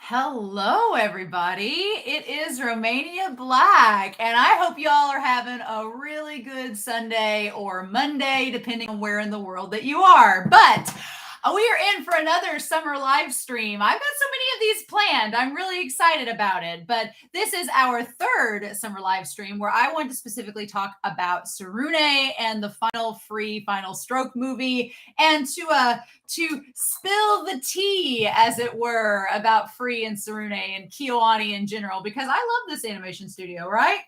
Hello, everybody. It is Romania Black, and I hope y'all are having a really good Sunday or Monday, depending on where in the world that you are. But we are in for another summer live stream. I've got so many of these planned. I'm really excited about it. But this is our third summer live stream where I want to specifically talk about Tsurune and the final stroke movie, and to spill the tea, as it were, about Free and Tsurune and KyoAni in general, because I love this animation studio, right?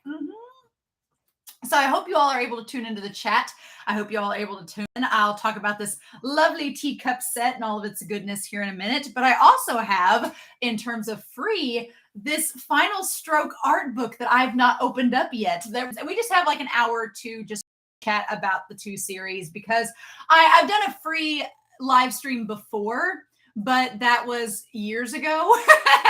So I hope you all are able to tune into the chat. I hope you all are able to tune in. I'll talk about this lovely teacup set and all of its goodness here in a minute. But I also have, in terms of Free, this final stroke art book that I've not opened up yet. We just have like an hour or two just chat about the two series, because I've done a Free live stream before, but that was years ago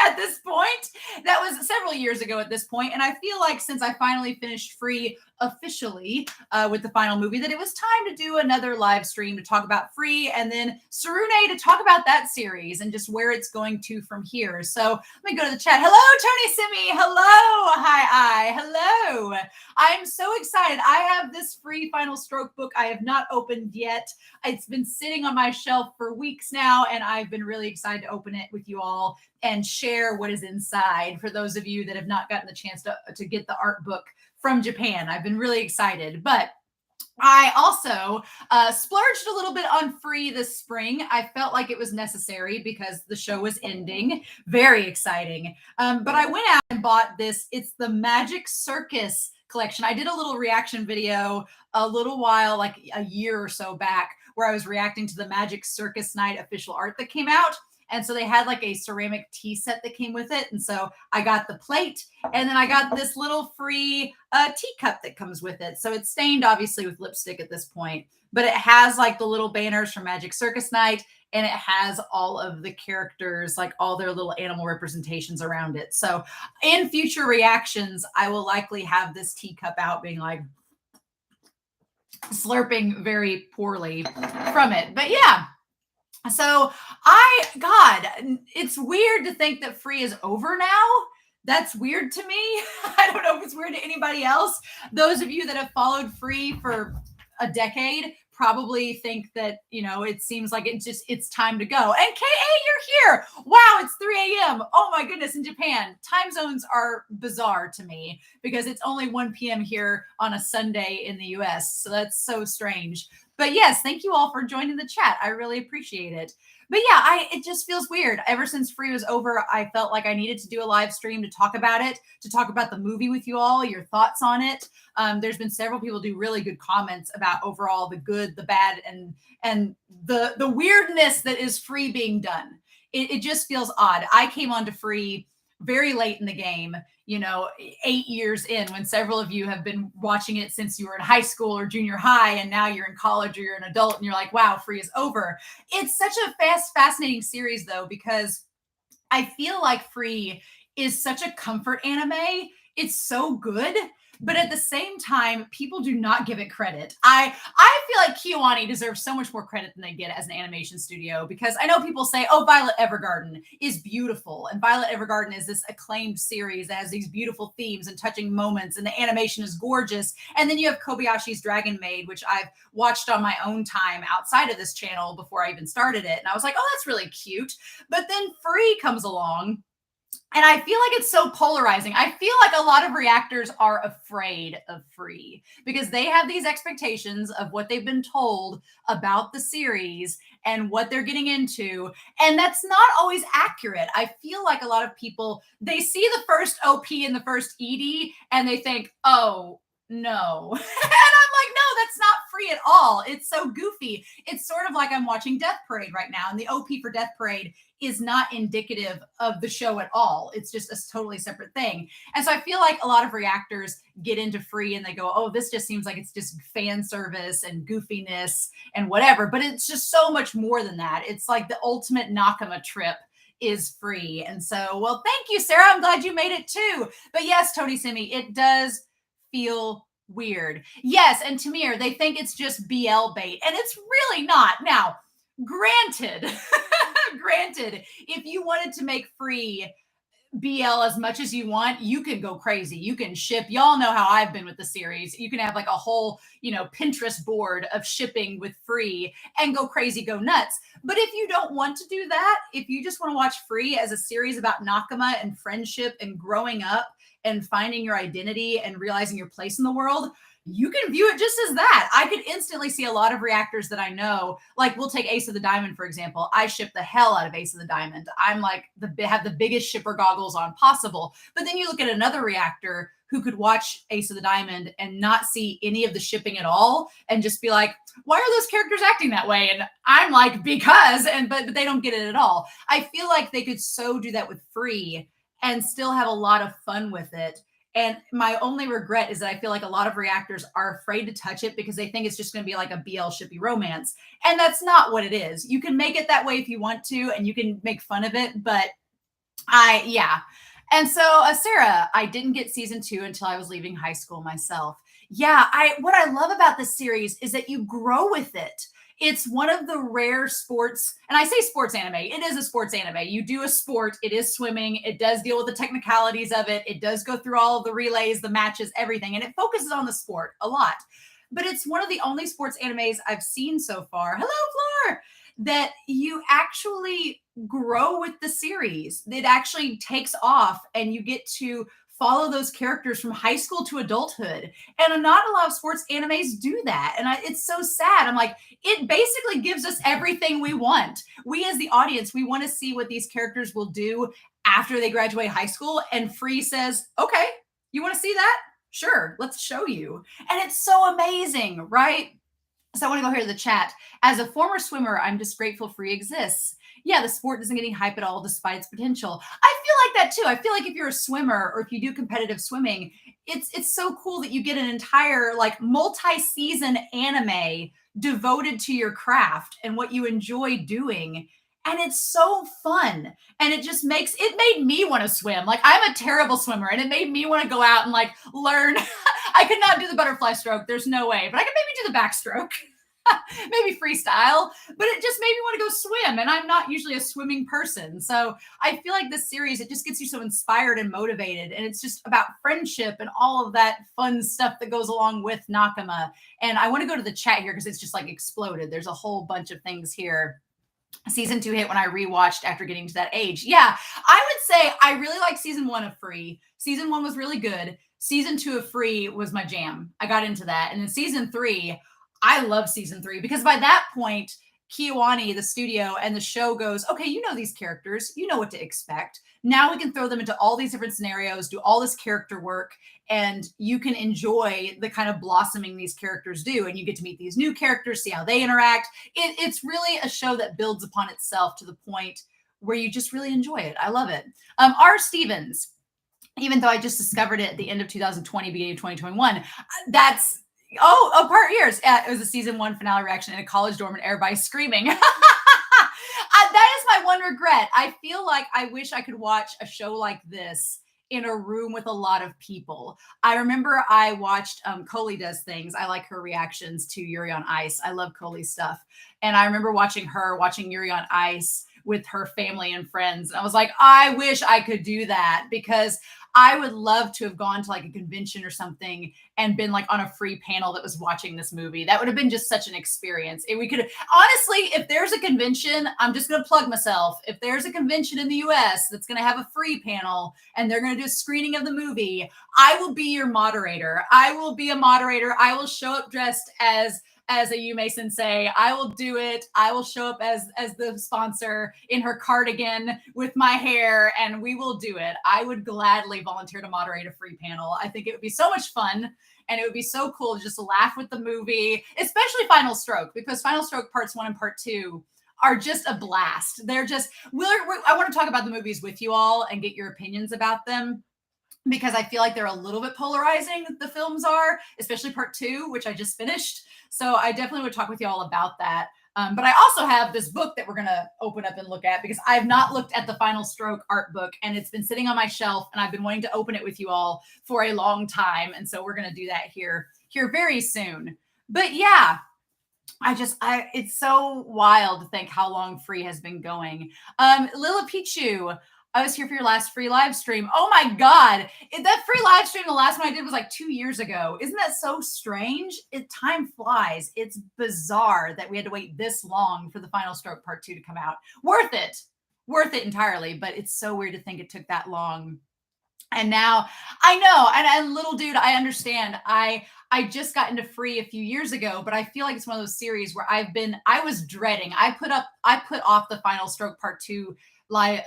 at this point. That was several years ago at this point. And I feel like since I finally finished Free officially with the final movie, that it was time to do another live stream to talk about Free, and then Tsurune to talk about that series and just where it's going to from here. So let me go to the chat. Hello, Tony Simi. Hello. Hi. Hello. I'm so excited. I have this Free final stroke book I have not opened yet. It's been sitting on my shelf for weeks now, and I've been really excited to open it with you all and share what is inside for those of you that have not gotten the chance to get the art book from Japan. I've been really excited. But I also splurged a little bit on Free this spring. I felt like it was necessary because the show was ending. Very exciting. But I went out and bought this. It's the Magic Circus collection. I did a little reaction video a little while, like a year or so back, where I was reacting to the Magic Circus Night official art that came out. And so they had like a ceramic tea set that came with it. And so I got the plate, and then I got this little Free teacup that comes with it. So it's stained obviously with lipstick at this point, but it has like the little banners from Magic Circus Night, and it has all of the characters, like all their little animal representations around it. So in future reactions, I will likely have this teacup out being like slurping very poorly from it. But yeah. So it's weird to think that Free is over now. That's weird to me. I don't know if it's weird to anybody else. Those of you that have followed Free for a decade probably think that, it seems like it's time to go. And KA, you're here. Wow, it's 3 a.m. Oh my goodness, in Japan. Time zones are bizarre to me because it's only 1 p.m. here on a Sunday in the US. So that's so strange. But yes, thank you all for joining the chat. I really appreciate it. But yeah, it just feels weird. Ever since Free was over, I felt like I needed to do a live stream to talk about it, to talk about the movie with you all, your thoughts on it. There's been several people do really good comments about overall the good, the bad, and the weirdness that is Free being done. It just feels odd. I came onto Free very late in the game, 8 years in, when several of you have been watching it since you were in high school or junior high, and now you're in college or you're an adult and you're like, wow, Free is over. It's such a fascinating series though, because I feel like Free is such a comfort anime. It's so good, but at the same time, people do not give it credit. I feel like KyoAni deserves so much more credit than they get as an animation studio, because I know people say, oh, Violet Evergarden is beautiful. And Violet Evergarden is this acclaimed series that has these beautiful themes and touching moments, and the animation is gorgeous. And then you have Kobayashi's Dragon Maid, which I've watched on my own time outside of this channel before I even started it. And I was like, oh, that's really cute. But then Free comes along, and I feel like it's so polarizing. I feel like a lot of reactors are afraid of Free because they have these expectations of what they've been told about the series and what they're getting into. And that's not always accurate. I feel like a lot of people, they see the first OP and the first ED and they think, oh, no. And I'm like, no, that's not Free at all. It's so goofy. It's sort of like I'm watching Death Parade right now, and the OP for Death Parade is not indicative of the show at all. It's just a totally separate thing. And so I feel like a lot of reactors get into Free and they go, oh, this just seems like it's just fan service and goofiness and whatever. But it's just so much more than that. It's like the ultimate Nakama trip is Free. And so, well, thank you, Sarah. I'm glad you made it too. But yes, Tony Simi, it does feel weird. Yes, and Tamir, they think it's just BL bait, and it's really not. Now, granted, Granted, if you wanted to make free BL as much as you want, you can go crazy. You can ship. Y'all know how I've been with the series. You can have like a whole, Pinterest board of shipping with free and go crazy, go nuts. But if you don't want to do that, if you just want to watch free as a series about Nakama and friendship and growing up and finding your identity and realizing your place in the world, you can view it just as that. I could instantly see a lot of reactors that I know, like we'll take Ace of the Diamond, for example. I ship the hell out of Ace of the Diamond. I'm like have the biggest shipper goggles on possible. But then you look at another reactor who could watch Ace of the Diamond and not see any of the shipping at all and just be like, why are those characters acting that way? And I'm like, because, but they don't get it at all. I feel like they could so do that with free and still have a lot of fun with it. And my only regret is that I feel like a lot of reactors are afraid to touch it because they think it's just going to be like a BL shippy romance. And that's not what it is. You can make it that way if you want to, and you can make fun of it. But yeah. And so, Sarah, I didn't get season 2 until I was leaving high school myself. Yeah. What I love about this series is that you grow with it. It's one of the rare sports, and I say sports anime. It is a sports anime. You do a sport. It is swimming. It does deal with the technicalities of it. It does go through all of the relays, the matches, everything, and it focuses on the sport a lot. But it's one of the only sports animes I've seen so far. Hello, Floor! That you actually grow with the series. It actually takes off, and you get to follow those characters from high school to adulthood. And not a lot of sports animes do that. And it's so sad. I'm like, it basically gives us everything we want. We as the audience, we want to see what these characters will do after they graduate high school. And Free says, okay, you want to see that? Sure, let's show you. And it's so amazing, right? So I want to go here to the chat. As a former swimmer, I'm just grateful Free exists. Yeah, the sport isn't getting hype at all despite its potential. I feel like that too. I feel like if you're a swimmer or if you do competitive swimming, it's so cool that you get an entire like multi-season anime devoted to your craft and what you enjoy doing. And it's so fun. And it made me want to swim. Like I'm a terrible swimmer and it made me want to go out and like learn. I could not do the butterfly stroke. There's no way, but I could maybe do the backstroke. Maybe freestyle, but it just made me want to go swim. And I'm not usually a swimming person. So I feel like this series, it just gets you so inspired and motivated. And it's just about friendship and all of that fun stuff that goes along with Nakama. And I want to go to the chat here because it's just like exploded. There's a whole bunch of things here. Season 2 hit when I rewatched after getting to that age. Yeah, I would say I really like season 1 of Free. Season 1 was really good. Season 2 of Free was my jam. I got into that. And then season 3, I love season 3 because by that point, Kiwani, the studio, and the show goes, okay, you know these characters, you know what to expect. Now we can throw them into all these different scenarios, do all this character work, and you can enjoy the kind of blossoming these characters do. And you get to meet these new characters, see how they interact. It's really a show that builds upon itself to the point where you just really enjoy it. I love it. R. Stevens, even though I just discovered it at the end of 2020, beginning of 2021, that's apart years. It was a season 1 finale reaction in a college dorm and everybody screaming. That is my one regret. I feel like I wish I could watch a show like this in a room with a lot of people. I remember I watched Coley Does Things. I like her reactions to Yuri on Ice. I love Coley's stuff. And I remember watching Yuri on Ice with her family and friends. And I was like, I wish I could do that because I would love to have gone to like a convention or something and been like on a free panel that was watching this movie. That would have been just such an experience. If we could, honestly, if there's a convention, I'm just going to plug myself. If there's a convention in the US that's going to have a free panel and they're going to do a screening of the movie, I will be your moderator. I will be a moderator. I will show up dressed as a Yume sensei. I will do it. I will show up as the sponsor in her cardigan with my hair, and we will do it. I would gladly volunteer to moderate a free panel. I think it would be so much fun, and it would be so cool to just laugh with the movie, especially Final Stroke, because Final Stroke parts 1 and part 2 are just a blast. They're just, I want to talk about the movies with you all and get your opinions about them, because I feel like they're a little bit polarizing, the films are, especially part 2, which I just finished. So I definitely would talk with you all about that. But I also have this book that we're going to open up and look at because I've not looked at the Final Stroke art book, and it's been sitting on my shelf, and I've been wanting to open it with you all for a long time. And so we're going to do that here very soon. But yeah, it's so wild to think how long Free has been going. Lila Pichu, I was here for your last free live stream. Oh my God. That free live stream, the last one I did was like 2 years ago. Isn't that so strange? Time flies. It's bizarre that we had to wait this long for the Final Stroke Part 2 to come out. Worth it entirely, but it's so weird to think it took that long. And now I know, and little dude, I understand. I just got into Free a few years ago, but I feel like it's one of those series where I was dreading. I put off the Final Stroke Part 2 live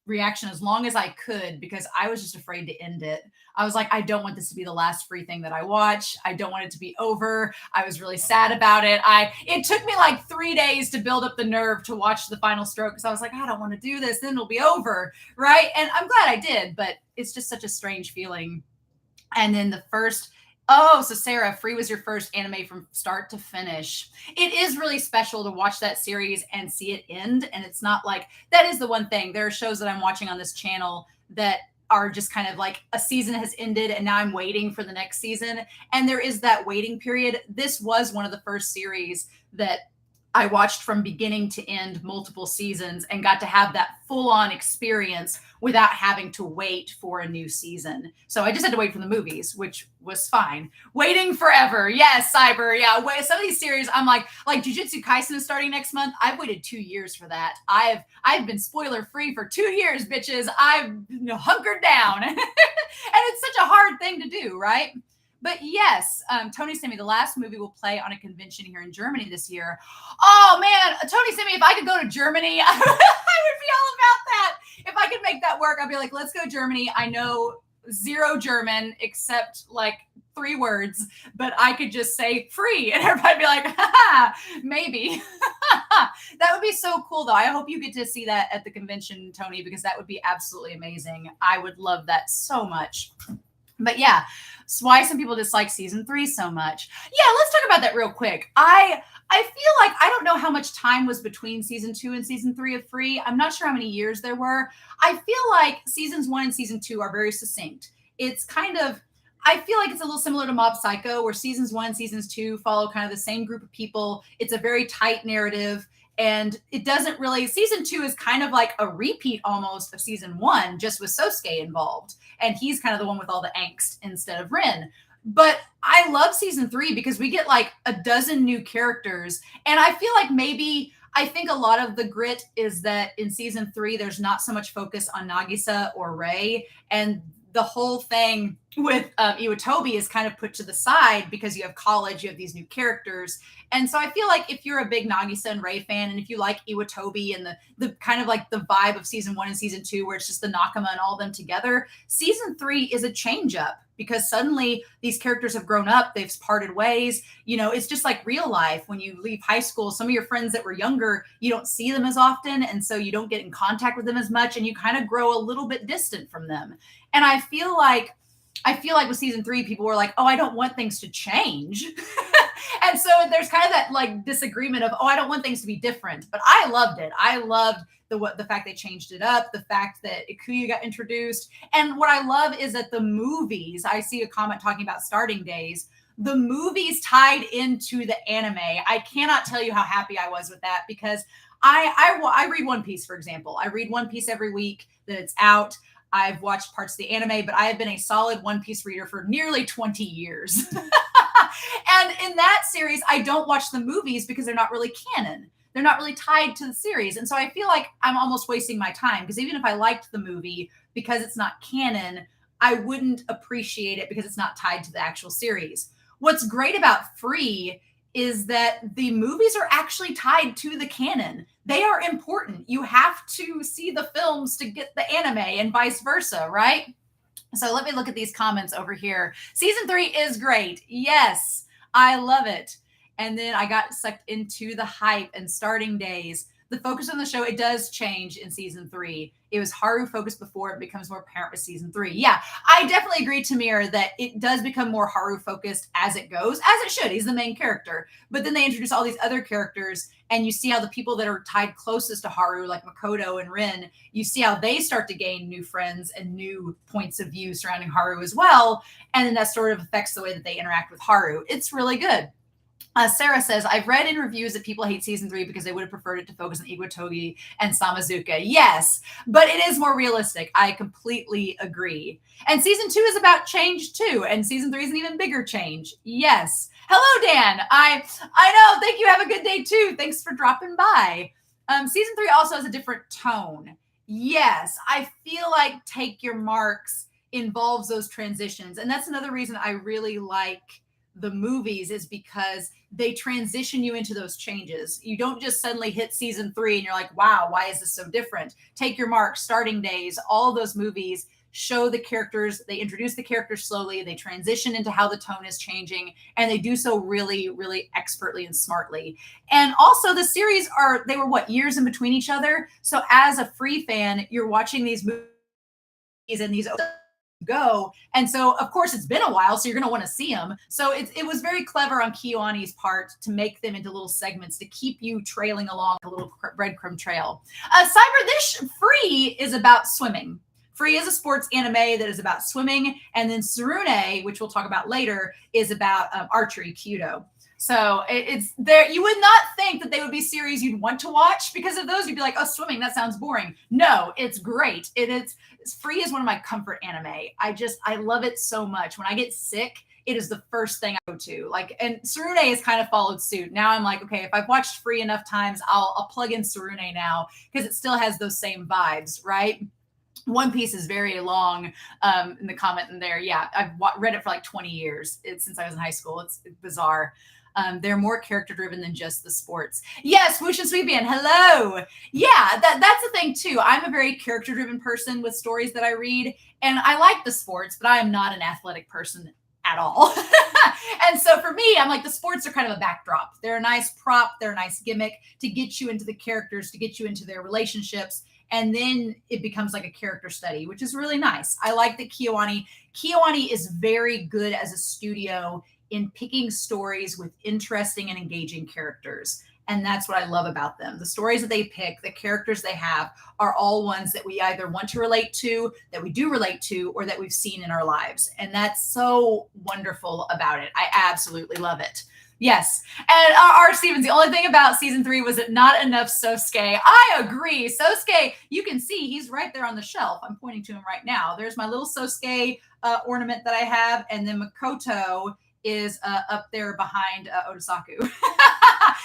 reaction as long as I could because I was just afraid to end it. I was like, I don't want this to be the last Free thing that I watch. I don't want it to be over. I was really sad about it. It took me like 3 days to build up the nerve to watch the Final Stroke because I was like, I don't want to do this. Then it'll be over, right? And I'm glad I did, but it's just such a strange feeling. And then so Sarah, Free was your first anime from start to finish. It is really special to watch that series and see it end. And it's not like, that is the one thing. There are shows that I'm watching on this channel that are just kind of like a season has ended and now I'm waiting for the next season. And there is that waiting period. This was one of the first series that I watched from beginning to end, multiple seasons, and got to have that full-on experience without having to wait for a new season. So I just had to wait for the movies, which was fine. Waiting forever. Yes, Cyber. Yeah. Some of these series, I'm like Jujutsu Kaisen is starting next month. I've waited 2 years for that. I've been spoiler-free for 2 years, bitches. I've hunkered down. And it's such a hard thing to do, right? But yes, Tony sent me the last movie will play on a convention here in Germany this year. Oh man, Tony sent me, if I could go to Germany, I would be all about that. If I could make that work, I'd be like, let's go Germany. I know zero German except like 3 words, but I could just say free and everybody'd be like, haha, maybe. That would be so cool though. I hope you get to see that at the convention, Tony, because that would be absolutely amazing. I would love that so much. But yeah, so why some people dislike season 3 so much. Yeah, let's talk about that real quick. I feel like I don't know how much time was between season 2 and season 3 of Free. I'm not sure how many years there were. I feel like seasons 1 and season 2 are very succinct. It's kind of, I feel like it's a little similar to Mob Psycho, where seasons 1 and seasons 2 follow kind of the same group of people. It's a very tight narrative. And it doesn't really, season 2 is kind of like a repeat almost of season 1, just with Sosuke involved. And he's kind of the one with all the angst instead of Rin. But I love season 3 because we get like a dozen new characters. And I feel like I think a lot of the grit is that in season 3, there's not so much focus on Nagisa or Rei. And the whole thing with Iwatobi is kind of put to the side because you have college, you have these new characters. And so I feel like if you're a big Nagisa and Rei fan, and if you like Iwatobi and the kind of like the vibe of season 1 and season 2, where it's just the Nakama and all of them together, season 3 is a change up because suddenly these characters have grown up, they've parted ways. It's just like real life. When you leave high school, some of your friends that were younger, you don't see them as often. And so you don't get in contact with them as much, and you kind of grow a little bit distant from them. And I feel like with season 3, people were like, oh, I don't want things to change. And so there's kind of that like disagreement of, oh, I don't want things to be different. But I loved it. I loved the fact they changed it up, the fact that Ikuya got introduced. And what I love is that the movies, I see a comment talking about Starting Days, the movies tied into the anime. I cannot tell you how happy I was with that because I read One Piece, for example. I read One Piece every week that it's out. I've watched parts of the anime, but I have been a solid One Piece reader for nearly 20 years. And in that series, I don't watch the movies because they're not really canon. They're not really tied to the series. And so I feel like I'm almost wasting my time because even if I liked the movie, because it's not canon, I wouldn't appreciate it because it's not tied to the actual series. What's great about Free is that the movies are actually tied to the canon. They are important. You have to see the films to get the anime and vice versa, right? So let me look at these comments over here. Season 3 is great. Yes, I love it. And then I got sucked into the hype and Starting Days. The focus on the show, it does change in season 3. It was Haru focused before, it becomes more apparent with season 3. Yeah, I definitely agree, Tamir, that it does become more Haru focused as it goes, as it should. He's the main character. But then they introduce all these other characters, and you see how the people that are tied closest to Haru, like Makoto and Rin, you see how they start to gain new friends and new points of view surrounding Haru as well. And then that sort of affects the way that they interact with Haru. It's really good. Sarah says, I've read in reviews that people hate season 3 because they would have preferred it to focus on Iwatogi and Samazuka. Yes, but it is more realistic. I completely agree. And season 2 is about change too. And season 3 is an even bigger change. Yes. Hello, Dan. I know. Thank you. Have a good day too. Thanks for dropping by. Season 3 also has a different tone. Yes, I feel like Take Your Marks involves those transitions. And that's another reason I really like the movies, is because they transition you into those changes. You don't just suddenly hit season 3 and you're like, wow, why is this so different? Take Your Mark, Starting Days, all those movies show the characters, they introduce the characters slowly, they transition into how the tone is changing, and they do so really, really expertly and smartly. And also the series they were what, years in between each other? So as a Free fan, you're watching these movies and these go. And so, of course, it's been a while, so you're going to want to see them. So it was very clever on KyoAni's part to make them into little segments to keep you trailing along a little breadcrumb trail. Cyber, this Free is about swimming. Free is a sports anime that is about swimming. And then Tsurune, which we'll talk about later, is about archery, Kyudo. So it's there. You would not think that they would be series you'd want to watch, because of those, you'd be like, oh, swimming, that sounds boring. No, it's great. Free is one of my comfort anime. I love it so much. When I get sick, it is the first thing I go to. And Tsurune has kind of followed suit. Now I'm like, okay, if I've watched Free enough times, I'll plug in Tsurune now, because it still has those same vibes, right? One Piece is very long in the comment in there. Yeah, I've read it for like 20 years. Since I was in high school. It's bizarre. They're more character driven than just the sports. Yes, Whoosh and Sweepian, hello. Yeah, that's the thing too. I'm a very character driven person with stories that I read, and I like the sports, but I am not an athletic person at all. And so for me, I'm like, the sports are kind of a backdrop. They're a nice prop. They're a nice gimmick to get you into the characters, to get you into their relationships. And then it becomes like a character study, which is really nice. I like that KyoAni is very good as a studio in picking stories with interesting and engaging characters. And that's what I love about them. The stories that they pick, the characters they have, are all ones that we either want to relate to, that we do relate to, or that we've seen in our lives. And that's so wonderful about it. I absolutely love it. Yes. And R. Stevens, the only thing about season 3 was it not enough Sosuke. I agree. Sosuke, you can see he's right there on the shelf. I'm pointing to him right now. There's my little Sosuke ornament that I have. And then Makoto is up there behind Otosaku.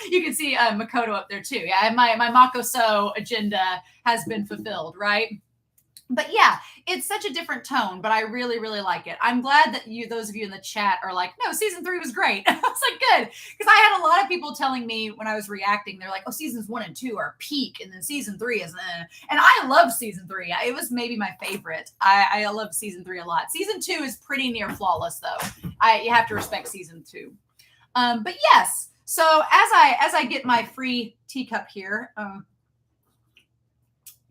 You can see Makoto up there too. Yeah, my Makoso agenda has been fulfilled, right? But yeah, it's such a different tone, but I really, really like it. I'm glad that those of you in the chat are like, no, season 3 was great. I was like, good. Because I had a lot of people telling me when I was reacting, they're like, oh, seasons 1 and 2 are peak, and then season 3 is, and I love season 3. It was maybe my favorite. I love season 3 a lot. Season 2 is pretty near flawless, though. You have to respect season 2. But yes, so as I get my free teacup here,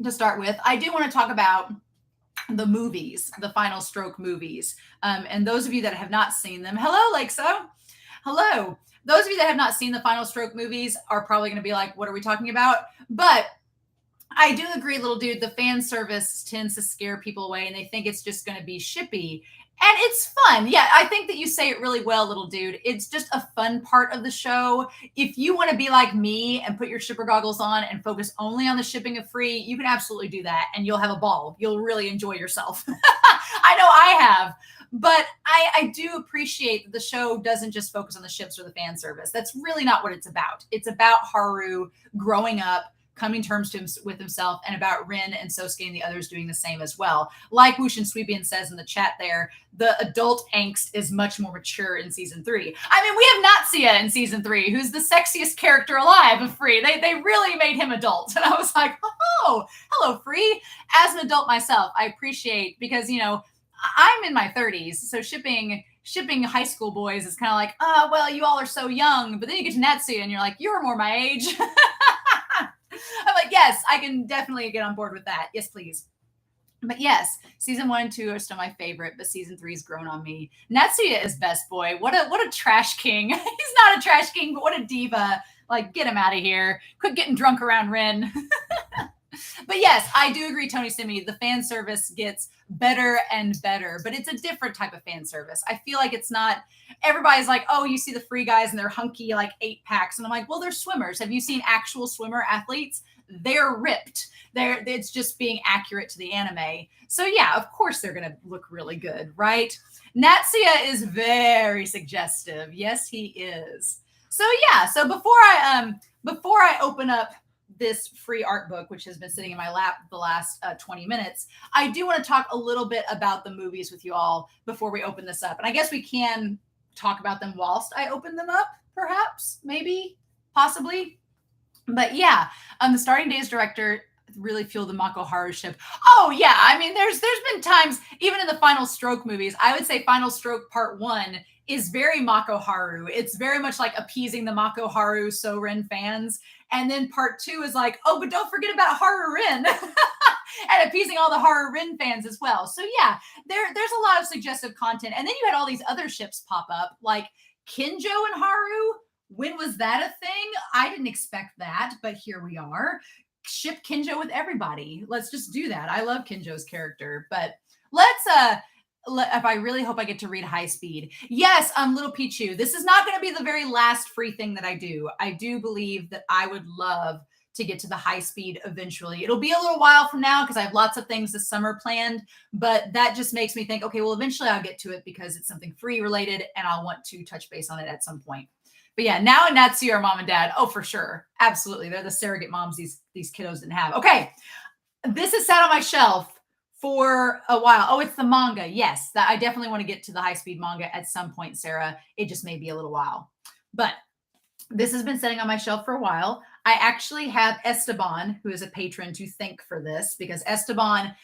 to start with, I do want to talk about the movies, the Final Stroke movies. And those of you that have not seen them, hello, Lakesa. Hello. Those of you that have not seen the Final Stroke movies are probably going to be like, what are we talking about? But I do agree, little dude, the fan service tends to scare people away, and they think it's just going to be shippy. And it's fun. Yeah, I think that you say it really well, little dude. It's just a fun part of the show. If you want to be like me and put your shipper goggles on and focus only on the shipping of Free, you can absolutely do that, and you'll have a ball. You'll really enjoy yourself. I know I have. But I do appreciate that the show doesn't just focus on the ships or the fan service. That's really not what it's about. It's about Haru growing up, coming to terms with himself, and about Rin and Sosuke and the others doing the same as well. Like Whoosh and Sweepian says in the chat there, the adult angst is much more mature in season 3. I mean, we have Natsuya in season 3, who's the sexiest character alive of Free. They really made him adult. And I was like, oh, hello, Free. As an adult myself, I appreciate, because, I'm in my 30s, so shipping high school boys is kind of like, oh, well, you all are so young. But then you get to Natsuya and you're like, you're more my age. I'm like, yes, I can definitely get on board with that. Yes, please. But yes, season 1 and 2 are still my favorite, but season 3 has grown on me. Natsuya is best boy. What a trash king. He's not a trash king, but what a diva. Like, get him out of here. Quit getting drunk around Rin. But yes, I do agree, Tony Simi. The fan service gets better and better, but it's a different type of fan service. I feel like it's not, everybody's like, oh, you see the free guys and they're hunky like 8-packs. And I'm like, well, they're swimmers. Have you seen actual swimmer athletes? They're ripped. It's just being accurate to the anime. So yeah, of course they're going to look really good, right? Natsuya is very suggestive. Yes, he is. So yeah, so before I open up this free art book, which has been sitting in my lap the last 20 minutes, I do want to talk a little bit about the movies with you all before we open this up. And I guess we can talk about them whilst I open them up, perhaps, maybe, possibly. But yeah, the Starting Days director really fueled the Mako Haru ship. Oh yeah, I mean, there's been times, even in the Final Stroke movies, I would say Final Stroke Part 1 is very Mako Haru. It's very much like appeasing the Mako Haru Soren fans. And then Part 2 is like, oh, but don't forget about Haru Rin. And appeasing all the Haru Rin fans as well. So yeah, there's a lot of suggestive content. And then you had all these other ships pop up, like Kinjo and Haru. When was that a thing? I didn't expect that, but here we are. Ship Kinjo with everybody. Let's just do that. I love Kinjo's character, but let's if I really hope I get to read High Speed. Yes, Little Pichu. This is not going to be the very last free thing that I do. I do believe that I would love to get to the High Speed eventually. It'll be a little while from now because I have lots of things this summer planned, but that just makes me think, okay, well, eventually I'll get to it because it's something free related and I'll want to touch base on it at some point. But yeah, now in Natsuya are mom and dad. Oh, for sure. Absolutely. They're the surrogate moms these kiddos didn't have. Okay. This is sat on my shelf for a while. Oh, it's the manga. Yes. That I definitely want to get to the High Speed manga at some point, Sarah. It just may be a little while. But this has been sitting on my shelf for a while. I actually have Esteban, who is a patron, to thank for this because Esteban,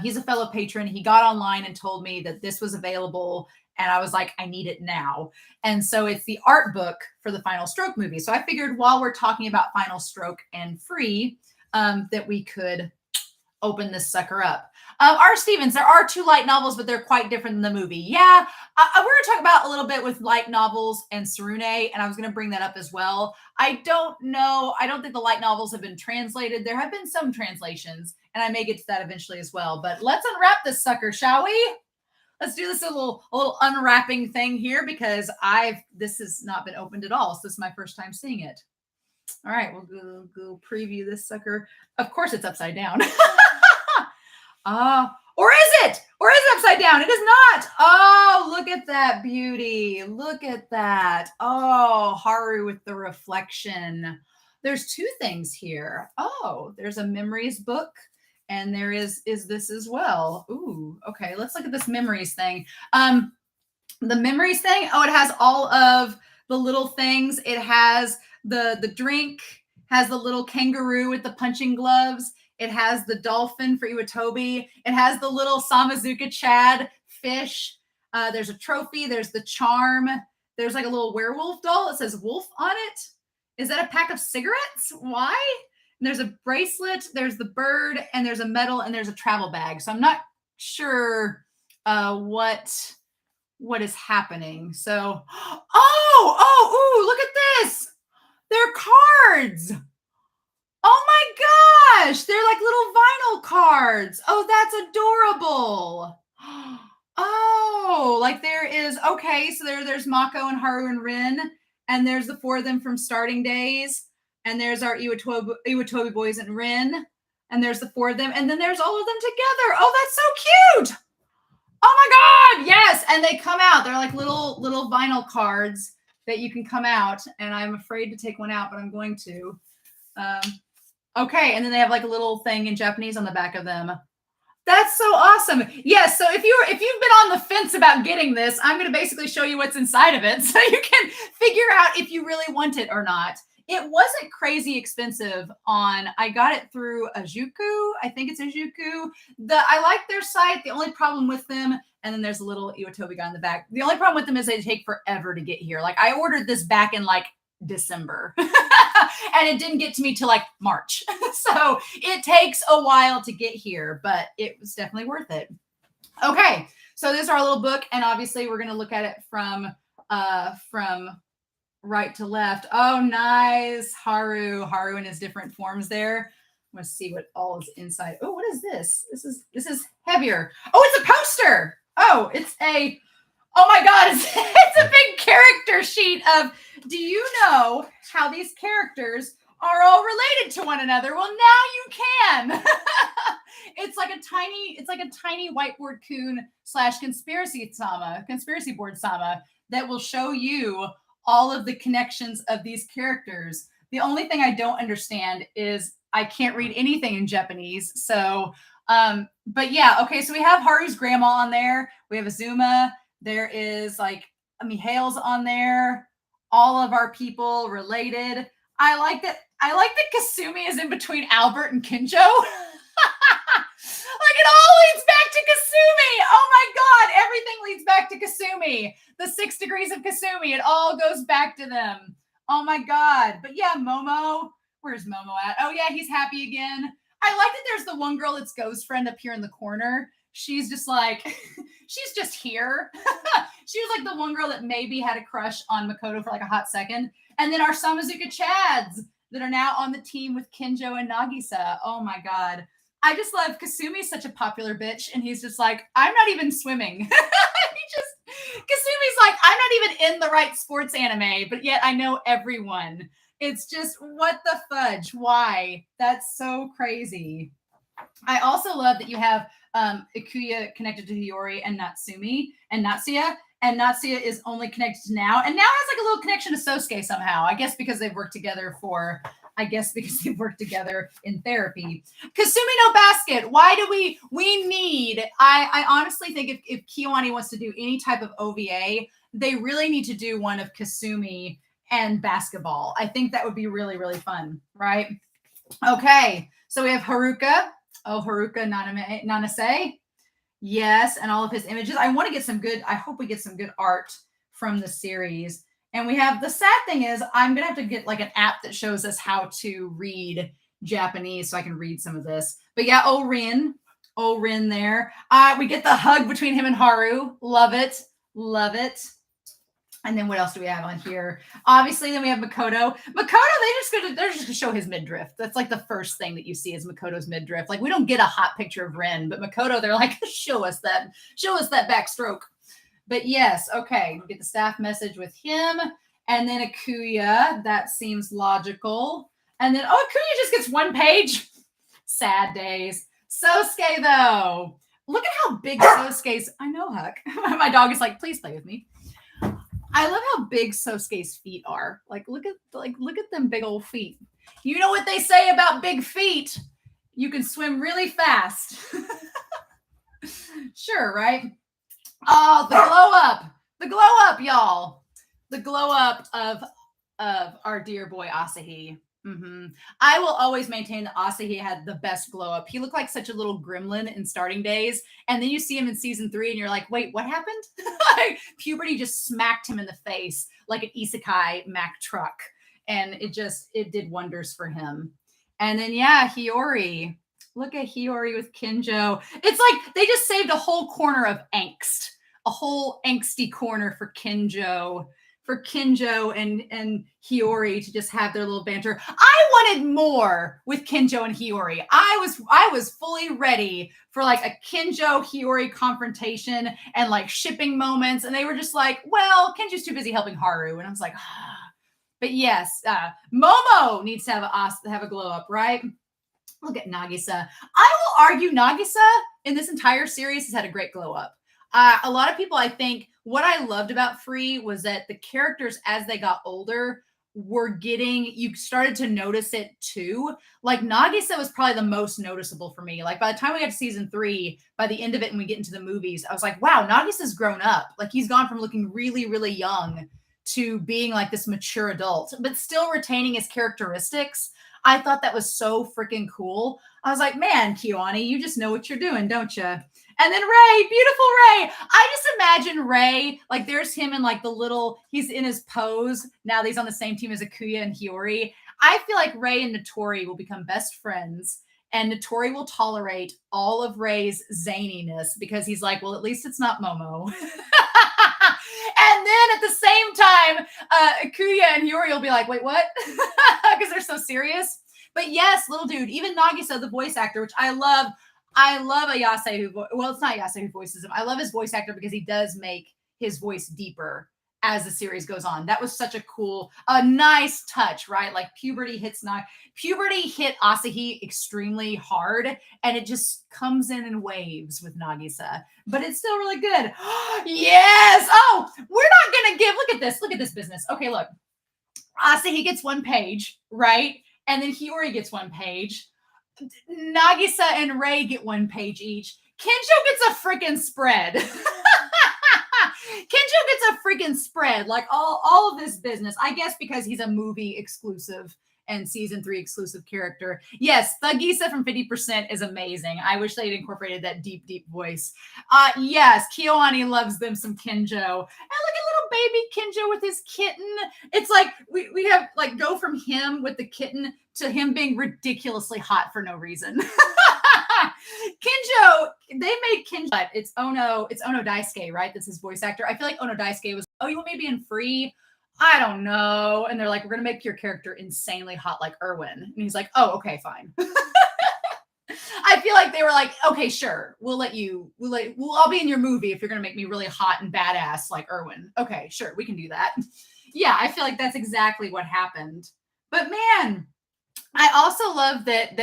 he's a fellow patron. He got online and told me that this was available. And I was like, I need it now. And so it's the art book for the Final Stroke movie. So I figured while we're talking about Final Stroke and free, that we could open this sucker up. R. Stevens, there are 2 light novels, but they're quite different than the movie. Yeah, we're going to talk about a little bit with light novels and Tsurune, and I was going to bring that up as well. I don't know. I don't think the light novels have been translated. There have been some translations, and I may get to that eventually as well. But let's unwrap this sucker, shall we? Let's do this a little unwrapping thing here because this has not been opened at all. So this is my first time seeing it. All right, we'll go preview this sucker. Of course it's upside down. Or is it? Or is it upside down? It is not. Oh, look at that beauty. Look at that. Oh, Haru with the reflection. There's 2 things here. Oh, there's a memories book. And there is this as well. Ooh, okay. Let's look at this memories thing. The memories thing. Oh, it has all of the little things. It has the drink, has the little kangaroo with the punching gloves. It has the dolphin for Iwatobi. It has the little Samazuka Chad fish. There's a trophy. There's the charm. There's like a little werewolf doll. It says wolf on it. Is that a pack of cigarettes? Why? And there's a bracelet, there's the bird, and there's a medal, and there's a travel bag. So I'm not sure what is happening. So, ooh, look at this. They're cards. Oh my gosh. They're like little vinyl cards. Oh, that's adorable. Oh, like there is, okay, so there's Mako and Haru and Rin, and there's the 4 of them from Starting Days. And there's our Iwatobi boys and Rin. And there's the 4 of them. And then there's all of them together. Oh, that's so cute. Oh my God. Yes. And they come out. They're like little vinyl cards that you can come out. And I'm afraid to take one out, but I'm going to. Okay. And then they have like a little thing in Japanese on the back of them. That's so awesome. Yes. So if you've been on the fence about getting this, I'm going to basically show you what's inside of it. So you can figure out if you really want it or not. It wasn't crazy expensive I got it through Ajuku. I think it's Ajuku. I like their site. The only problem with them, and then there's a little Iwatobi guy in the back. The only problem with them is they take forever to get here. Like I ordered this back in like December and it didn't get to me till like March. So it takes a while to get here, but it was definitely worth it. Okay. So this is our little book. And obviously we're going to look at it from right to left. Oh, nice. Haru in his different forms there. Let's see what all is inside. Oh, what is this? This is heavier. Oh, it's a poster. Oh, oh my God, it's a big character sheet of, do you know how these characters are all related to one another? Well, now you can. It's like a tiny whiteboard coon / conspiracy board sama that will show you all of the connections of these characters. The only thing I don't understand is I can't read anything in Japanese. So, but yeah, okay. So we have Haru's grandma on there. We have Azuma. There is like Mihail's on there. All of our people related. I like that Kasumi is in between Albert and Kinjo. Like it all leads back to Kasumi. Oh my God, everything leads back to Kasumi. The 6 degrees of Kasumi, it all goes back to them. Oh my God. But yeah, Momo. Where's Momo at? Oh yeah, he's happy again. I like that there's the one girl that's Ghost Friend up here in the corner. She's just like, she's just here. She was like the one girl that maybe had a crush on Makoto for like a hot second. And then our Samazuka Chads that are now on the team with Kinjo and Nagisa. Oh my God. I just love Kasumi's such a popular bitch. And he's just like, I'm not even swimming. Kasumi's like, I'm not even in the right sports anime, but yet I know everyone. It's just, what the fudge? Why? That's so crazy. I also love that you have Ikuya connected to Hiyori and Natsumi and Natsuya. And Natsuya is only connected to Now. And Now has like a little connection to Sosuke somehow. I guess because they've worked together in therapy. Kasumi no basket. Why do we need, I honestly think if Kiwani wants to do any type of OVA, they really need to do one of Kasumi and basketball. I think that would be really, really fun, right? Okay, so we have Haruka. Oh, Haruka Nanase. Yes, and all of his images. I hope we get some good art from the series. And we have, the sad thing is, I'm going to have to get like an app that shows us how to read Japanese so I can read some of this. But yeah, Rin there. We get the hug between him and Haru. Love it. Love it. And then what else do we have on here? Obviously, then we have Makoto. They're just gonna show his midriff. That's like the first thing that you see is Makoto's midriff. Like we don't get a hot picture of Rin, but Makoto, they're like, show us that backstroke. But yes, okay, we get the staff message with him, and then Akuya. That seems logical. And then Akuya just gets one page. Sad days. Sosuke though, look at how big Sosuke's. I know, Huck. My dog is like, please play with me. I love how big Sosuke's feet are. Look at them big old feet. You know what they say about big feet? You can swim really fast. Sure, right? Oh, the glow up, y'all. The glow up of our dear boy Asahi. Mm-hmm. I will always maintain that Asahi had the best glow up. He looked like such a little gremlin in Starting Days, and then you see him in season 3, and you're like, "Wait, what happened?" Puberty just smacked him in the face like an isekai Mack truck, and it did wonders for him. And then yeah, Hiyori. Look at Hiyori with Kinjo. It's like they just saved a whole corner of angst, a whole angsty corner for Kinjo. And Hiyori to just have their little banter. I wanted more with Kinjo and Hiyori. I was fully ready for like a Kinjo Hiyori confrontation and like shipping moments. And they were just like, well, Kinjo's too busy helping Haru. And I was like, ah. But yes, Momo needs to have a glow up, right? Look at Nagisa. I will argue Nagisa in this entire series has had a great glow up. A lot of people, I think, what I loved about Free was that the characters, as they got older, you started to notice it too. Like Nagisa was probably the most noticeable for me. Like by the time we got to season 3, by the end of it and we get into the movies, I was like, wow, Nagisa's grown up. Like he's gone from looking really, really young to being like this mature adult, but still retaining his characteristics. I thought that was so freaking cool. I was like, man, Kiwani, you just know what you're doing, don't you? And then Ray, beautiful Ray. I just imagine Ray, like there's him in like he's in his pose. Now that he's on the same team as Akuya and Hiyori. I feel like Ray and Notori will become best friends. And Notori will tolerate all of Ray's zaniness because he's like, well, at least it's not Momo. And then at the same time, Akuya and Hiyori will be like, wait, what? Because they're so serious. But yes, little dude, even Nagisa, the voice actor, which I love. I love Ayase well, it's not Ayase who voices him. I love his voice actor because he does make his voice deeper as the series goes on. That was such a nice touch, right? Like puberty hit Asahi extremely hard, and it just comes in waves with Nagisa, but it's still really good. Yes. Oh, we're not gonna look at this business. Okay, look, Asahi gets one page, right? And then Hiyori gets one page. Nagisa and Rei get one page each. Kenjo gets a freaking spread. Kenjo gets a freaking spread, like all of this business. I guess because he's a movie exclusive and season 3 exclusive character. Yes, Thugisa from 50% is amazing. I wish they'd incorporated that deep, deep voice. Yes, Kyoani loves them some Kenjo. And look at little baby Kenjo with his kitten. It's like we have like go from him with the kitten to him being ridiculously hot for no reason. Kenjo, they made Kenjo, but it's Ono Daisuke, right? That's his voice actor. I feel like Ono Daisuke was, oh, you want me to be in Free? I don't know. And they're like, we're going to make your character insanely hot like Erwin. And he's like, oh, okay, fine. I feel like they were like, okay, sure. We'll I'll be in your movie if you're going to make me really hot and badass like Erwin. Okay, sure. We can do that. Yeah, I feel like that's exactly what happened. But man, I also love that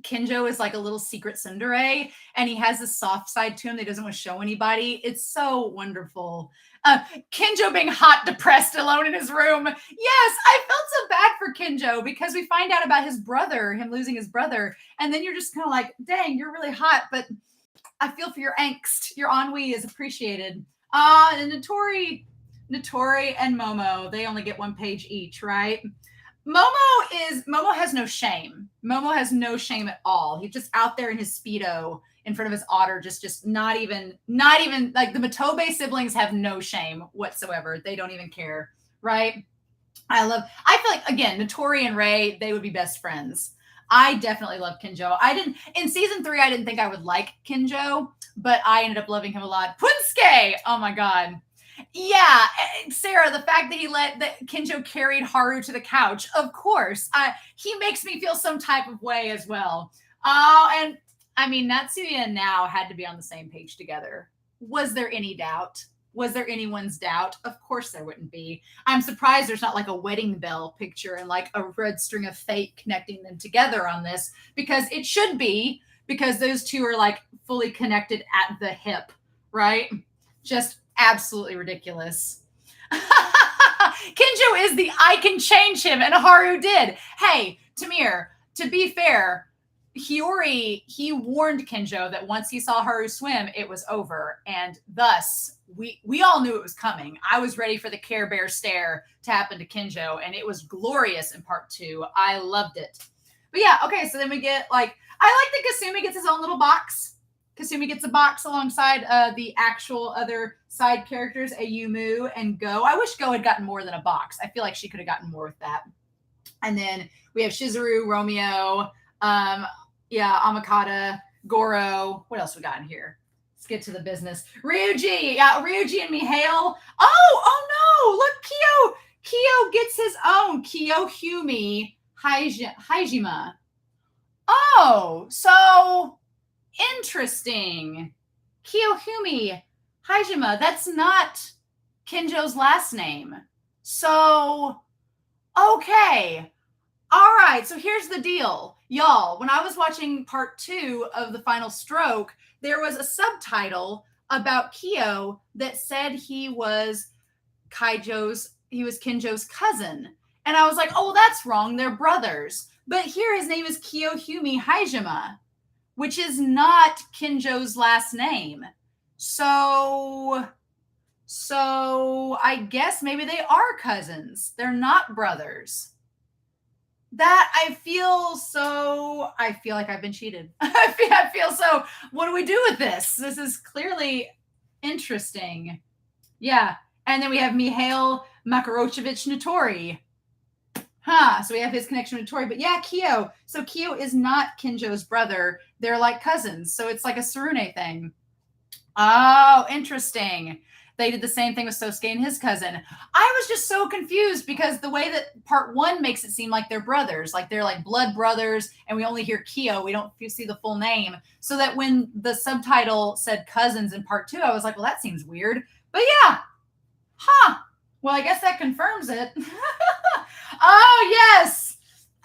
Kenjo is like a little secret tsundere, and he has this soft side to him that he doesn't want to show anybody. It's so wonderful. Kenjo being hot, depressed, alone in his room. Yes, I felt so bad for Kenjo because we find out about his brother, him losing his brother, and then you're just kind of like, dang, you're really hot, but I feel for your angst. Your ennui is appreciated. And Notori and Momo, they only get one page each, right? Momo has no shame. Momo has no shame at all. He's just out there in his Speedo in front of his otter, just not even like the Matobe siblings have no shame whatsoever. They don't even care, right? I feel like, again, Notori and Rei, they would be best friends. I definitely love Kenjo. In season 3, I didn't think I would like Kenjo, but I ended up loving him a lot. Punsuke! Oh my God. Yeah, Sarah, the fact that Kenjo carried Haru to the couch, of course. He makes me feel some type of way as well. And I mean, Natsuya and Nao had to be on the same page together. Was there any doubt? Was there anyone's doubt? Of course there wouldn't be. I'm surprised there's not like a wedding bell picture and like a red string of fate connecting them together on this, because it should be, because those two are like fully connected at the hip, right? Just absolutely ridiculous. Kenjo is the I can change him, and Haru did. Hey, Tamir, to be fair, Hiyori, he warned Kenjo that once he saw Haru swim, it was over. And thus, we all knew it was coming. I was ready for the Care Bear stare to happen to Kenjo, and it was glorious in part 2. I loved it. But yeah, okay, so then we get like, I like that Kasumi gets his own little box. Kasumi gets a box alongside the actual other side characters, Ayumu and Go. I wish Go had gotten more than a box. I feel like she could have gotten more with that. And then we have Shizuru, Romeo, Amakata, Goro. What else we got in here? Let's get to the business. Ryuji. Yeah, Ryuji and Mihail. Oh no! Look, Kyo gets his own. Kiyohumi Hajime. Oh, so interesting. Kiyohumi Hajime. That's not Kenjo's last name. So, okay. All right, so here's the deal. Y'all, when I was watching part 2 of The Final Stroke, there was a subtitle about Kyo that said he was Kenjo's cousin. And I was like, oh, well, that's wrong. They're brothers. But here his name is Kiyohumi Hajime, which is not Kenjo's last name. So I guess maybe they are cousins. They're not brothers. That I feel like I've been cheated. I feel so, what do we do with this? This is clearly interesting. Yeah. And then we have Mihail Makarochevich Notori. So we have his connection with Notori. But yeah, Kyo. So Kyo is not Kenjo's brother. They're like cousins. So it's like a Tsurune thing. Oh, interesting. they did the same thing with Sosuke and his cousin. I was just so confused because the way that part 1 makes it seem like they're brothers, like they're like blood brothers, and we only hear Kyo. We don't see the full name. So that when the subtitle said cousins in part 2, I was like, well, that seems weird. But yeah. Well, I guess that confirms it. Oh, yes.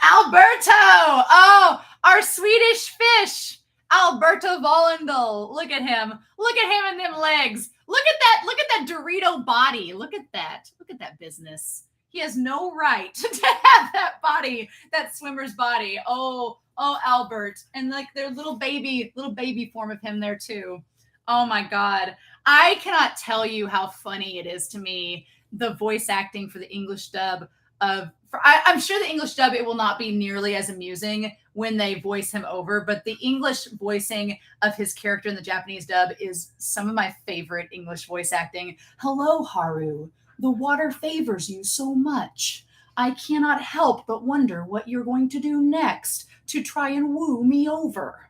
Alberto. Oh, our Swedish fish. Alberto Vollendal. Look at him. Look at him and them legs. Look at that. Look at that Dorito body. Look at that. Look at that business. He has no right to have that body, that swimmer's body. Oh, Albert. And like their little baby form of him there too. Oh my God. I cannot tell you how funny it is to me, the voice acting for the English dub of, I'm sure the English dub, it will not be nearly as amusing when they voice him over, but the English voicing of his character in the Japanese dub is some of my favorite English voice acting. Hello, Haru. The water favors you so much. I cannot help but wonder what you're going to do next to try and woo me over.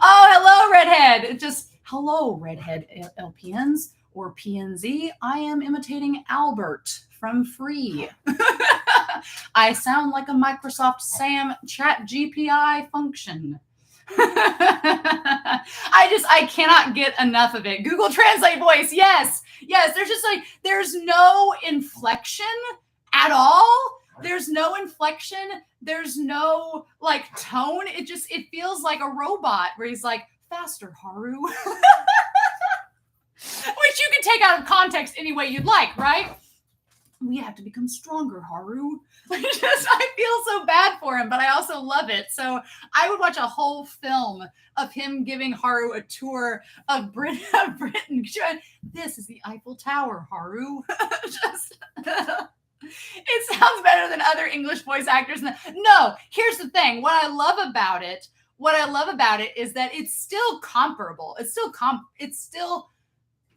Oh, hello, Redhead. It just, hello, Redhead LPNs or PNZ. I am imitating Albert from Free. I sound like a Microsoft Sam chat GPI function. I cannot get enough of it. Google Translate voice. Yes. There's just like, there's no inflection at all. There's no inflection. There's no like tone. It feels like a robot where he's like, faster, Haru. Which you can take out of context any way you'd like, right? We have to become stronger, Haru. I feel so bad for him, but I also love it. So I would watch a whole film of him giving Haru a tour of Britain. This is the Eiffel Tower, Haru. It sounds better than other English voice actors. No, here's the thing. What I love about it is that it's still comparable. It's still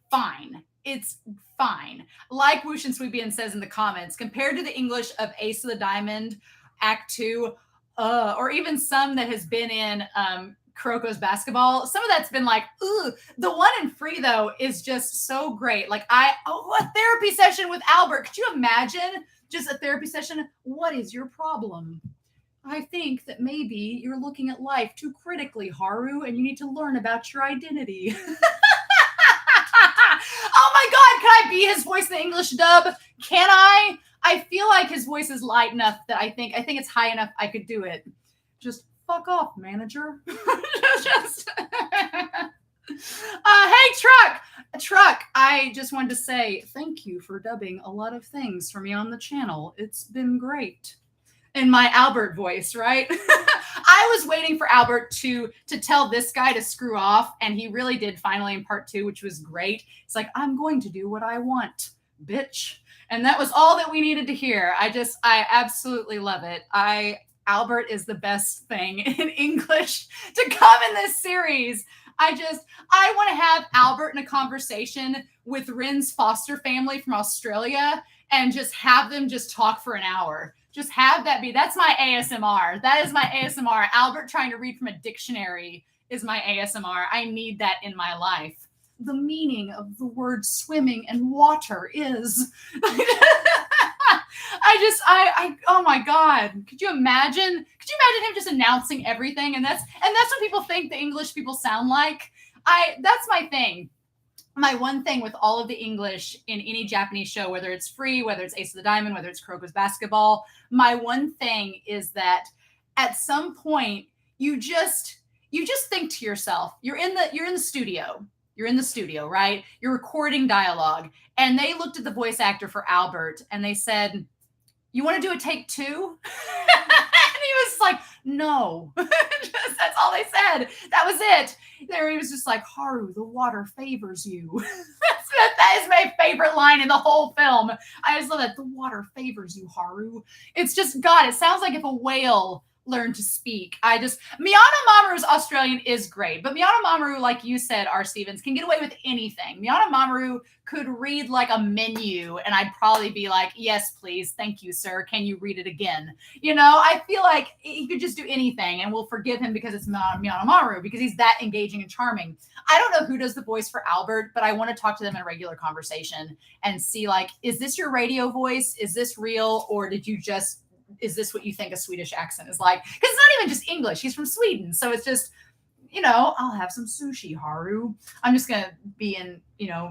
fine. It's fine. Like Wushin Sweepian says in the comments, compared to the English of Ace of the Diamond, Act 2, or even some that has been in Kuroko's Basketball, some of that's been like, ooh. The one in Free, though, is just so great. Like, a therapy session with Albert. Could you imagine just a therapy session? What is your problem? I think that maybe you're looking at life too critically, Haru, and you need to learn about your identity. Oh my God, can I be his voice in the English dub? Can I? I feel like his voice is light enough that I think it's high enough I could do it. Just fuck off, manager. Hey, Truck. I just wanted to say thank you for dubbing a lot of things for me on the channel. It's been great. In my Albert voice, right? I was waiting for Albert to tell this guy to screw off, and he really did finally in part 2, which was great. It's like, I'm going to do what I want, bitch. And that was all that we needed to hear. I absolutely love it. Albert is the best thing in English to come in this series. I want to have Albert in a conversation with Rin's foster family from Australia and just have them just talk for an hour. Just have that be. That's my ASMR. That is my ASMR. Albert trying to read from a dictionary is my ASMR. I need that in my life. The meaning of the word swimming and water is. Oh my God. Could you imagine him just announcing everything? And that's what people think the English people sound like. That's my thing. My one thing with all of the English in any Japanese show, whether it's Free, whether it's Ace of the Diamond, whether it's Kuroko's Basketball, my one thing is that at some point you just think to yourself, you're in the studio. You're in the studio, right? You're recording dialogue. And they looked at the voice actor for Albert and they said, you want to do a take 2? And he was like, no. That's all they said. That was it. There he was just like, Haru, the water favors you. That is my favorite line in the whole film. I just love that. The water favors you, Haru. It's just, God, it sounds like if a whale learn to speak. Miana Mamoru's Australian is great, but Miana Mamoru, like you said, R. Stevens, can get away with anything. Miana Mamoru could read like a menu and I'd probably be like, yes, please. Thank you, sir. Can you read it again? I feel like he could just do anything and we'll forgive him because it's Miana Mamoru, because he's that engaging and charming. I don't know who does the voice for Albert, but I want to talk to them in a regular conversation and see, like, is this your radio voice? Is this real? Or is this what you think a Swedish accent is like? Because it's not even just English. He's from Sweden. So it's just, I'll have some sushi, Haru. I'm just going to be in,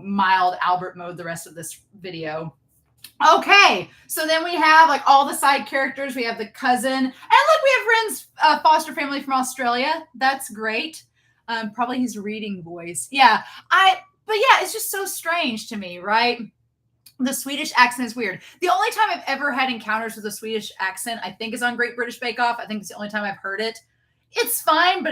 mild Albert mode the rest of this video. Okay. So then we have like all the side characters. We have the cousin. And look, we have Ren's foster family from Australia. That's great. Probably his reading voice. Yeah. But yeah, it's just so strange to me, right? The Swedish accent is weird. The only time I've ever had encounters with a Swedish accent, I think, is on Great British Bake Off. I think it's the only time I've heard it. It's fine,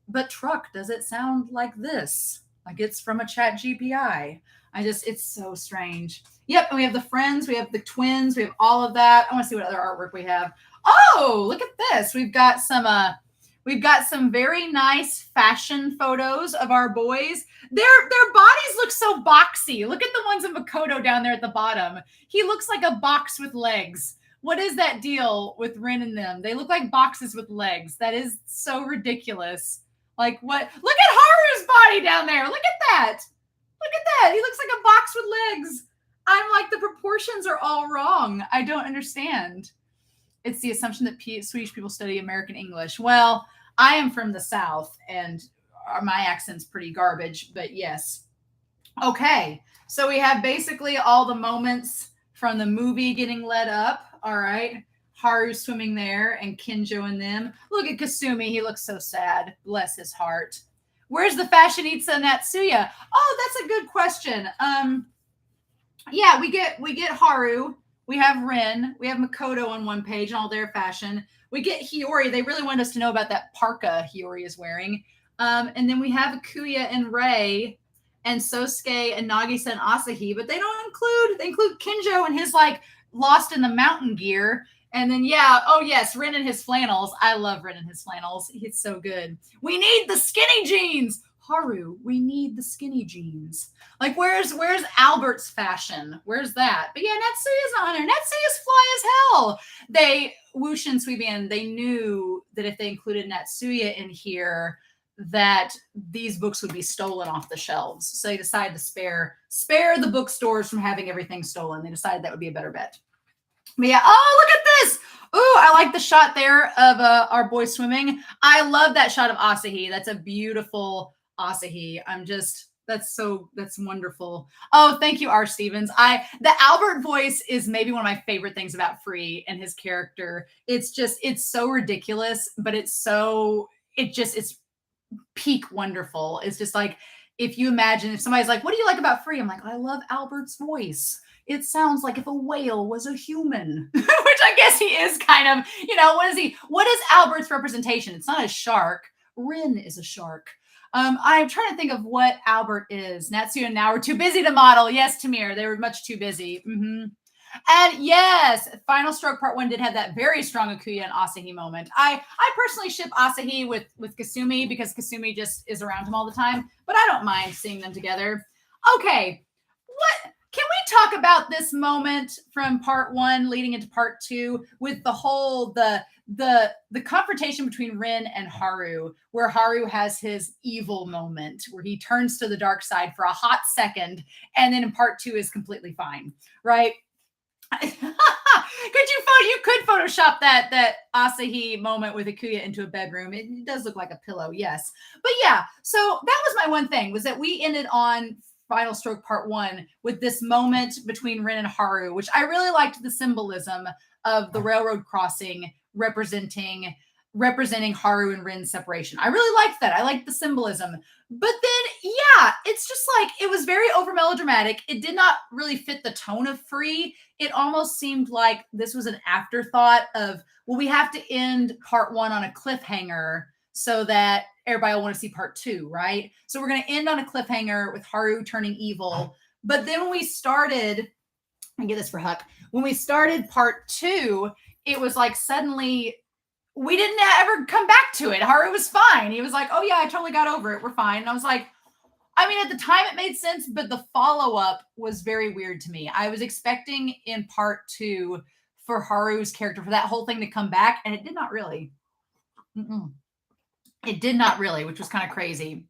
but truck, does it sound like this? Like it's from a chat GPI. It's so strange. Yep, and we have the friends, we have the twins, we have all of that. I want to see what other artwork we have. Oh, look at this. We've got some very nice fashion photos of our boys. Their bodies look so boxy. Look at the ones of Makoto down there at the bottom. He looks like a box with legs. What is that deal with Rin and them? They look like boxes with legs. That is so ridiculous. Like what? Look at Haru's body down there. Look at that. Look at that. He looks like a box with legs. I'm like, the proportions are all wrong. I don't understand. It's the assumption that Swedish people study American English. Well, I am from the South and my accent's pretty garbage, but yes. Okay. So we have basically all the moments from the movie getting led up. All right. Haru swimming there and Kinjo and them. Look at Kasumi. He looks so sad. Bless his heart. Where's the fashionista Natsuya? Oh, that's a good question. Yeah, we get Haru. We have Rin. We have Makoto on one page and all their fashion. We get Hiyori. They really want us to know about that parka Hiyori is wearing. And then we have Akuya and Rei and Sosuke and Nagisa and Asahi, but they include Kinjo and his like lost in the mountain gear. And then, yeah, oh yes, Rin and his flannels. I love Rin and his flannels. He's so good. We need the skinny jeans. Haru, we need the skinny jeans. Like, where's Albert's fashion? Where's that? But yeah, Natsuya's on there. Natsuya's fly as hell. Woosh and Suibian, they knew that if they included Natsuya in here, that these books would be stolen off the shelves. So they decided to spare the bookstores from having everything stolen. They decided that would be a better bet. But yeah, oh, look at this. Ooh, I like the shot there of our boy swimming. I love that shot of Asahi. That's a beautiful Asahi. That's wonderful. Oh, thank you, R. Stevens. The Albert voice is maybe one of my favorite things about Free and his character. It's so ridiculous, but it's peak wonderful. It's just like, if you imagine if somebody's like, what do you like about Free? I'm like, I love Albert's voice. It sounds like if a whale was a human, which I guess he is kind of, what is Albert's representation? It's not a shark. Rin is a shark. I'm trying to think of what Albert is. Natsuya and now we're too busy to model. Yes, Tamir, they were much too busy. Mm-hmm. And yes, Final Stroke Part 1 did have that very strong Akuya and Asahi moment. I personally ship Asahi with Kasumi because Kasumi just is around him all the time, but I don't mind seeing them together. Okay, can we talk about this moment from Part 1 leading into Part 2 with the whole the confrontation between Rin and Haru, where Haru has his evil moment where he turns to the dark side for a hot second, and then in Part 2 is completely fine, right? You could Photoshop that Asahi moment with Akuya into a bedroom. It does look like a pillow, yes. But yeah, so that was my one thing, was that we ended on Final Stroke Part 1 with this moment between Rin and Haru, which I really liked the symbolism of the railroad crossing representing Haru and Rin's separation. I really liked that. I liked the symbolism. But then, yeah, it's just like, it was very over melodramatic. It did not really fit the tone of Free. It almost seemed like this was an afterthought of, well, we have to end Part 1 on a cliffhanger so that everybody will want to see Part 2, right? So we're going to end on a cliffhanger with Haru turning evil. But then when we started, I get this for Huck, when we started Part 2, it was like suddenly we didn't ever come back to it. Haru was fine. He was like, oh yeah, I totally got over it. We're fine. And I was like, I mean, at the time it made sense, but the follow-up was very weird to me. I was expecting in part two for Haru's character, for that whole thing to come back, and it did not really. Mm-mm. It did not really, which was kind of crazy.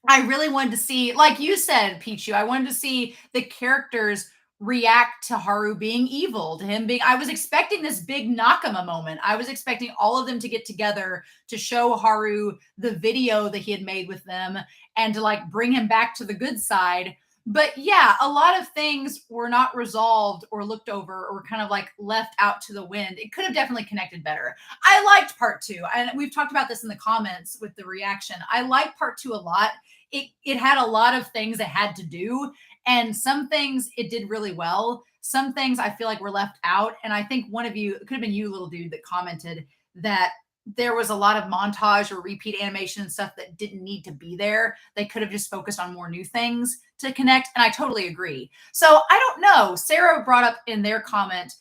I really wanted to see, like you said, Pichu, I wanted to see the characters react to Haru being evil, to him being, I was expecting this big Nakama moment. I was expecting all of them to get together to show Haru the video that he had made with them and to like bring him back to the good side. But yeah, a lot of things were not resolved or looked over or kind of like left out to the wind. It could have definitely connected better. I liked part two, and we've talked about this in the comments with the reaction. I liked part two a lot. It had a lot of things it had to do, and some things it did really well. Some things I feel like were left out. And I think one of you, it could have been you, little dude, that commented that there was a lot of montage or repeat animation and stuff that didn't need to be there. They could have just focused on more new things to connect. And I totally agree. So I don't know. Sarah brought up in their comment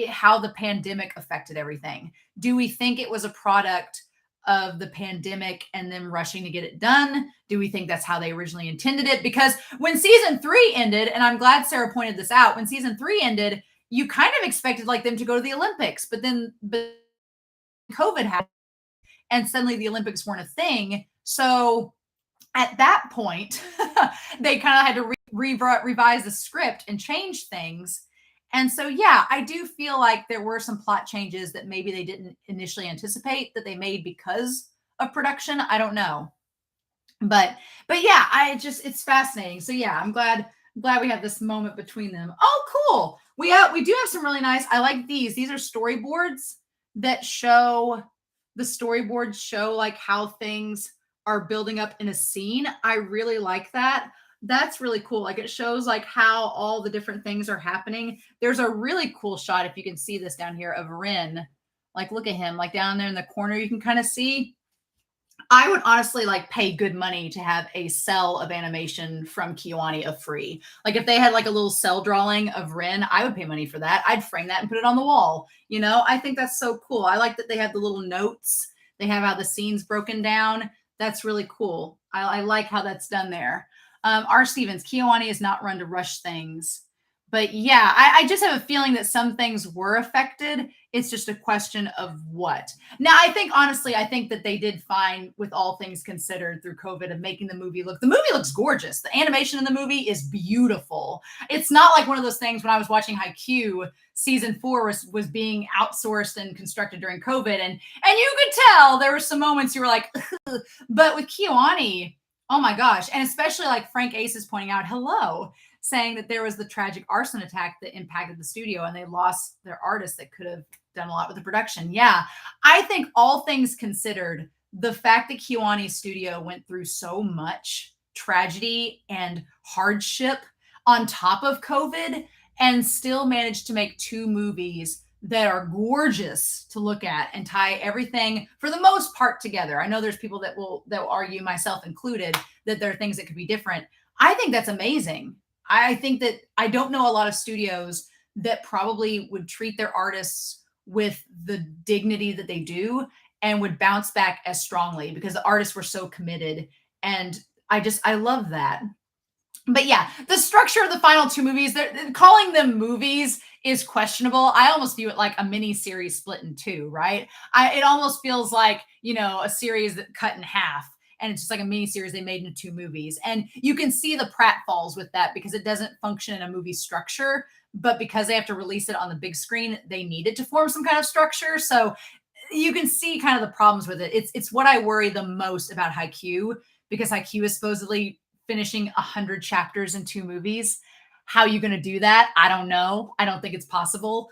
how the pandemic affected everything. Do we think it was a product of the pandemic and them rushing to get it done? Do we think that's how they originally intended it? Because when season 3 ended, and I'm glad Sarah pointed this out, when season 3 ended, you kind of expected like them to go to the Olympics, but COVID happened and suddenly the Olympics weren't a thing. So at that point, they kind of had to revise the script and change things. And so, yeah, I do feel like there were some plot changes that maybe they didn't initially anticipate that they made because of production. I don't know. But yeah, it's fascinating. So yeah, I'm glad we have this moment between them. Oh, cool. We do have some really nice, I like these. These are storyboards that show, the storyboards show like how things are building up in a scene. I really like that. That's really cool. Like it shows like how all the different things are happening. There's a really cool shot, if you can see this down here, of Rin. Like look at him, like down there in the corner, you can kind of see. I would honestly like pay good money to have a cell of animation from KyoAni of free. Like if they had like a little cell drawing of Rin, I would pay money for that. I'd frame that and put it on the wall. You know, I think that's so cool. I like that they have the little notes. They have how the scene's broken down. That's really cool. I like how that's done there. R. Stevens, KyoAni is not run to rush things. But yeah, I just have a feeling that some things were affected. It's just a question of what. Now, I think, honestly, I think that they did fine with all things considered through COVID of making the movie look. The movie looks gorgeous. The animation in the movie is beautiful. It's not like one of those things when I was watching Haikyuu, season 4 was being outsourced and constructed during COVID. And you could tell there were some moments you were like, ugh. But with KyoAni, oh my gosh. And especially like Frank Ace is pointing out, hello, saying that there was the tragic arson attack that impacted the studio and they lost their artist that could have done a lot with the production. Yeah, I think all things considered, the fact that KyoAni Studio went through so much tragedy and hardship on top of COVID and still managed to make 2 movies that are gorgeous to look at and tie everything for the most part together. I know there's people that will argue, myself included, that there are things that could be different. I think that's amazing. I think that I don't know a lot of studios that probably would treat their artists with the dignity that they do and would bounce back as strongly because the artists were so committed. And I love that. But yeah, the structure of the final 2 movies, calling them movies is questionable. I almost view it like a mini series split in 2, right? It almost feels like, you know, a series that cut in half. And it's just like a mini series they made into 2 movies. And you can see the pratfalls with that because it doesn't function in a movie structure, but because they have to release it on the big screen, they needed to form some kind of structure. So you can see kind of the problems with it. It's what I worry the most about Haikyuu, because Haikyuu is supposedly finishing 100 chapters in 2 movies. How are you going to do that? I don't know. I don't think it's possible.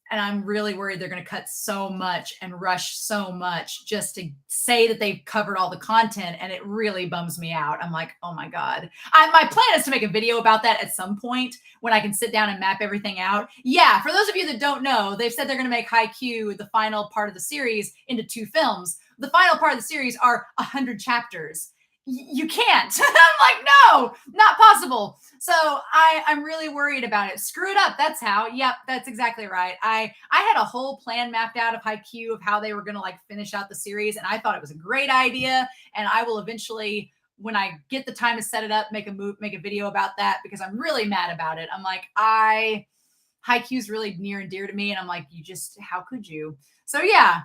And I'm really worried they're going to cut so much and rush so much just to say that they've covered all the content. And it really bums me out. I'm like, oh my God. My plan is to make a video about that at some point when I can sit down and map everything out. Yeah, for those of you that don't know, they've said they're going to make Haikyuu, the final part of the series, into 2 films. The final part of the series are 100 chapters. you can't. I'm like, no, not possible. So I'm really worried about it. Screw it up. That's how. Yep, that's exactly right. I had a whole plan mapped out of Haikyuu of how they were going to like finish out the series, and I thought it was a great idea. And I will eventually, when I get the time to set it up, make a video about that, because I'm really mad about it. I'm like, Haikyuu is really near and dear to me, and I'm like, how could you? So yeah,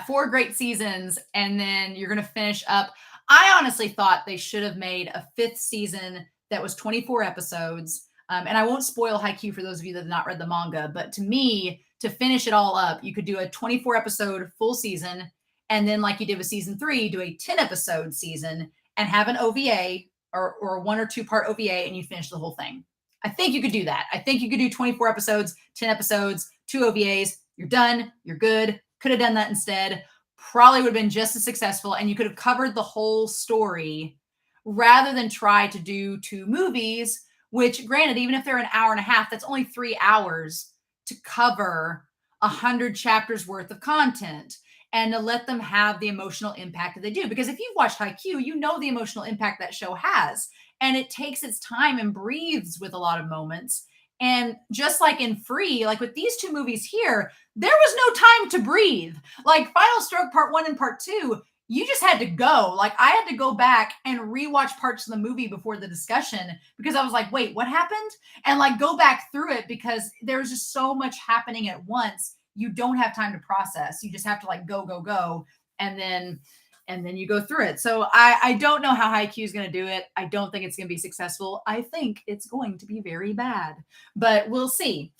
4 great seasons, and then you're going to finish up. I honestly thought they should have made a 5th season that was 24 episodes. And I won't spoil Haikyuu for those of you that have not read the manga, but to me, to finish it all up, you could do a 24 episode full season. And then like you did with season 3, do a 10 episode season and have an OVA or a 1 or 2 part OVA, and you finish the whole thing. I think you could do that. I think you could do 24 episodes, 10 episodes, 2 OVAs. You're done. You're good. Could have done that instead. Probably would have been just as successful, and you could have covered the whole story rather than try to do 2 movies, which granted, even if they're an hour and a half, that's only 3 hours to cover 100 chapters worth of content and to let them have the emotional impact that they do. Because if you've watched Haikyuu, you know the emotional impact that show has, and it takes its time and breathes with a lot of moments. And just like in Free, like with these 2 movies here, there was no time to breathe. Like Final Stroke Part 1 and Part 2, you just had to go. Like I had to go back and rewatch parts of the movie before the discussion, because I was like, wait, what happened? And like go back through it, because there's just so much happening at once. You don't have time to process. You just have to like go. And then you go through it. So I don't know how Haikyuu is going to do it. I don't think it's going to be successful. I think it's going to be very bad, but we'll see.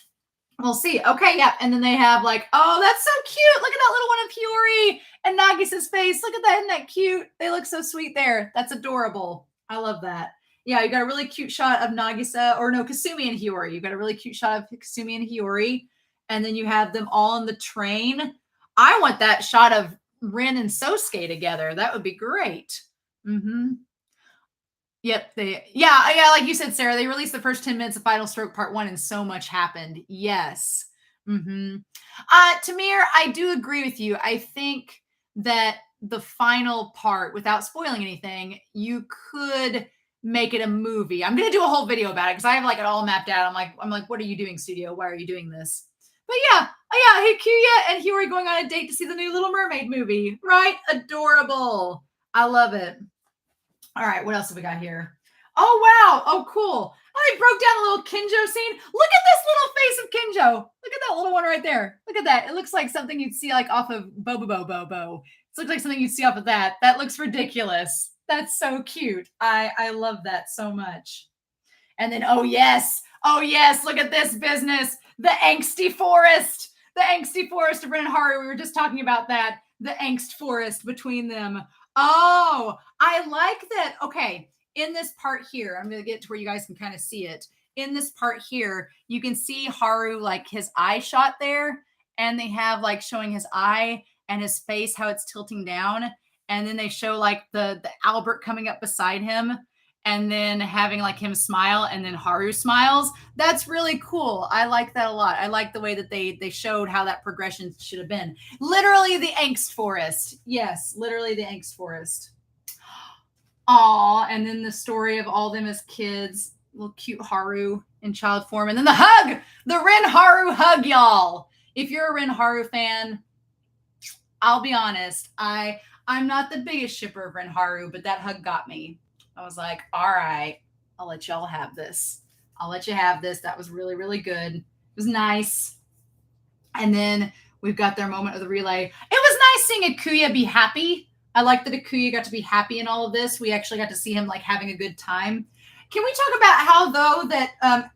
We'll see. Okay, yeah. And then they have like, oh, that's so cute. Look at that little one of Hiyori and Nagisa's face. Look at that. Isn't that cute? They look so sweet there. That's adorable. I love that. Yeah, you got a really cute shot of Nagisa, or no, Kasumi and Hiyori. You got a really cute shot of Kasumi and Hiyori. And then you have them all on the train. I want that shot of Rin and Sosuke together. That would be great. Mm-hmm. Yep. Yeah, like you said, Sarah, they released the first 10 minutes of Final Stroke Part 1 and so much happened. Yes. Mm-hmm. Tamir, I do agree with you. I think that the final part, without spoiling anything, you could make it a movie. I'm going to do a whole video about it because I have like it all mapped out. I'm like, what are you doing, studio? Why are you doing this? But yeah, hey, Kuya and Hiyori going on a date to see the new Little Mermaid movie, right? Adorable. I love it. All right, what else have we got here? Oh, wow. Oh, cool. Oh, they broke down a little Kinjo scene. Look at this little face of Kinjo. Look at that little one right there. Look at that. It looks like something you'd see like off of Bobo. It looks like something you'd see off of that. That looks ridiculous. That's so cute. I love that so much. And then, oh, yes, look at this business. The angsty forest. The angsty forest of Rin and Haru. We were just talking about that. The angst forest between them. Oh, I like that. Okay, in this part here, I'm going to get to where you guys can kind of see it. In this part here, you can see Haru, like his eye shot there, and they have like showing his eye and his face, how it's tilting down. And then they show like the Albert coming up beside him, and then having like him smile, and then Haru smiles. That's really cool. I like that a lot. I like the way that they showed how that progression should have been. Literally the angst forest. Yes, literally the angst forest. Aw, and then the story of all them as kids. Little cute Haru in child form. And then the hug! The Rin Haru hug, y'all. If you're a Rin Haru fan, I'll be honest. I'm not the biggest shipper of Rin Haru, but that hug got me. I was like, all right, I'll let y'all have this. I'll let you have this. That was really, really good. It was nice. And then we've got their moment of the relay. It was nice seeing Akuya be happy. I like that Akuya got to be happy in all of this. We actually got to see him like having a good time. Can we talk about how, though, that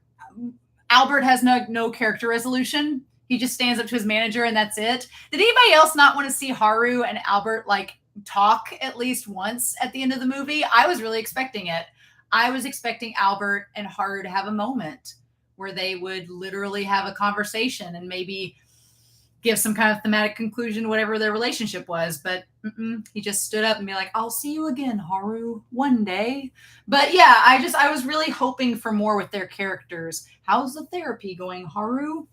Albert has no character resolution? He just stands up to his manager and that's it. Did anybody else not want to see Haru and Albert like talk at least once at the end of the movie? I was really expecting it. I was expecting Albert and Haru to have a moment where they would literally have a conversation and maybe give some kind of thematic conclusion to whatever their relationship was. But he just stood up and be like, I'll see you again, Haru, one day. But yeah, I was really hoping for more with their characters. How's the therapy going, Haru?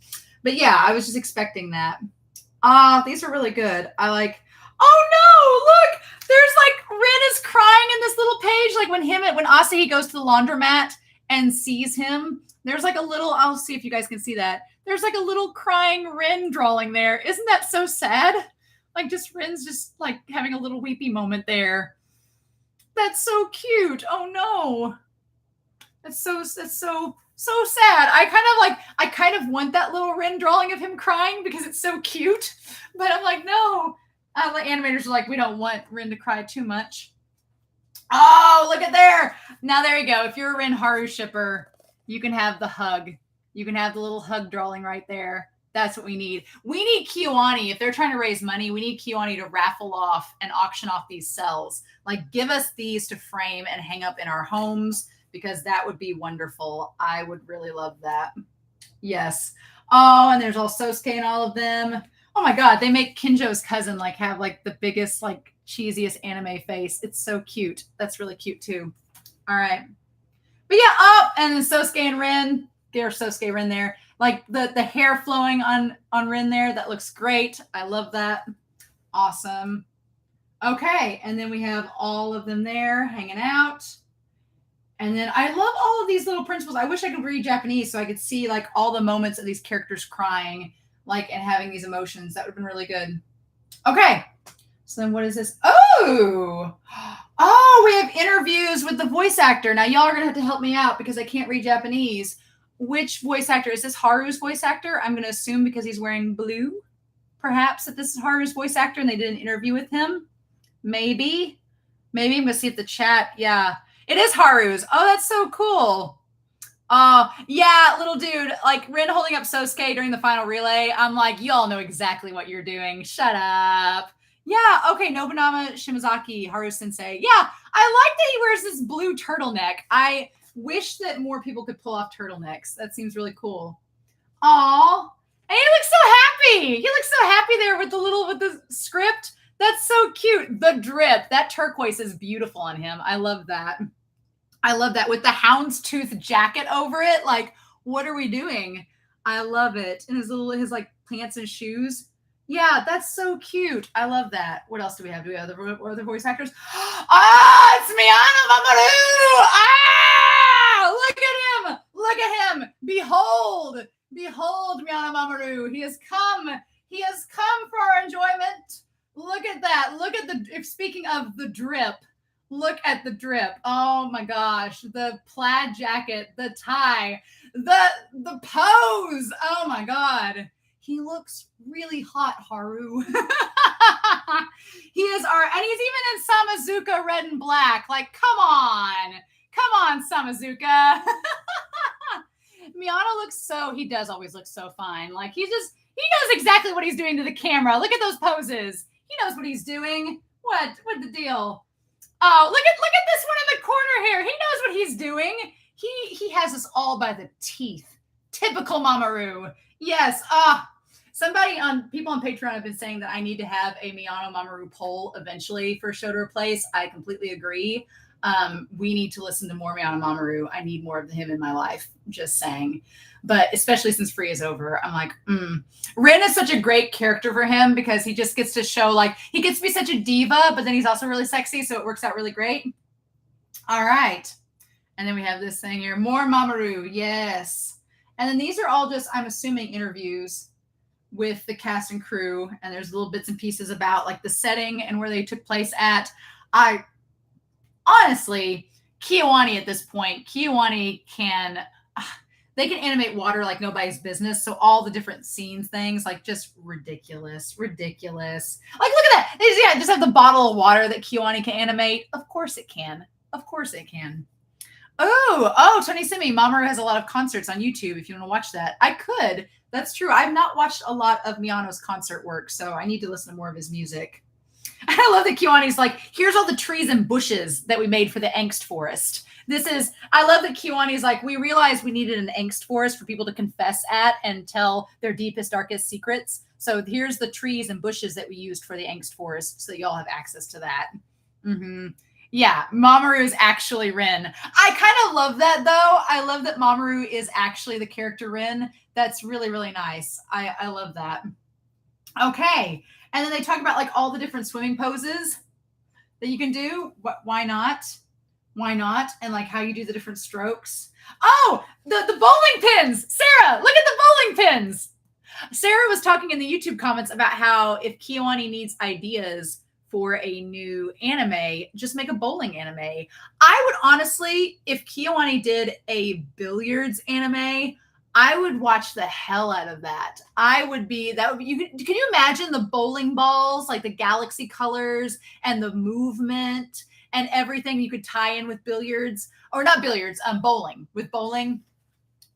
But yeah, I was just expecting that. These are really good. I like, oh no, look, like Rin is crying in this little page. Like when Asahi goes to the laundromat and sees him, there's like a little, I'll see if you guys can see that. There's like a little crying Rin drawing there. Isn't that so sad? Like just Rin's just like having a little weepy moment there. That's so cute. Oh no. That's so sad. I kind of want that little Rin drawing of him crying because it's so cute. But I'm like, no. The animators are like, we don't want Rin to cry too much. Oh, look at there. Now there you go. If you're a Rin Haru shipper, you can have the hug. You can have the little hug drawing right there. That's what we need. We need Kiwani. If they're trying to raise money, we need Kiwani to raffle off and auction off these cells. Like, give us these to frame and hang up in our homes because that would be wonderful. I would really love that. Yes. Oh, and there's all Sosuke and all of them. Oh my God, they make Kinjo's cousin like have like the biggest, like cheesiest anime face. It's so cute. That's really cute too. All right. But yeah, oh, and then Sosuke and Rin. There's Sosuke Rin there. Like the hair flowing on Rin there. That looks great. I love that. Awesome. Okay, and then we have all of them there hanging out. And then I love all of these little principles. I wish I could read Japanese so I could see like all the moments of these characters crying, like, and having these emotions. That would have been really good. Okay. So then what is this? Oh, we have interviews with the voice actor. Now y'all are going to have to help me out because I can't read Japanese. Which voice actor? Is this Haru's voice actor? I'm going to assume because he's wearing blue, perhaps, that this is Haru's voice actor and they did an interview with him. Maybe. I'm going to see if the chat. Yeah, it is Haru's. Oh, that's so cool. Yeah, little dude, like Rin holding up Sosuke during the final relay. I'm like, y'all know exactly what you're doing. Shut up. Yeah, okay, Nobunama Shimazaki, Haru Sensei. Yeah, I like that he wears this blue turtleneck. I wish that more people could pull off turtlenecks. That seems really cool. Aw, and he looks so happy. He looks so happy there with the script. That's so cute. The drip, that turquoise is beautiful on him. I love that. I love that with the houndstooth jacket over it. Like, what are we doing? I love it. And his like pants and shoes. Yeah, that's so cute. I love that. What else do we have? Do we have other voice actors? Ah, it's Miyano Mamoru! Ah! Look at him! Look at him! Behold! Behold, Miyano Mamoru. He has come. He has come for our enjoyment. Look at that. Look at if speaking of the drip. Look at the drip. Oh my gosh. The plaid jacket, the tie, the pose. Oh my God. He looks really hot, Haru. He is and he's even in Samazuka red and black. Like, come on. Come on, Samazuka. Miyano he does always look so fine. Like he knows exactly what he's doing to the camera. Look at those poses. He knows what he's doing. What the deal? Oh, look at this one in the corner here. He knows what he's doing. He has us all by the teeth. Typical Mamoru. Yes. People on Patreon have been saying that I need to have a Miyano Mamoru poll eventually for a show to replace. I completely agree. We need to listen to more Miyano Mamoru. I need more of him in my life. Just saying. But especially since Free is over, I'm like, Rin is such a great character for him because he just gets to show, like, he gets to be such a diva, but then he's also really sexy, so it works out really great. All right. And then we have this thing here. More Mamoru. Yes. And then these are all just, I'm assuming, interviews with the cast and crew. And there's little bits and pieces about, like, the setting and where they took place at. Honestly, Kiwani at this point, they can animate water like nobody's business. So all the different scenes, things like just ridiculous. Like, look at that. They just have the bottle of water that Kiwani can animate. Of course it can. Oh, Tony Simi. Mamoru has a lot of concerts on YouTube if you want to watch that. I could. That's true. I've not watched a lot of Miyano's concert work, so I need to listen to more of his music. I love that Kiwani's like, here's all the trees and bushes that we made for the angst forest. I love that Kiwani's like, we realized we needed an angst forest for people to confess at and tell their deepest, darkest secrets. So here's the trees and bushes that we used for the angst forest so that y'all have access to that. Mm-hmm. Yeah, Mamoru is actually Rin. I kind of love that, though. I love that Mamoru is actually the character Rin. That's really, really nice. I love that. Okay. And then they talk about, like, all the different swimming poses that you can do. Why not? Why not? And like how you do the different strokes. Oh, the bowling pins. Sarah, look at the bowling pins. Sarah was talking in the YouTube comments about how if KyoAni needs ideas for a new anime, just make a bowling anime. I would honestly, if KyoAni did a billiards anime, I would watch the hell out of that. Can you imagine the bowling balls, like the galaxy colors and the movement and everything you could tie in with billiards, or not billiards, bowling, with bowling.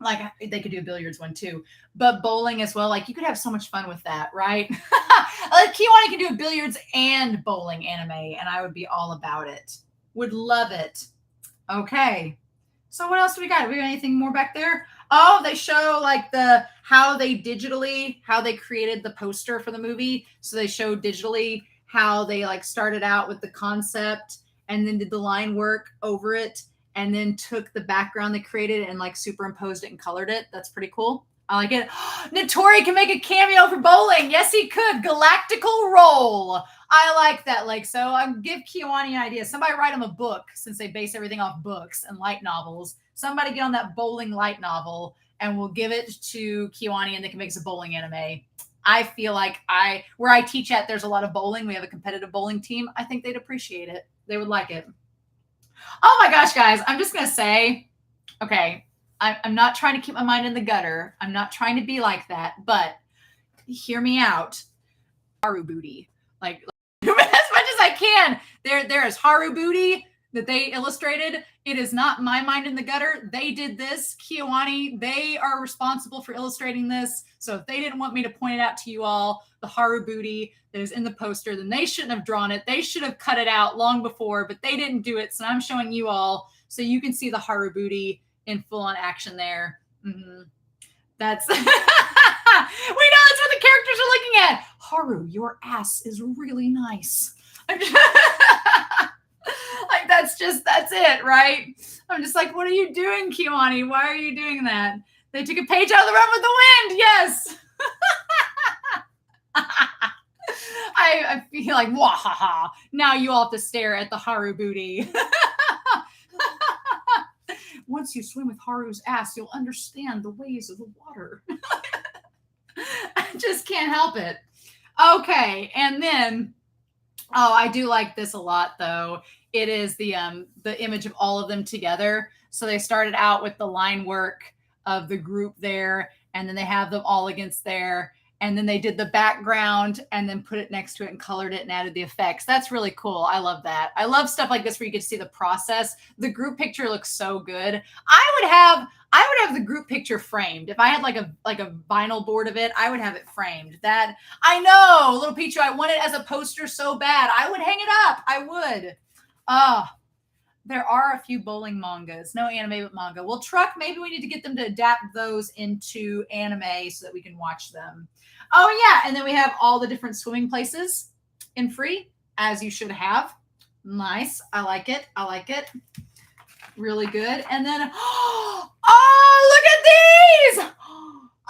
Like they could do a billiards one too, but bowling as well. Like you could have so much fun with that, right? Like KyoAni can do a billiards and bowling anime, and I would be all about it. Would love it. Okay. So what else do we got? Do we got anything more back there? Oh, they show like how they created the poster for the movie. So they show digitally how they like started out with the concept and then did the line work over it and then took the background they created and like superimposed it and colored it. That's pretty cool. I like it. Notori can make a cameo for bowling. Yes, he could. Galactical roll. I like that. Like, so I'll give KyoAni an idea. Somebody write him a book, since they base everything off books and light novels. Somebody get on that bowling light novel and we'll give it to KyoAni and they can make us a bowling anime. I feel like where I teach at, there's a lot of bowling. We have a competitive bowling team. I think they'd appreciate it. They would like it. Oh my gosh, guys. I'm just going to say, okay, I'm not trying to keep my mind in the gutter. I'm not trying to be like that, but hear me out. Haru booty. Like as much as I can. There is Haru booty that they illustrated. It is not my mind in the gutter. They did this. KyoAni, they are responsible for illustrating this. So if they didn't want me to point it out to you all, the Haru booty that is in the poster, then they shouldn't have drawn it. They should have cut it out long before, but they didn't do it. So I'm showing you all so you can see the Haru booty in full-on action there. Mm-hmm. That's we know that's what the characters are looking at. Haru, your ass is really nice. Like that's it, right? I'm just like, what are you doing, KyoAni? Why are you doing that? They took a page out of the Run with the Wind. Yes. I feel like, wahaha. Now you all have to stare at the Haru booty. Once you swim with Haru's ass, you'll understand the ways of the water. I just can't help it. Okay, and then, I do like this a lot, though. It is the image of all of them together. So they started out with the line work of the group there, and then they have them all against there. And then they did the background and then put it next to it and colored it and added the effects. That's really cool. I love that. I love stuff like this where you get to see the process. The group picture looks so good. I would have the group picture framed. If I had like a vinyl board of it, I would have it framed. That I know, little Pichu, I want it as a poster so bad. I would hang it up. I would. There are a few bowling mangas. No anime, but manga. Well, Truck, maybe we need to get them to adapt those into anime so that we can watch them. Oh, yeah. And then we have all the different swimming places in free, as you should have. Nice. I like it. I like it. Really good. And then, oh, look at these.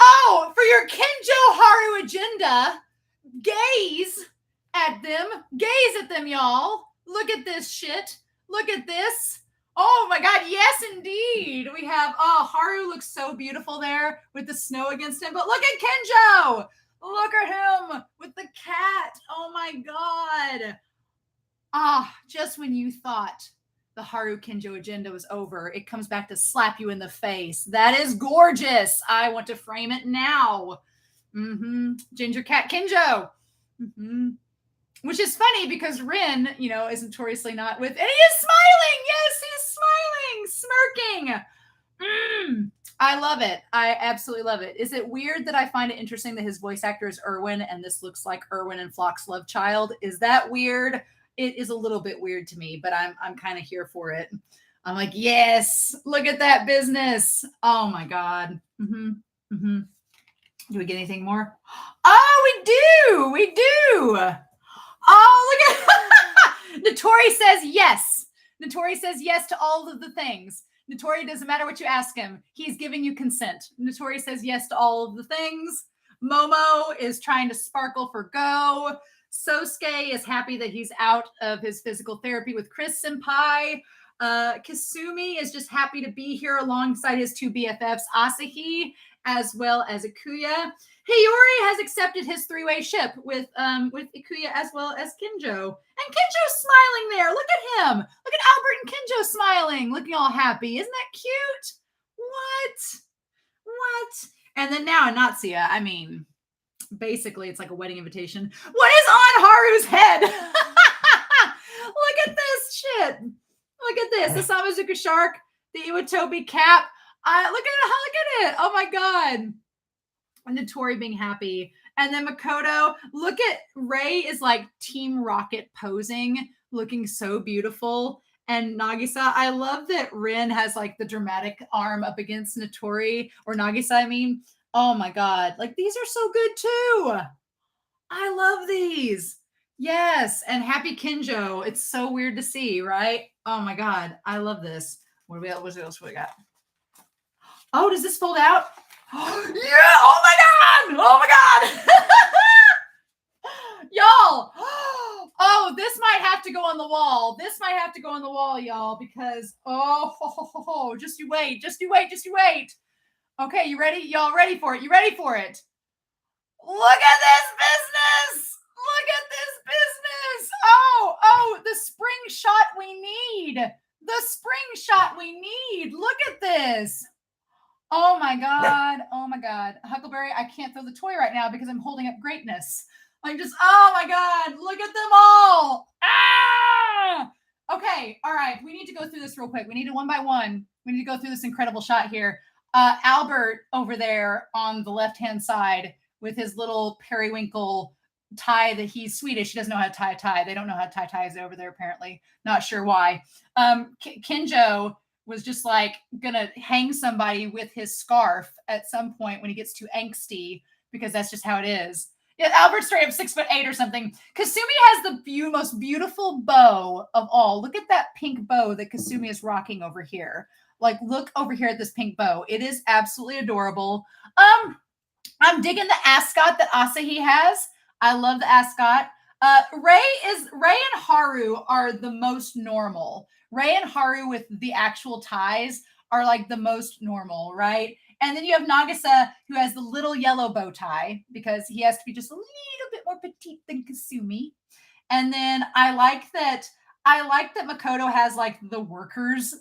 Oh, for your Kenjo Haru agenda, gaze at them. Gaze at them, y'all. Look at this shit. Look at this. Oh my God. Yes, indeed. We have, Haru looks so beautiful there with the snow against him. But look at Kenjo. Look at him with the cat. Oh my God. Just when you thought the Haru Kenjo agenda was over, it comes back to slap you in the face. That is gorgeous. I want to frame it now. Ginger cat Kenjo. Which is funny because Rin, is notoriously not with, and he is smiling. Yes, he's smiling, smirking. I love it. I absolutely love it. Is it weird that I find it interesting that his voice actor is Erwin and this looks like Erwin and Flock's love child? Is that weird? It is a little bit weird to me, but I'm kind of here for it. I'm like, yes, look at that business. Oh my God. Do we get anything more? Oh, we do. Oh, look at Notori says yes. Notori says yes to all of the things. Notori, doesn't matter what you ask him. He's giving you consent. Notori says yes to all of the things. Momo is trying to sparkle for Go. Sosuke is happy that he's out of his physical therapy with Chris Senpai. Kasumi is just happy to be here alongside his two BFFs, Asahi as well as Ikuya. Hiyori has accepted his three-way ship with Ikuya as well as Kinjo. And Kinjo's smiling there. Look at him. Look at Albert and Kinjo smiling, looking all happy. Isn't that cute? What? And then now Natsuya, I mean, basically it's like a wedding invitation. What is on Haru's head? Look at this shit. Look at this. The Samazuka shark, the Iwatobi cap. Look at it. Oh my God. And Notori being happy. And then Makoto, look at Rei is like Team Rocket posing, looking so beautiful. And Nagisa, I love that Rin has like the dramatic arm up against Notori, or Nagisa, I mean. Oh my God. Like these are so good too. I love these. Yes. And happy Kinjo. It's so weird to see, right? Oh my God. I love this. What else we got? Oh, does this fold out? Yeah. Oh my God. Oh my God. Y'all. Oh, this might have to go on the wall. This might have to go on the wall, y'all, because just you wait. Okay, you ready? Y'all ready for it? You ready for it? Look at this business. Look at this business. Oh, the spring shot we need. The spring shot we need. Look at this. Oh my God. Oh my God. Huckleberry, I can't throw the toy right now because I'm holding up greatness. I'm just, oh my God. Look at them all. Ah! Okay. All right. We need to go through this real quick. We need to one by one. We need to go through this incredible shot here. Albert over there on the left-hand side with his little periwinkle tie that he's Swedish. He doesn't know how to tie a tie. They don't know how to tie ties over there, apparently. Not sure why. Kinjo was just like gonna hang somebody with his scarf at some point when he gets too angsty, because that's just how it is. Yeah, Albert's straight up 6'8" or something. Kasumi has the most beautiful bow of all. Look at that pink bow that Kasumi is rocking over here. Like, look over here at this pink bow. It is absolutely adorable. I'm digging the ascot that Asahi has. I love the ascot. Rei and Haru are the most normal. Rei and Haru with the actual ties are like the most normal, right? And then you have Nagisa, who has the little yellow bow tie because he has to be just a little bit more petite than Kasumi. And then I like that Makoto has like the workers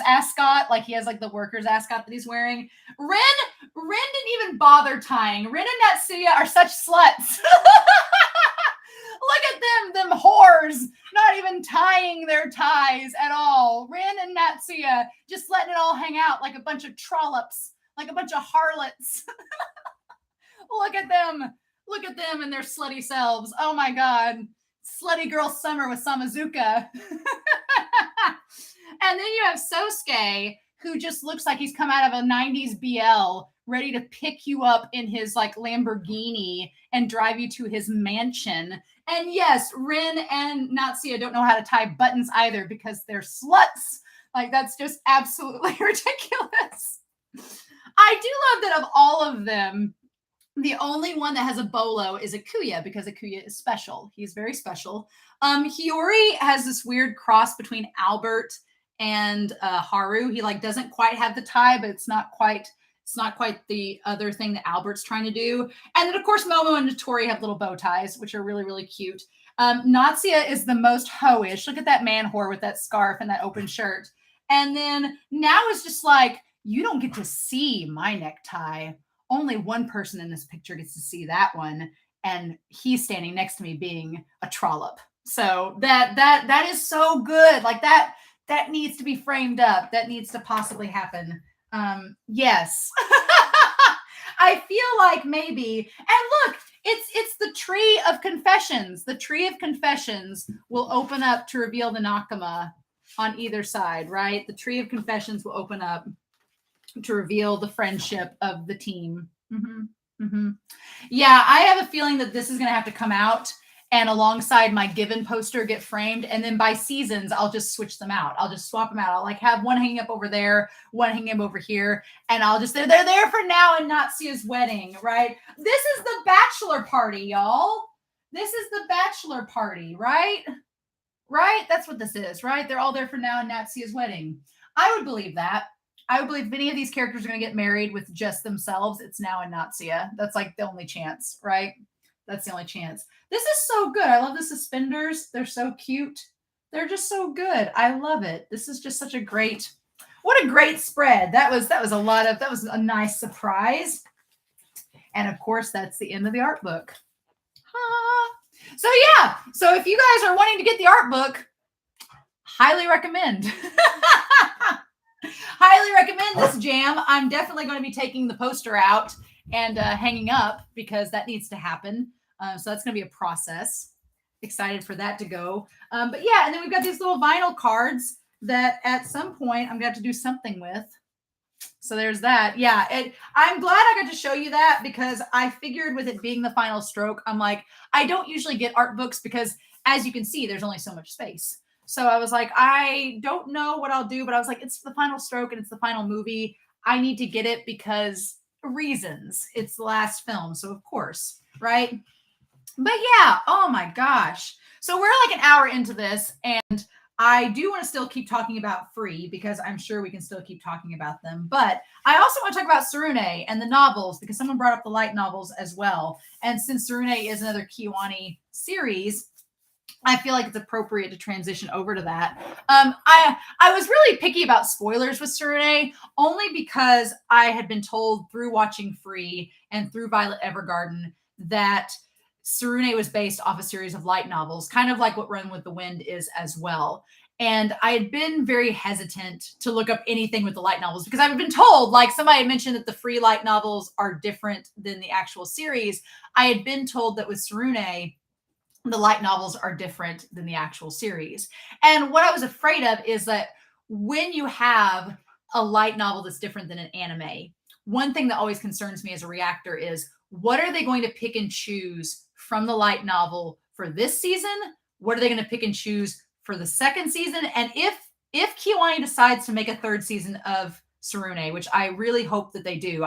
ascot. Like he has like the workers ascot that he's wearing. Rin didn't even bother tying. Rin and Natsuya are such sluts. Look at them whores, not even tying their ties at all. Rin and Natsuya just letting it all hang out like a bunch of trollops, like a bunch of harlots. Look at them and their slutty selves. Oh my God. Slutty girl summer with Samazuka. And then you have Sosuke, who just looks like he's come out of a 90s BL, ready to pick you up in his like Lamborghini and drive you to his mansion. And yes, Rin and Natsuya don't know how to tie buttons either because they're sluts. Like, that's just absolutely ridiculous. I do love that of all of them, the only one that has a bolo is Ikuya, because Ikuya is special. He's very special. Hiyori has this weird cross between Albert and Haru. He like doesn't quite have the tie, but it's not quite the other thing that Albert's trying to do. And then of course Momo and Notori have little bow ties, which are really, really cute. Natsuya is the most hoish. Look at that man whore with that scarf and that open shirt. And then now it's just like, you don't get to see my necktie. Only one person in this picture gets to see that one, and he's standing next to me being a trollop. So that is so good. Like that needs to be framed up. That needs to possibly happen. Yes. I feel like maybe, and look, it's the tree of confessions. The tree of confessions will open up to reveal the Nakama on either side, right? The tree of confessions will open up to reveal the friendship of the team. Yeah, I have a feeling that this is going to have to come out and alongside my Given poster get framed. And then by seasons, I'll just switch them out. I'll just swap them out. I'll like have one hanging up over there, one hanging up over here. And I'll just, they're there for now and Natsuya's wedding, right? This is the bachelor party, y'all. This is the bachelor party, right? Right? That's what this is, right? They're all there for now and Natsuya's wedding. I would believe that. I would believe if any of these characters are going to get married with just themselves, it's now and Natsuya. That's like the only chance, right? That's the only chance. This is so good. I love the suspenders. They're so cute. They're just so good. I love it. This is just such a great, what a great spread. That was a nice surprise. And of course, that's the end of the art book. So yeah, so if you guys are wanting to get the art book, highly recommend. Highly recommend this jam. I'm definitely going to be taking the poster out and hanging up because that needs to happen. So that's going to be a process. Excited for that to go. But yeah, and then we've got these little vinyl cards that at some point I'm going to have to do something with. So there's that. Yeah, I'm glad I got to show you that because I figured with it being the final stroke, I'm like, I don't usually get art books because as you can see, there's only so much space. So I was like, I don't know what I'll do, but I was like, it's the final stroke and it's the final movie. I need to get it because reasons. It's the last film. So of course, right? But yeah, oh my gosh. So we're like an hour into this and I do want to still keep talking about Free because I'm sure we can still keep talking about them. But I also want to talk about Tsurune and the novels because someone brought up the light novels as well. And since Tsurune is another Kiwani series, I feel like it's appropriate to transition over to that. I was really picky about spoilers with Tsurune only because I had been told through watching Free and through Violet Evergarden that Tsurune was based off a series of light novels, kind of like what Run with the Wind is as well. And I had been very hesitant to look up anything with the light novels because I've been told, like somebody had mentioned that the Free light novels are different than the actual series. I had been told that with Tsurune, the light novels are different than the actual series. And what I was afraid of is that when you have a light novel that's different than an anime, one thing that always concerns me as a reactor is what are they going to pick and choose from the light novel for this season? What are they going to pick and choose for the second season? And if Kiwani decides to make a third season of Tsurune, which I really hope that they do.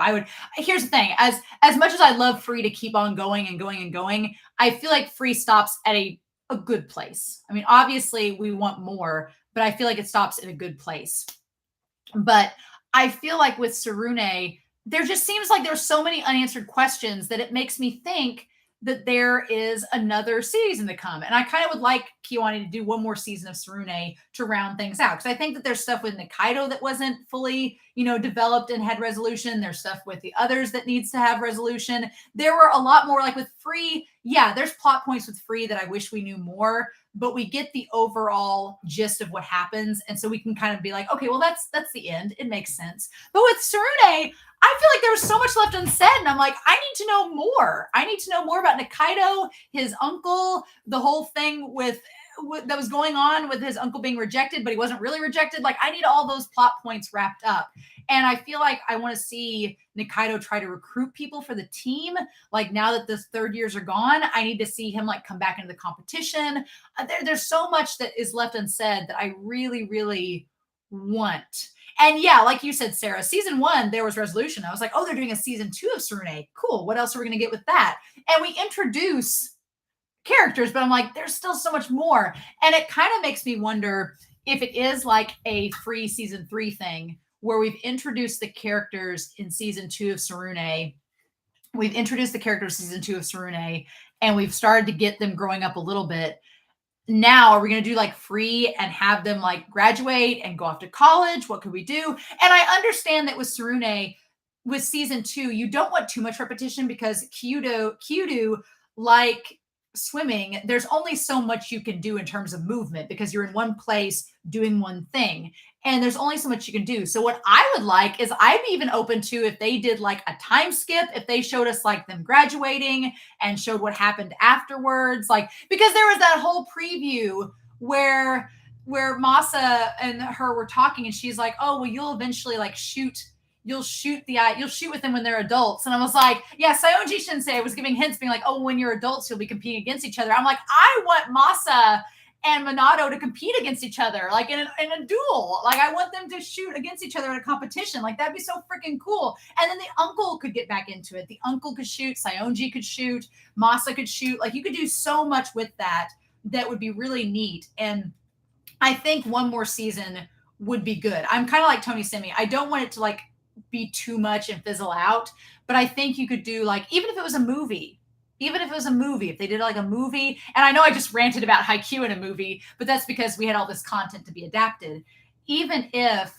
Here's the thing, as much as I love Free to keep on going and going and going, I feel like Free stops at a good place. I mean, obviously we want more, but I feel like it stops at a good place. But I feel like with Tsurune, there just seems like there's so many unanswered questions that it makes me think that there is another season to come. And I kind of would like Kiwani to do one more season of Tsurune to round things out. Because I think that there's stuff with Nikaido that wasn't fully, developed and had resolution. There's stuff with the others that needs to have resolution. There were a lot more, like with Free. Yeah, there's plot points with Free that I wish we knew more, but we get the overall gist of what happens. And so we can kind of be like, okay, well, that's the end. It makes sense. But with Tsurune, I feel like there was so much left unsaid. And I'm like, I need to know more. I need to know more about Nikaido, his uncle, the whole thing with that was going on with his uncle being rejected, but he wasn't really rejected. Like, I need all those plot points wrapped up. And I feel like I want to see Nikaido try to recruit people for the team. Like, now that the third years are gone, I need to see him like come back into the competition. There's so much that is left unsaid that I really, really want. And yeah, like you said, Sarah, season 1, there was resolution. I was like, oh, they're doing a season 2 of Tsurune. Cool. What else are we going to get with that? And we introduce characters, but I'm like, there's still so much more. And it kind of makes me wonder if it is like a Free season 3 thing where we've introduced the characters in season 2 of Tsurune. We've introduced the characters in season 2 of Tsurune, and we've started to get them growing up a little bit. Now, are we going to do like Free and have them like graduate and go off to college? What could we do? And I understand that with Tsurune, with season 2, you don't want too much repetition because Kyudo, like swimming, there's only so much you can do in terms of movement because you're in one place doing one thing. And there's only so much you can do. So what I would like is I'd be even open to if they did like a time skip, if they showed us like them graduating and showed what happened afterwards. Like, because there was that whole preview where Masa and her were talking and she's like, oh, well, you'll eventually like you'll shoot with them when they're adults. And I was like, yeah, Saionji Shinsei was giving hints being like, oh, when you're adults, you'll be competing against each other. I'm like, I want Masa and Minato to compete against each other, like in a duel. Like I want them to shoot against each other in a competition. Like that'd be so freaking cool. And then the uncle could get back into it. The uncle could shoot, Saionji could shoot, Masa could shoot. Like you could do so much with that would be really neat. And I think one more season would be good. I'm kind of like Tony Simi. I don't want it to like be too much and fizzle out, but I think you could do like, even if it was a movie, if they did like a movie, and I know I just ranted about Haikyuu in a movie, but that's because we had all this content to be adapted. Even if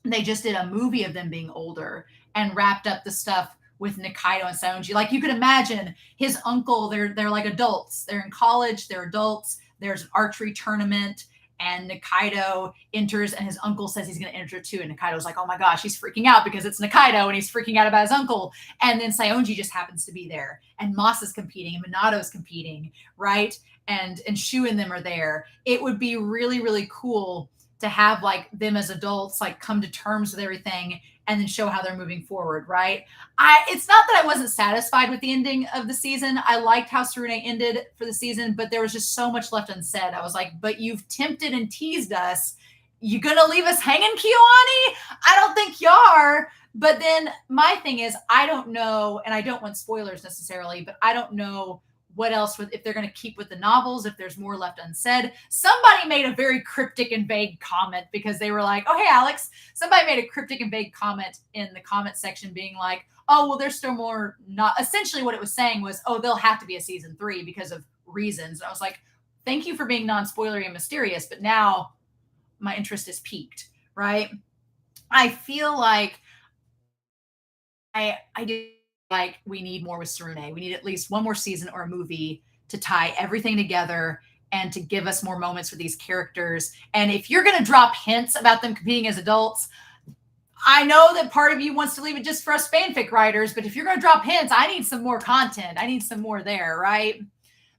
they just did a movie of them being older and wrapped up the stuff with Nikaido and Saionji, like you could imagine his uncle, they're like adults. They're in college, they're adults. There's an archery tournament. And Nikaido enters and his uncle says he's going to enter too. And Nikaido's like, oh my gosh, he's freaking out because it's Nikaido and he's freaking out about his uncle. And then Saionji just happens to be there. And Masa's competing and Minato's competing, right? And Shu and them are there. It would be really, really cool to have like them as adults, like come to terms with everything and then show how they're moving forward, right? It's not that I wasn't satisfied with the ending of the season. I liked how Tsurune ended for the season, but there was just so much left unsaid. I was like, but you've tempted and teased us. You gonna leave us hanging, Kiyoani? I don't think you are. But then my thing is, I don't know, and I don't want spoilers necessarily, but I don't know what else, if they're going to keep with the novels, if there's more left unsaid. Somebody made a very cryptic and vague comment because they were like, oh, hey, Alex, somebody made a cryptic and vague comment in the comment section being like, oh, well, there's still more. Not essentially what it was saying was, oh, there'll have to be a season 3 because of reasons. And I was like, thank you for being non-spoilery and mysterious, but now my interest is piqued, right? I feel like I do like we need more with Tsurune. We need at least one more season or a movie to tie everything together and to give us more moments with these characters. And if you're going to drop hints about them competing as adults, I know that part of you wants to leave it just for us fanfic writers, but if you're going to drop hints, I need some more content. I need some more there, right?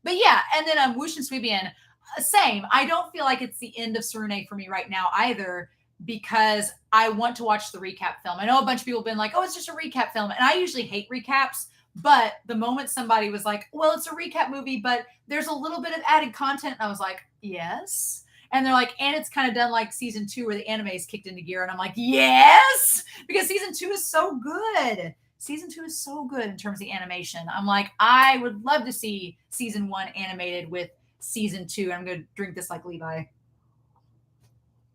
But yeah, and then Woosh and Suibian, same. I don't feel like it's the end of Tsurune for me right now either, because I want to watch the recap film. I know a bunch of people have been like, oh, it's just a recap film. And I usually hate recaps, but the moment somebody was like, well, it's a recap movie, but there's a little bit of added content, I was like, yes. And they're like, and it's kind of done like season 2 where the anime is kicked into gear. And I'm like, yes, because season 2 is so good. Season 2 is so good in terms of the animation. I'm like, I would love to see season 1 animated with season 2. I'm going to drink this like Levi.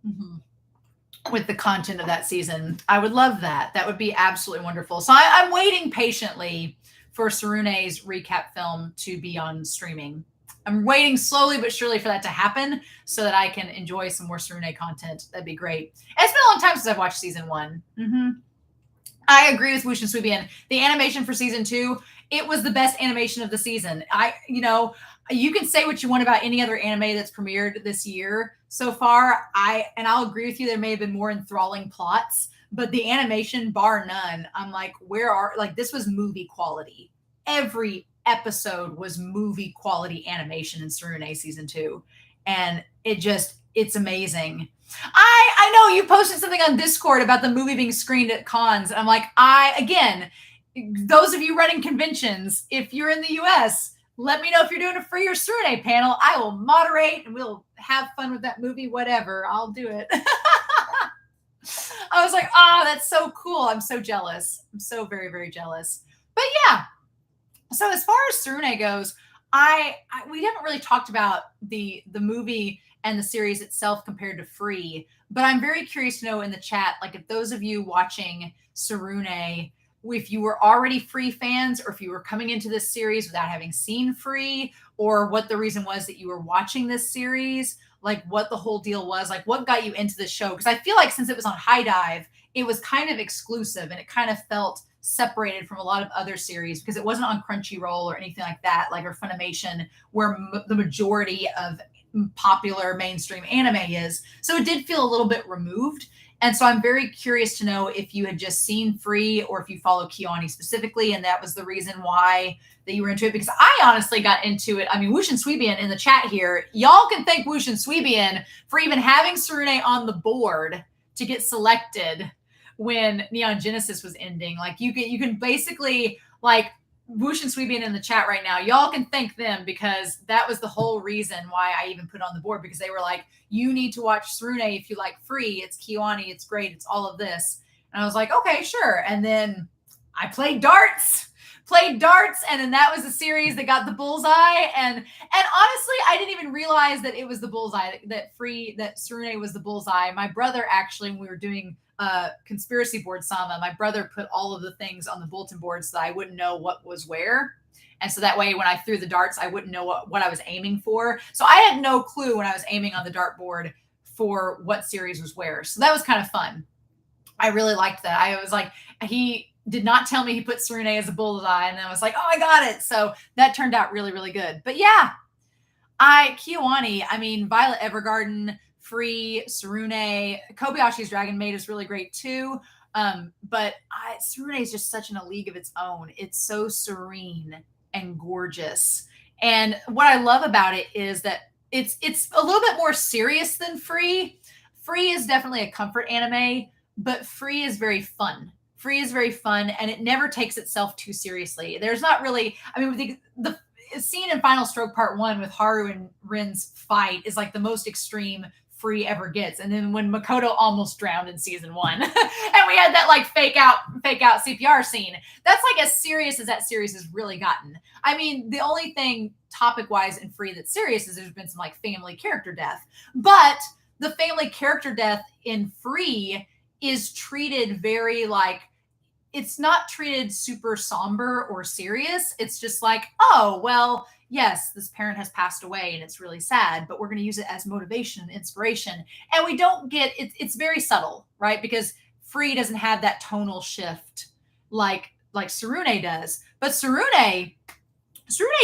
Mm-hmm. With the content of that season. I would love that. That would be absolutely wonderful. So I'm waiting patiently for Tsurune's recap film to be on streaming. I'm waiting slowly but surely for that to happen so that I can enjoy some more Tsurune content. That'd be great. It's been a long time since I've watched season 1. Mm-hmm. I agree with Woosh and Suibian. The animation for season 2, it was the best animation of the season. You can say what you want about any other anime that's premiered this year so far. I'll agree with you. There may have been more enthralling plots, but the animation, bar none, I'm like, this was movie quality. Every episode was movie quality animation in Tsurune season 2. And it's amazing. I know you posted something on Discord about the movie being screened at cons. And I'm like, again, those of you running conventions, if you're in the US, let me know if you're doing a free or Tsurune panel. I will moderate and we'll have fun with that movie, whatever. I'll do it. I was like, that's so cool. I'm so jealous. I'm so very, very jealous. But yeah. So as far as Tsurune goes, we haven't really talked about the movie and the series itself compared to Free, but I'm very curious to know in the chat, like if those of you watching Tsurune, if you were already Free fans or if you were coming into this series without having seen Free, or what the reason was that you were watching this series, like what the whole deal was, like what got you into the show. Because I feel like since it was on High Dive, it was kind of exclusive and it kind of felt separated from a lot of other series because it wasn't on Crunchyroll or anything like that, like or Funimation, where the majority of popular mainstream anime is. So it did feel a little bit removed. And so I'm very curious to know if you had just seen Free or if you follow Kiyoani specifically, and that was the reason why that you were into it. Because I honestly got into it. I mean, Woosh and Suibian in the chat here, y'all can thank Woosh and Suibian for even having Tsurune on the board to get selected when Neon Genesis was ending. Like you can basically like Whoosh and Sweebian in the chat right now. Y'all can thank them because that was the whole reason why I even put it on the board, because they were like, you need to watch Tsurune if you like Free. It's Kiwani. It's great. It's all of this. And I was like, okay, sure. And then I played darts. And then that was the series that got the bullseye. And honestly, I didn't even realize that it was the bullseye, that Tsurune was the bullseye. My brother actually, when we were doing conspiracy board Sama, my brother put all of the things on the bulletin board so that I wouldn't know what was where. And so that way, when I threw the darts, I wouldn't know what I was aiming for. So I had no clue when I was aiming on the dart board for what series was where. So that was kind of fun. I really liked that. I was like, he did not tell me he put Tsurune as a bullseye, and I was like, oh, I got it. So that turned out really, really good. But yeah, Kiwani, I mean, Violet Evergarden, Free, Tsurune, Kobayashi's Dragon Maid is really great too. But Tsurune is just such in a league of its own. It's so serene and gorgeous. And what I love about it is that it's a little bit more serious than Free. Free is definitely a comfort anime, but Free is very fun. Free is very fun, and it never takes itself too seriously. There's not really, I mean, the scene in Final Stroke Part 1 with Haru and Rin's fight is like the most extreme Free ever gets. And then when Makoto almost drowned in season 1 and we had that like fake out CPR scene, that's like as serious as that series has really gotten. I mean, the only thing topic wise in Free that's serious is there's been some like family character death, but the family character death in Free is treated very like, it's not treated super somber or serious. It's just like, oh, well, yes, this parent has passed away and it's really sad, but we're going to use it as motivation and inspiration. And we don't get, it's very subtle, right? Because Free doesn't have that tonal shift like Tsurune does. But Tsurune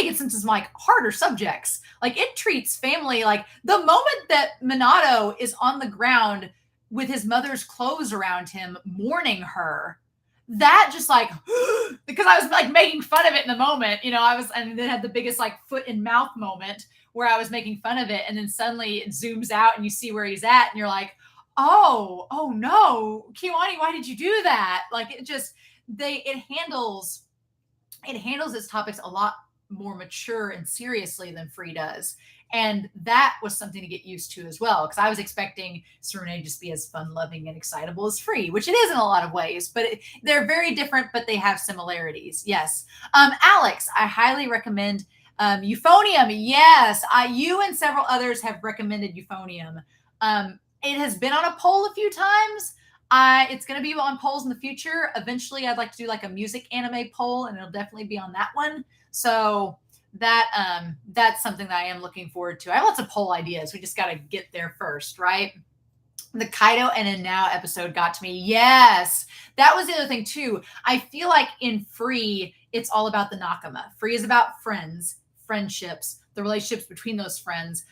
gets into some like harder subjects. Like it treats family, like the moment that Minato is on the ground with his mother's clothes around him, mourning her, that just like, because I was like making fun of it in the moment, and then had the biggest like foot in mouth moment where I was making fun of it. And then suddenly it zooms out and you see where he's at and you're like, oh no, Kiwani, why did you do that? Like it handles its topics a lot more mature and seriously than Free does. And that was something to get used to as well, because I was expecting Tsurune to just be as fun-loving and excitable as Free, which it is in a lot of ways, but they're very different, but they have similarities. Yes. Alex, I highly recommend Euphonium. Yes. You and several others have recommended Euphonium. It has been on a poll a few times. It's going to be on polls in the future. Eventually, I'd like to do like a music anime poll, and it'll definitely be on that one. So that's something that I am looking forward to. I have lots of poll ideas. We just got to get there first, right? The Kaido and a Now episode got to me. Yes. That was the other thing too. I feel like in Free, it's all about the Nakama. Free is about friends, friendships, the relationships between those friends.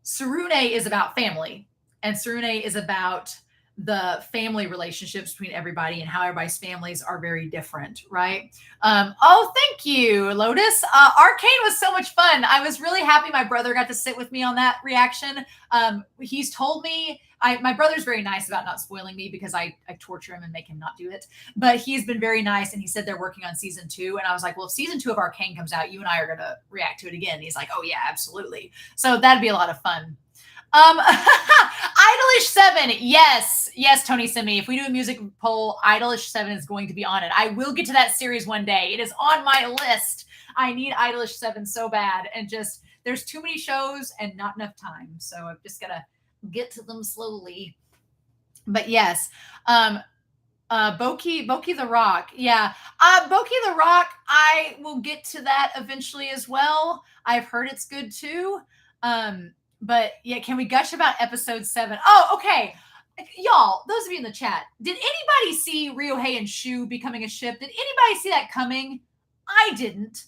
Tsurune is about family, and Tsurune is about the family relationships between everybody and how everybody's families are very different, right? Oh, thank you, Lotus. Arcane was so much fun. I was really happy my brother got to sit with me on that reaction. He's told me, my brother's very nice about not spoiling me because I torture him and make him not do it. But he's been very nice, and he said they're working on season 2. And I was like, well, if season 2 of Arcane comes out, you and I are going to react to it again. And he's like, oh yeah, absolutely. So that'd be a lot of fun. Idolish 7. Yes, Tony Simi. If we do a music poll, Idolish 7 is going to be on it. I will get to that series one day. It is on my list. I need Idolish 7 so bad. And just, there's too many shows and not enough time. So I've just got to get to them slowly. But yes, Boki the Rock. Yeah. Boki the Rock, I will get to that eventually as well. I've heard it's good too. But yeah, can we gush about episode 7? Oh, okay. Y'all, those of you in the chat, did anybody see Ryohei and Shu becoming a ship? Did anybody see that coming? I didn't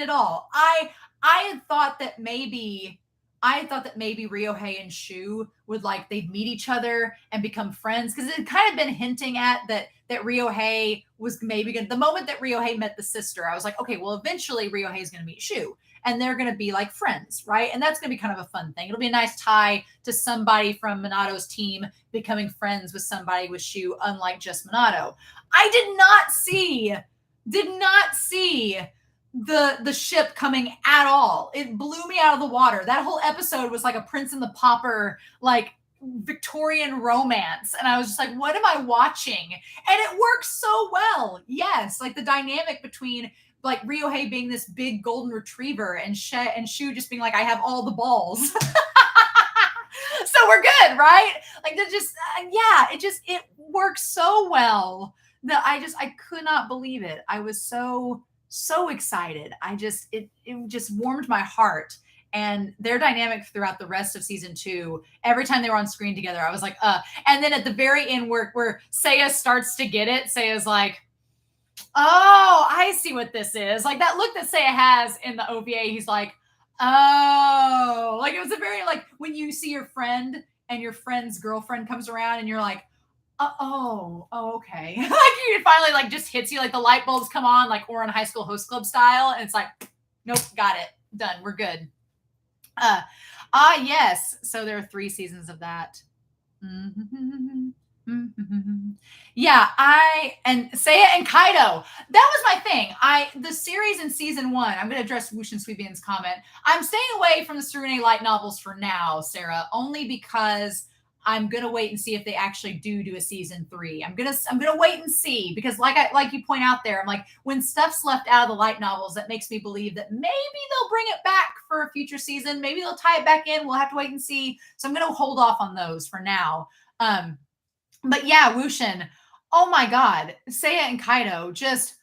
at all. I had thought that maybe Ryohei and Shu would they'd meet each other and become friends, because it had kind of been hinting at that Ryohei was maybe going to, the moment that Ryohei met the sister, I was like, okay, well, eventually Ryohei is going to meet Shu and they're going to be like friends, right? And that's going to be kind of a fun thing. It'll be a nice tie to somebody from Minato's team becoming friends with somebody with Shu, unlike just Minato. I did not see Did not see the ship coming at all. It blew me out of the water. That whole episode was like a Prince and the Pauper, like Victorian romance. And I was just like, what am I watching? And it works so well. Yes. Like the dynamic between like Ryohei being this big golden retriever and Shu just being like, I have all the balls. So we're good, right? Like that just, yeah, it works so well that I could not believe it. I was so excited. It just warmed my heart. And their dynamic throughout the rest of season 2, every time they were on screen together, I was like, and then at the very end where Seiya starts to get it, Seiya's like, oh, I see what this is. Like that look that Seiya has in the OVA, he's like, oh, like it was a very like when you see your friend and your friend's girlfriend comes around and you're like, okay. Like you finally like just hits you, like the light bulbs come on, like or on High School Host Club style, and it's like, nope, got it, done, we're good. Yes. So there are 3 seasons of that. Mm-hmm. Mm-hmm. Yeah, and Seiya and Kaido. That was my thing. The series in season 1. I'm going to address Wushin Suibian's comment. I'm staying away from the Tsurune light novels for now, Sarah, only because I'm going to wait and see if they actually do a season 3. I'm going to wait and see because like you point out there, I'm like when stuff's left out of the light novels, that makes me believe that maybe they'll bring it back for a future season. Maybe they'll tie it back in. We'll have to wait and see. So I'm going to hold off on those for now. But yeah, Wushin, oh my God, Seiya and Kaido just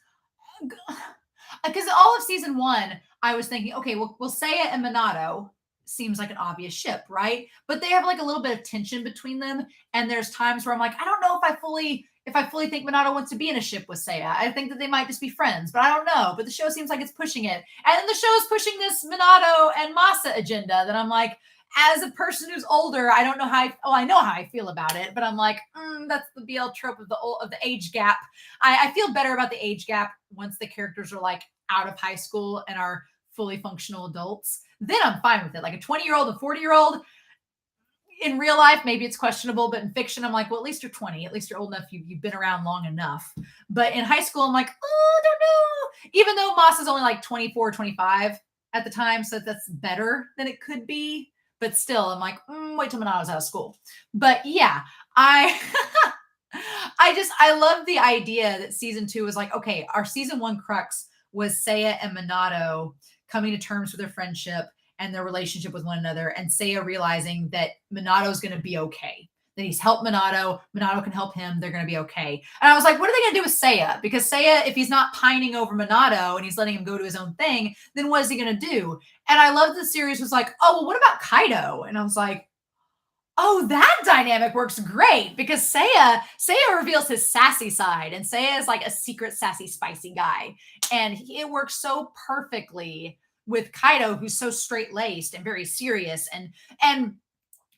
because all of season 1, I was thinking, okay, well, Seiya and Minato seems like an obvious ship, right? But they have like a little bit of tension between them, and there's times where I'm like, I don't know if I fully think Minato wants to be in a ship with Seiya. I think that they might just be friends, but I don't know. But the show seems like it's pushing it, and then the show is pushing this Minato and Masa agenda that I'm like, as a person who's older, I don't know how I know how I feel about it, but I'm like, that's the BL trope of the age gap. I feel better about the age gap once the characters are like out of high school and are fully functional adults. Then I'm fine with it. Like a 20-year-old, a 40-year-old, in real life, maybe it's questionable, but in fiction, I'm like, well, at least you're 20. At least you're old enough. You've been around long enough. But in high school, I'm like, oh, I don't know. Even though Moss is only like 24, 25 at the time, so that's better than it could be. But still, I'm like, wait till Minato's out of school. But yeah, I love the idea that season 2 was like, okay, our season 1 crux was Seiya and Minato coming to terms with their friendship and their relationship with one another, and Seiya realizing that Minato's going to be okay. That he's helped Minato can help him, they're going to be okay. And I was like, what are they going to do with Seiya? Because Seiya, if he's not pining over Minato and he's letting him go to his own thing, then what is he going to do? And I love the series was like, oh, well, what about Kaido? And I was like, oh, that dynamic works great because Seiya reveals his sassy side, and Seiya is like a secret sassy spicy guy, and it works so perfectly with Kaido, who's so straight-laced and very serious, and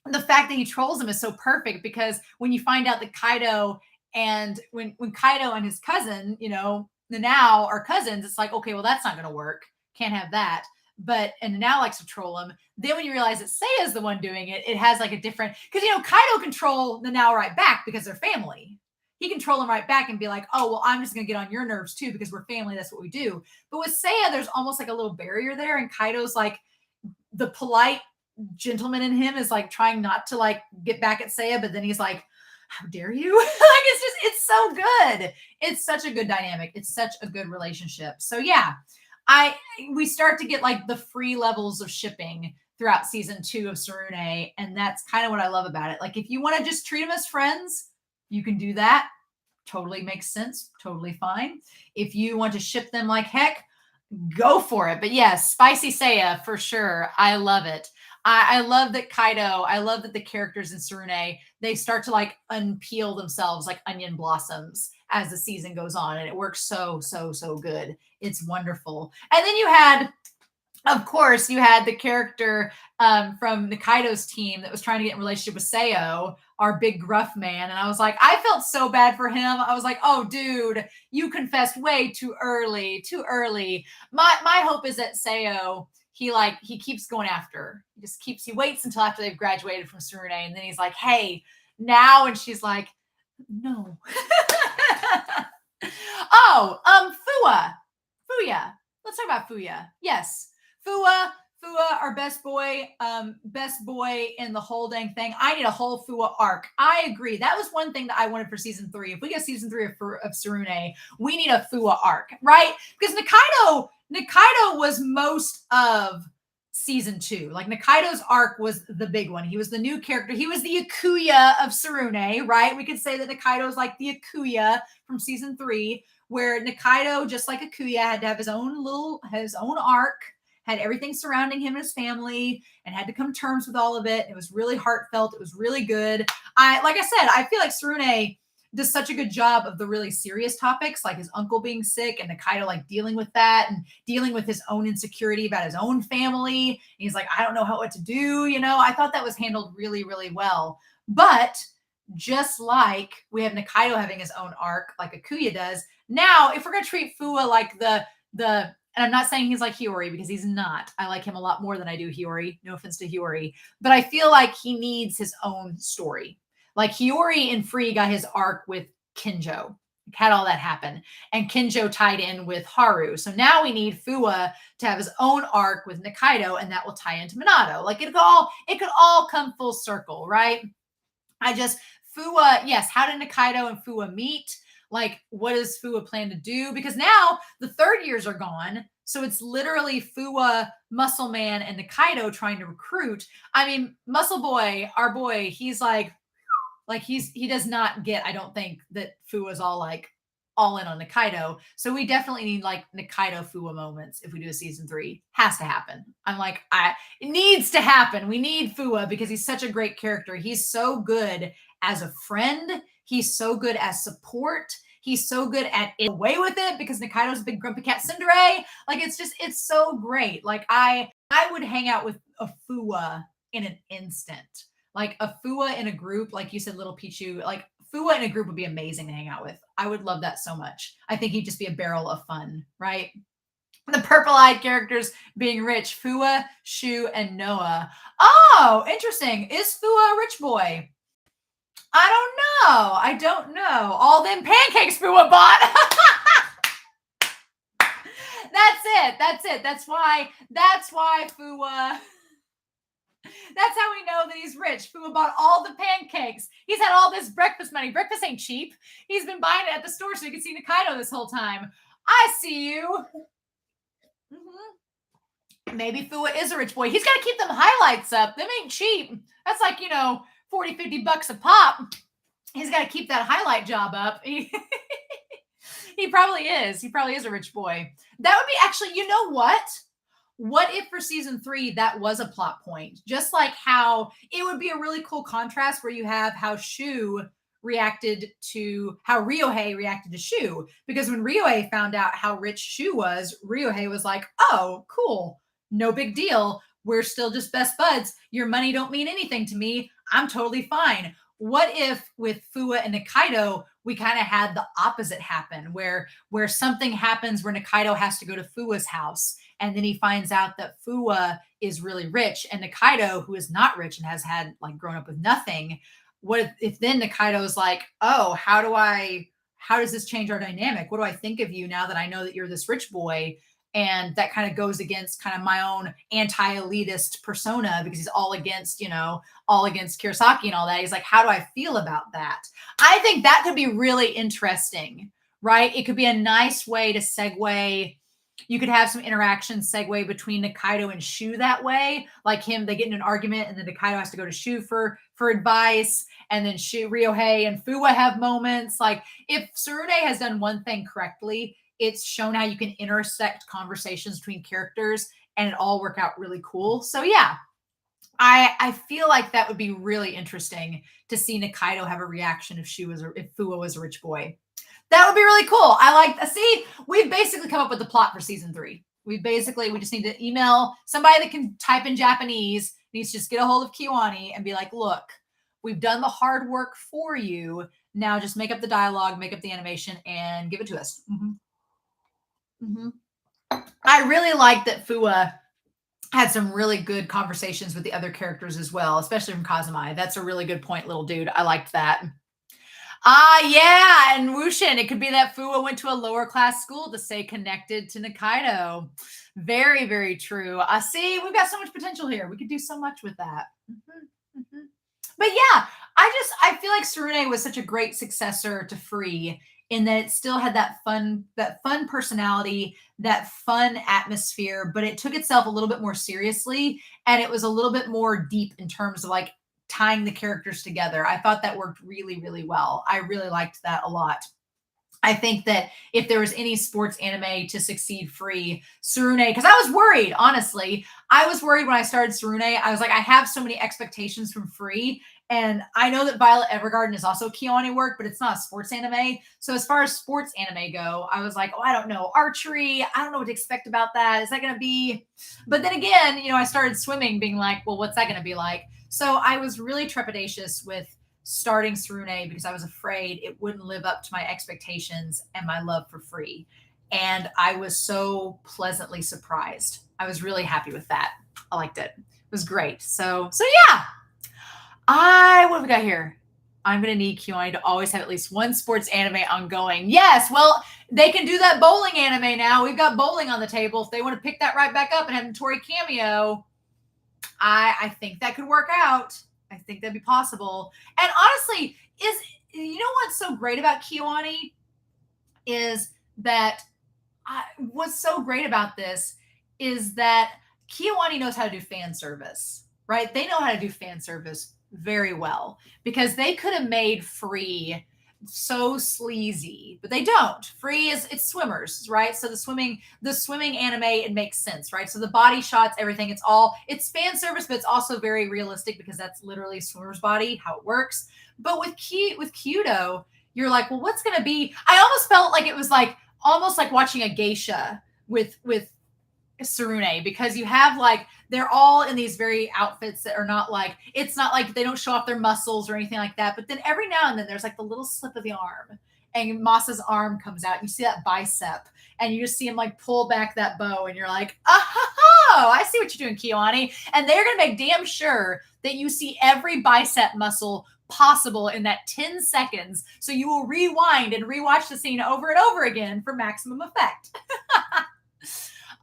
the fact that he trolls him is so perfect because when you find out that Kaido and when Kaido and his cousin, Nanao are cousins, it's like, okay, well, that's not going to work. Can't have that. But Nanao likes to troll him. Then when you realize that Seiya's the one doing it, it has like a different, because, Kaido can troll Nanao right back because they're family. He can troll him right back and be like, oh, well, I'm just going to get on your nerves too because we're family. That's what we do. But with Seiya, there's almost like a little barrier there. And Kaido's like the polite gentleman in him is like trying not to like get back at Seiya, but then he's like, how dare you? Like it's so good. It's such a good dynamic. It's such a good relationship. So yeah, we start to get like the free levels of shipping throughout season 2 of Tsurune, and that's kind of what I love about it. Like if you want to just treat them as friends, you can do that. Totally makes sense. Totally fine. If you want to ship them like heck, go for it. But yes, spicy Seiya for sure. I love it. I love that Kaido, I love that the characters in Tsurune, they start to like unpeel themselves like onion blossoms as the season goes on. And it works so, so, so good. It's wonderful. And then of course, you had the character from Nikaido's team that was trying to get in relationship with Seo, our big gruff man. And I was like, I felt so bad for him. I was like, oh, dude, you confessed way too early. My hope is that Seo, he keeps going after. He waits until after they've graduated from Tsurune, and then he's like, hey, now. And she's like, no. Oh, Fua. Fuya. Let's talk about Fuya. Yes. Fua, our best boy in the whole dang thing. I need a whole Fua arc. I agree. That was one thing that I wanted for season 3. If we get season 3 of Tsurune, we need a Fua arc, right? Because Nikaido was most of season 2. Like Nikaido's arc was the big one. He was the new character. He was the Akuya of Tsurune, right? We could say that Nikaido's like the Akuya from season 3, where Nikaido, just like Akuya, had to have his own arc, had everything surrounding him and his family, and had to come to terms with all of it. It was really heartfelt. It was really good. Like I said, I feel like Tsurune does such a good job of the really serious topics, like his uncle being sick and Nikaido like dealing with that and dealing with his own insecurity about his own family. And he's like, I don't know what to do. I thought that was handled really, really well. But just like we have Nikaido having his own arc, like Akuya does, now if we're going to treat Fua like the and I'm not saying he's like Hiyori, because he's not. I like him a lot more than I do Hiyori. No offense to Hiyori. But I feel like he needs his own story. Like Hiyori and Free got his arc with Kinjo. Had all that happen. And Kinjo tied in with Haru. So now we need Fua to have his own arc with Nikaido, and that will tie into Minato. Like it could all come full circle, right? Fua, yes, how did Nikaido and Fua meet? Like, what does Fua plan to do? Because now the third years are gone. So it's literally Fua, Muscle Man, and Nikaido trying to recruit. I mean, Muscle Boy, our boy, he's like he does not get, I don't think, that Fua's all in on Nikaido. So we definitely need like Nikaido Fua moments if we do a season 3. Has to happen. I'm like, it needs to happen. We need Fua because he's such a great character. He's so good as a friend. He's so good as support. He's so good at it away with it because Nikaido's a big grumpy cat tsundere. Like it's so great. Like I would hang out with a Fua in an instant. Like a Fua in a group, like you said, Little Pichu, like Fua in a group would be amazing to hang out with. I would love that so much. I think he'd just be a barrel of fun, right? The purple-eyed characters being rich, Fua, Shu, and Noah. Oh, interesting. Is Fua a rich boy? I don't know. All them pancakes Fua bought. That's it. That's why Fua... That's how we know that he's rich. Fua bought all the pancakes. He's had all this breakfast money. Breakfast ain't cheap. He's been buying it at the store so he can see Nikaido this whole time. I see you. Mm-hmm. Maybe Fua is a rich boy. He's got to keep them highlights up. Them ain't cheap. That's like, $40-50 a pop. He's got to keep that highlight job up. He probably is. He probably is a rich boy. That would be actually, you know what? What if for season 3 that was a plot point? Just like how it would be a really cool contrast where you have how Ryohei reacted to Shu. Because when Ryohei found out how rich Shu was, Ryohei was like, oh, cool. No big deal. We're still just best buds. Your money don't mean anything to me. I'm totally fine. What if with Fua and Nikaido, we kind of had the opposite happen where something happens where Nikaido has to go to Fua's house. And then he finds out that Fua is really rich and Nikaido, who is not rich and has had grown up with nothing. What if then Nikaido is like, oh, how does this change our dynamic? What do I think of you now that I know that you're this rich boy? And that kind of goes against kind of my own anti-elitist persona because he's all against Kurosaki and all that. He's like, how do I feel about that? I think that could be really interesting, right? It could be a nice way to segue. You could have some interaction segue between Nikaido and Shu that way. Like they get in an argument and then Nikaido has to go to Shu for advice. And then Ryohei and Fua have moments. Like if Tsurune has done one thing correctly, it's shown how you can intersect conversations between characters and it all work out really cool. So yeah, I feel like that would be really interesting to see Nikaido have a reaction if Fua was a rich boy. That would be really cool. We've basically come up with the plot for season 3. We just need to email somebody that can type in Japanese, needs to just get a hold of Kiwani and be like, look, we've done the hard work for you. Now just make up the dialogue, make up the animation, and give it to us. Mm-hmm. Mm-hmm. I really like that Fua had some really good conversations with the other characters as well, especially from Kazumai. That's a really good point, little dude. I liked that. Yeah, and Wushin. It could be that Fuwa went to a lower class school to stay connected to Nikaido. Very, very true. See, we've got so much potential here. We could do so much with that. But yeah, I feel like Tsurune was such a great successor to Free in that it still had that fun personality, that fun atmosphere, but it took itself a little bit more seriously and it was a little bit more deep in terms of like tying the characters together. I thought that worked really, really well. I really liked that a lot. I think that if there was any sports anime to succeed Free, Tsurune, because I was worried, honestly. I was worried when I started Tsurune. I was like, I have so many expectations from Free. And I know that Violet Evergarden is also Kyoani work, but it's not a sports anime. So as far as sports anime go, I was like, oh, I don't know. Archery, I don't know what to expect about that. Is that going to be? But then again, I started swimming being like, well, what's that going to be like? So I was really trepidatious with starting Tsurune because I was afraid it wouldn't live up to my expectations and my love for Free. And I was so pleasantly surprised. I was really happy with that. I liked it. It was great. So yeah. What have we got here? I'm going to need Kyoani to always have at least one sports anime ongoing. Yes, well, they can do that bowling anime now. We've got bowling on the table. If they want to pick that right back up and have Notori cameo, I think that could work out. I think that'd be possible. And honestly, what's so great about Kyoani is that what's so great about this is that Kyoani knows how to do fan service, right? They know how to do fan service very well because they could have made Free so sleazy, but they don't. Free it's swimmers, right? So the swimming anime, it makes sense, right? So the body shots, everything, it's fan service, but it's also very realistic because that's literally a swimmer's body, how it works. But with Kyudo, you're like, well, what's gonna be? I almost felt like it was like almost like watching a geisha with Tsurune, because you have like they're all in these very outfits that are not like, it's not like they don't show off their muscles or anything like that. But then every now and then there's like the little slip of the arm and Masa's arm comes out. You see that bicep and you just see him like pull back that bow and you're like, oh, I see what you're doing, Kyoani. And they're going to make damn sure that you see every bicep muscle possible in that 10 seconds. So you will rewind and rewatch the scene over and over again for maximum effect.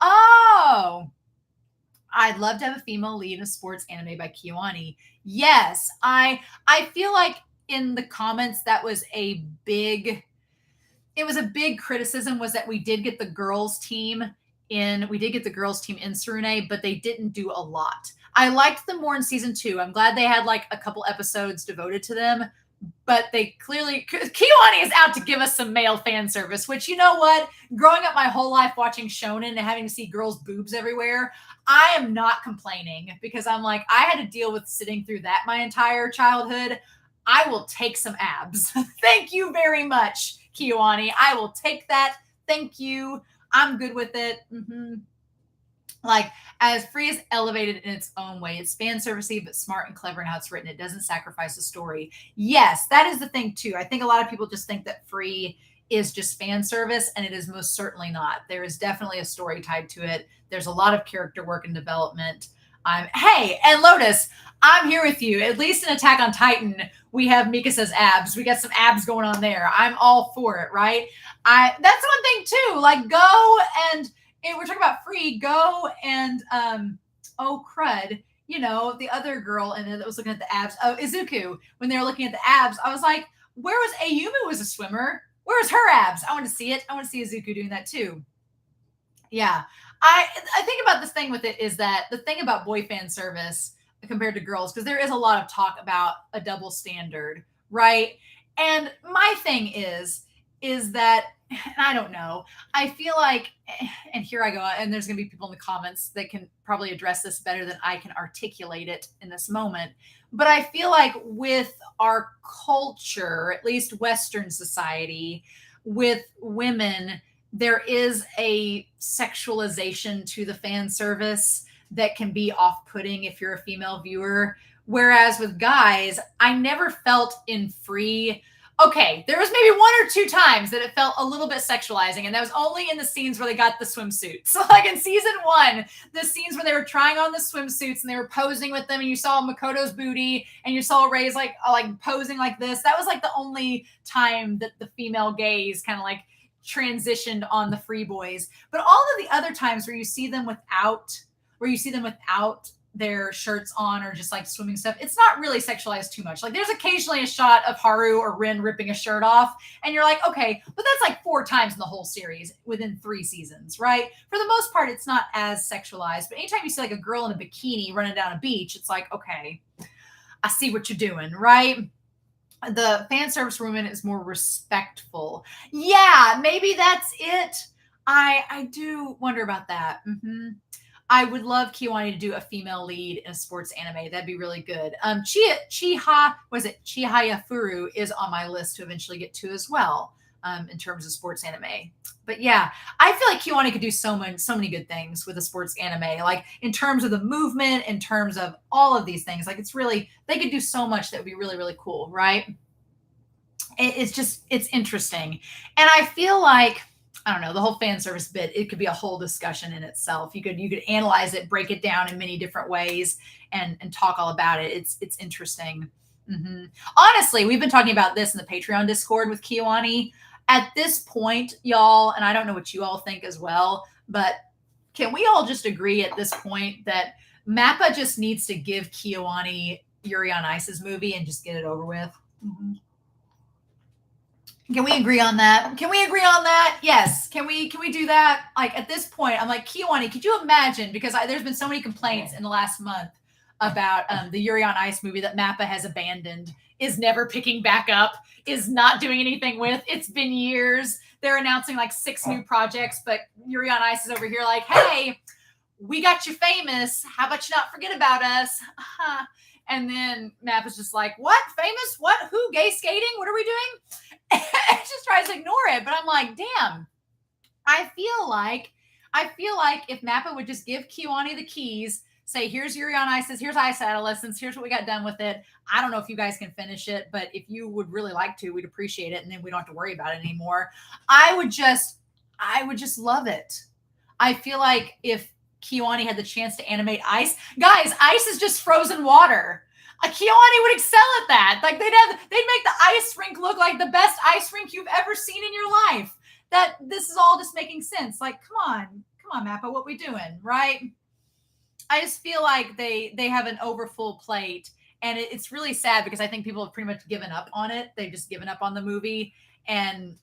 Oh, I'd love to have a female lead in a sports anime by Kyoani. Yes, I feel like in the comments that was a big criticism was that we did get the girls team in Tsurune, but they didn't do a lot. I liked them more in season 2. I'm glad they had like a couple episodes devoted to them, but they clearly, Kyoani is out to give us some male fan service, which, you know what? Growing up my whole life watching shonen and having to see girls' boobs everywhere, I am not complaining because I'm like, I had to deal with sitting through that my entire childhood. I will take some abs. Thank you very much, Kyoani. I will take that. Thank you. I'm good with it. Like, as Free is elevated in its own way. It's fan servicey, but smart and clever in how it's written. It doesn't sacrifice the story. Yes, that is the thing too. I think a lot of people just think that Free is just fan service, and it is most certainly not. There is definitely a story tied to it. There's a lot of character work and development. Hey, and Lotus, I'm here with you. At least in Attack on Titan, we have Mikasa's abs. We got some abs going on there. I'm all for it, right? That's one thing too. Like, go and we're talking about Free, go and oh crud, the other girl and that was looking at the abs. Oh, Izuku, when they were looking at the abs, I was like, where was Ayumu was a swimmer? Where was her abs? I want to see it. I want to see Izuku doing that too. Yeah. I think about this thing with it is that the thing about boy fan service compared to girls, because there is a lot of talk about a double standard, right? And my thing is that, and I don't know, I feel like, and here I go, and there's going to be people in the comments that can probably address this better than I can articulate it in this moment. But I feel like with our culture, at least Western society, with women, there is a sexualization to the fan service that can be off-putting if you're a female viewer. Whereas with guys, I never felt in Free Okay, there was maybe 1 or 2 times that it felt a little bit sexualizing, and that was only in the scenes where they got the swimsuits. So, like in season 1, the scenes where they were trying on the swimsuits and they were posing with them, and you saw Makoto's booty and you saw Ray's like posing like this. That was like the only time that the female gaze kind of like transitioned on the free boys. But all of the other times where you see them without their shirts on or just like swimming stuff, it's not really sexualized too much. Like there's occasionally a shot of Haru or Rin ripping a shirt off, and you're like, okay, but that's like 4 times in the whole series within 3 seasons, right? For the most part, it's not as sexualized. But anytime you see like a girl in a bikini running down a beach, it's like, okay, I see what you're doing, right? The fan service woman is more respectful. Yeah, maybe that's it. I do wonder about that. I would love Kiwani to do a female lead in a sports anime. That'd be really good. Chihaya Furu is on my list to eventually get to as well, in terms of sports anime. But yeah, I feel like Kiwani could do so many good things with a sports anime, like in terms of the movement, in terms of all of these things. Like they could do so much that would be really, really cool, right? It's interesting. And I feel like, I don't know, the whole fan service bit, it could be a whole discussion in itself. You could analyze it, break it down in many different ways and talk all about it. It's interesting. Honestly, we've been talking about this in the Patreon Discord with Kiwani. At this point, y'all, and I don't know what you all think as well, but can we all just agree at this point that Mappa just needs to give Kiwani Yuri on Ice's movie and just get it over with? Can we agree on that? Can we agree on that? Yes. Can we do that? Like at this point, I'm like, Kiwani, could you imagine? Because there's been so many complaints in the last month about the Yuri on Ice movie that Mappa has abandoned, is never picking back up, is not doing anything with. It's been years. They're announcing like 6 new projects, but Yuri on Ice is over here like, hey, we got you famous. How about you not forget about us? And then Mappa's just like, what? Famous? What? Who? Gay skating? What are we doing? It just tries to ignore it. But I'm like, damn, I feel like if Mappa would just give Kiwani the keys, say, here's Yuri on Ice's, here's Ice Adolescence, here's what we got done with it. I don't know if you guys can finish it, but if you would really like to, we'd appreciate it. And then we don't have to worry about it anymore. I would just love it. I feel like if Kiwani had the chance to animate ice, guys, ice is just frozen water. Kiwani would excel at that. Like they'd make the ice rink look like the best ice rink you've ever seen in your life. That this is all just making sense. Like, come on, Mappa, what we doing, right? I just feel like they have an overfull plate, and it's really sad because I think people have pretty much given up on it. They've just given up on the movie, and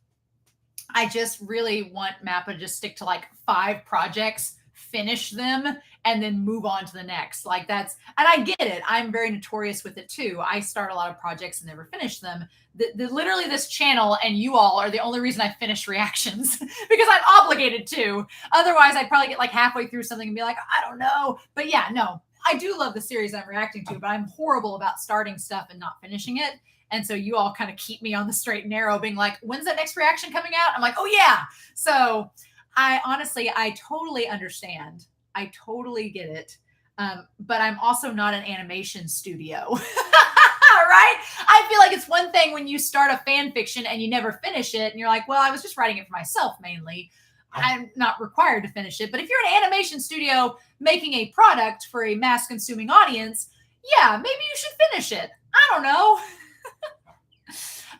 I just really want Mappa to just stick to like 5 projects, finish them, and then move on to the next. Like and I get it. I'm very notorious with it too. I start a lot of projects and never finish them. Literally this channel and you all are the only reason I finish reactions because I'm obligated to. Otherwise, I'd probably get like halfway through something and be like, I don't know. But yeah, no, I do love the series I'm reacting to, but I'm horrible about starting stuff and not finishing it. And so you all kind of keep me on the straight and narrow, being like, when's that next reaction coming out? I'm like, oh yeah. So I totally understand. I totally get it. But I'm also not an animation studio, right? I feel like it's one thing when you start a fan fiction and you never finish it and you're like, well, I was just writing it for myself mainly. I'm not required to finish it. But if you're an animation studio making a product for a mass consuming audience, yeah, maybe you should finish it. I don't know.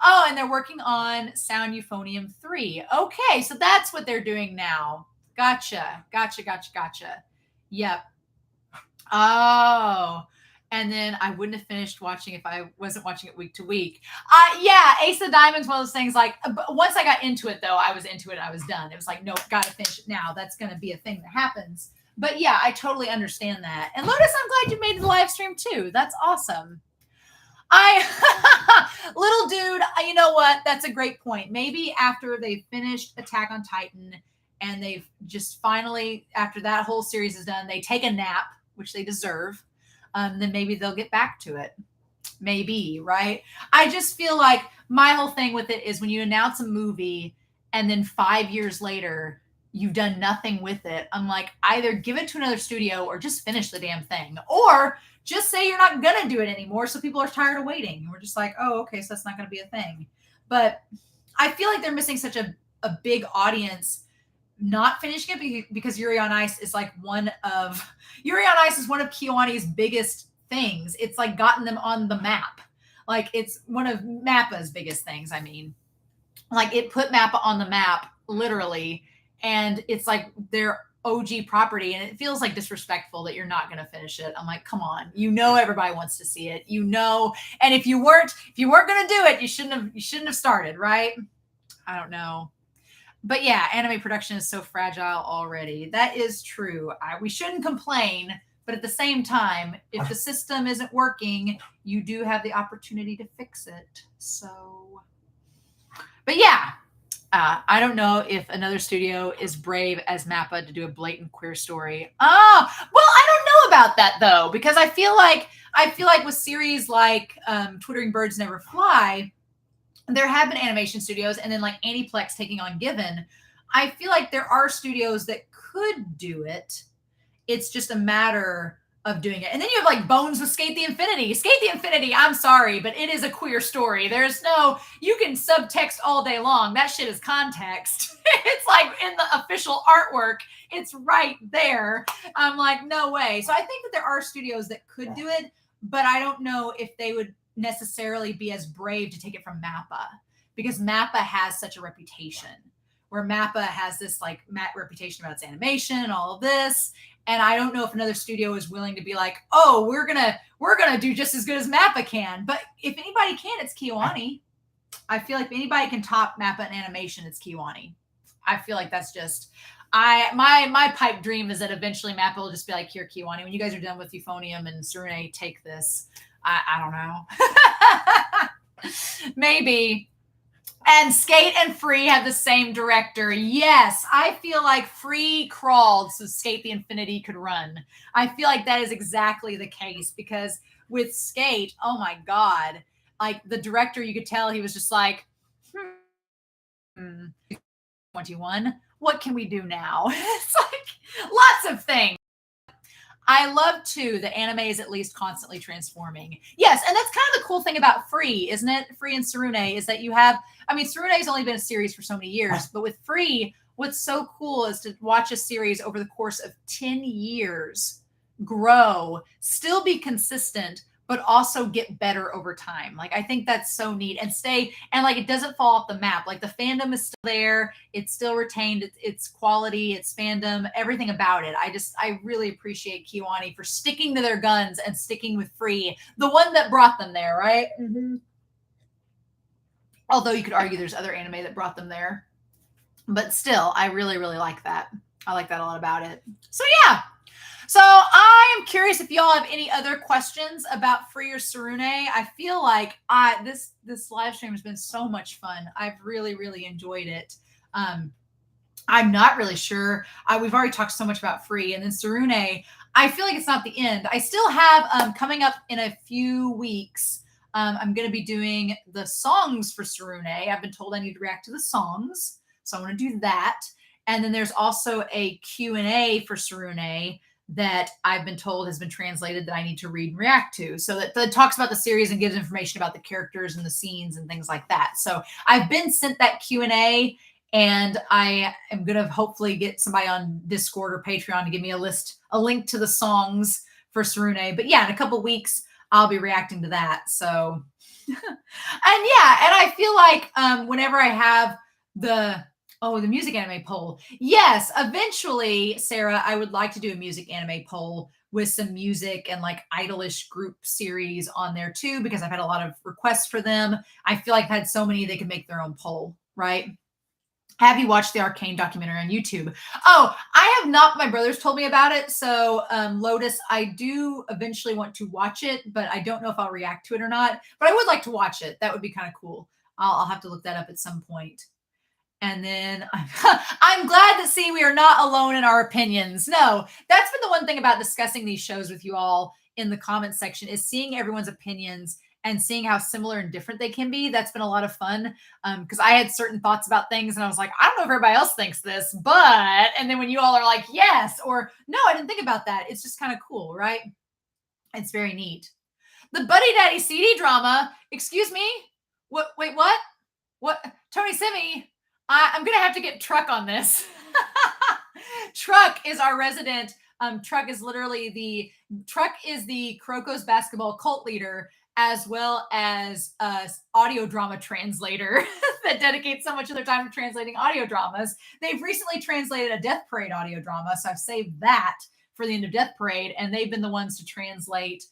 Oh, and they're working on Sound Euphonium 3. Okay, so that's what they're doing now. Gotcha. Yep. Oh, and then I wouldn't have finished watching if I wasn't watching it week to week. Yeah, Ace of Diamonds, one of those things like, once I got into it though, I was into it. I was done. It was like, nope, got to finish it now. That's going to be a thing that happens. But yeah, I totally understand that. And Lotus, I'm glad you made the live stream too. That's awesome. Little dude, you know what? That's a great point. Maybe after they've finished Attack on Titan and they've just finally, after that whole series is done, they take a nap, which they deserve, then maybe they'll get back to it. Maybe, right? I just feel like my whole thing with it is when you announce a movie and then 5 years later, you've done nothing with it. I'm like, either give it to another studio or just finish the damn thing. Or just say you're not going to do it anymore. So people are tired of waiting. And we're just like, oh, okay. So that's not going to be a thing. But I feel like they're missing such a big audience not finishing it because Yuri on Ice is like one of Kiwani's biggest things. It's like gotten them on the map. Like it's one of Mappa's biggest things. I mean, like it put Mappa on the map literally, and it's like their OG property, and it feels like disrespectful that you're not going to finish it. I'm like, come on, everybody wants to see it, and if you weren't going to do it, you shouldn't have started, right? I don't know. But yeah, anime production is so fragile already. That is true. We shouldn't complain, but at the same time, if the system isn't working, you do have the opportunity to fix it. So, but yeah, I don't know if another studio is brave as Mappa to do a blatant queer story. Oh, well, I don't know about that though, because I feel like with series like Twittering Birds Never Fly, there have been animation studios, and then like Aniplex taking on Given. I feel like there are studios that could do it. It's just a matter of doing it. And then you have like Bones with Skate the Infinity. Skate the Infinity, I'm sorry, but it is a queer story. You can subtext all day long. That shit is context. It's like in the official artwork, it's right there. I'm like, no way. So I think that there are studios that could do it, but I don't know if they would necessarily be as brave to take it from Mappa, because Mappa has such a reputation, where Mappa has this like reputation about its animation and all of this. And I don't know if another studio is willing to be like, oh, we're gonna do just as good as Mappa can. But if anybody can, it's Kiwani. I feel like if anybody can top Mappa in animation, it's Kiwani. I feel like that's just my pipe dream is that eventually Mappa will just be like, here, Kiwani, when you guys are done with Euphonium and Tsurune, take this. I don't know. Maybe. And Skate and Free have the same director. Yes, I feel like Free crawled so Skate the Infinity could run. I feel like that is exactly the case, because with Skate, oh my God, like the director, you could tell he was just like, 21, what can we do now? It's like lots of things. I love too that anime is at least constantly transforming. Yes, and that's kind of the cool thing about Free, isn't it? Free and Tsurune is that Tsurune has only been a series for so many years, but with Free, what's so cool is to watch a series over the course of 10 years grow, still be consistent, but also get better over time. Like, I think that's so neat, and like it doesn't fall off the map. Like the fandom is still there. It's still retained its quality, its fandom, everything about it. I really appreciate Kiwani for sticking to their guns and sticking with Free, the one that brought them there, right? Mm-hmm. Although you could argue there's other anime that brought them there. But still, I really, really like that. I like that a lot about it. So yeah. So I'm curious if y'all have any other questions about Free or Tsurune. I feel like this live stream has been so much fun. I've really, really enjoyed it. I'm not really sure. We've already talked so much about Free, and then Tsurune, I feel like it's not the end. I still have coming up in a few weeks. I'm going to be doing the songs for Tsurune. I've been told I need to react to the songs, so I'm going to do that. And then there's also a Q&A for Tsurune that I've been told has been translated that I need to read and react to. So that talks about the series and gives information about the characters and the scenes and things like that. So I've been sent that Q&A, and I am going to hopefully get somebody on Discord or Patreon to give me a link to the songs for Tsurune. But yeah, in a couple of weeks, I'll be reacting to that. So, and yeah, and I feel like whenever I have the music anime poll. Yes, eventually, Sarah, I would like to do a music anime poll with some music and like idolish group series on there too, because I've had a lot of requests for them. I feel like I've had so many they can make their own poll, right? Have you watched the Arcane documentary on YouTube? Oh, I have not. My brother's told me about it. So, Lotus, I do eventually want to watch it, but I don't know if I'll react to it or not. But I would like to watch it. That would be kind of cool. I'll have to look that up at some point. And then I'm glad to see we are not alone in our opinions. No, that's been the one thing about discussing these shows with you all in the comments section, is seeing everyone's opinions and seeing how similar and different they can be. That's been a lot of fun, because I had certain thoughts about things and I was like, I don't know if everybody else thinks this, but, and then when you all are like, yes, or no, I didn't think about that. It's just kind of cool, right? It's very neat. The Buddy Daddy CD drama. Excuse me. What? Wait, what? What? Tony Simi. I'm gonna have to get Truck on this. Truck is our resident. Truck is the Crocos basketball cult leader, as well as audio drama translator that dedicates so much of their time to translating audio dramas. They've recently translated a Death Parade audio drama, so I've saved that for the end of Death Parade, and they've been the ones to translate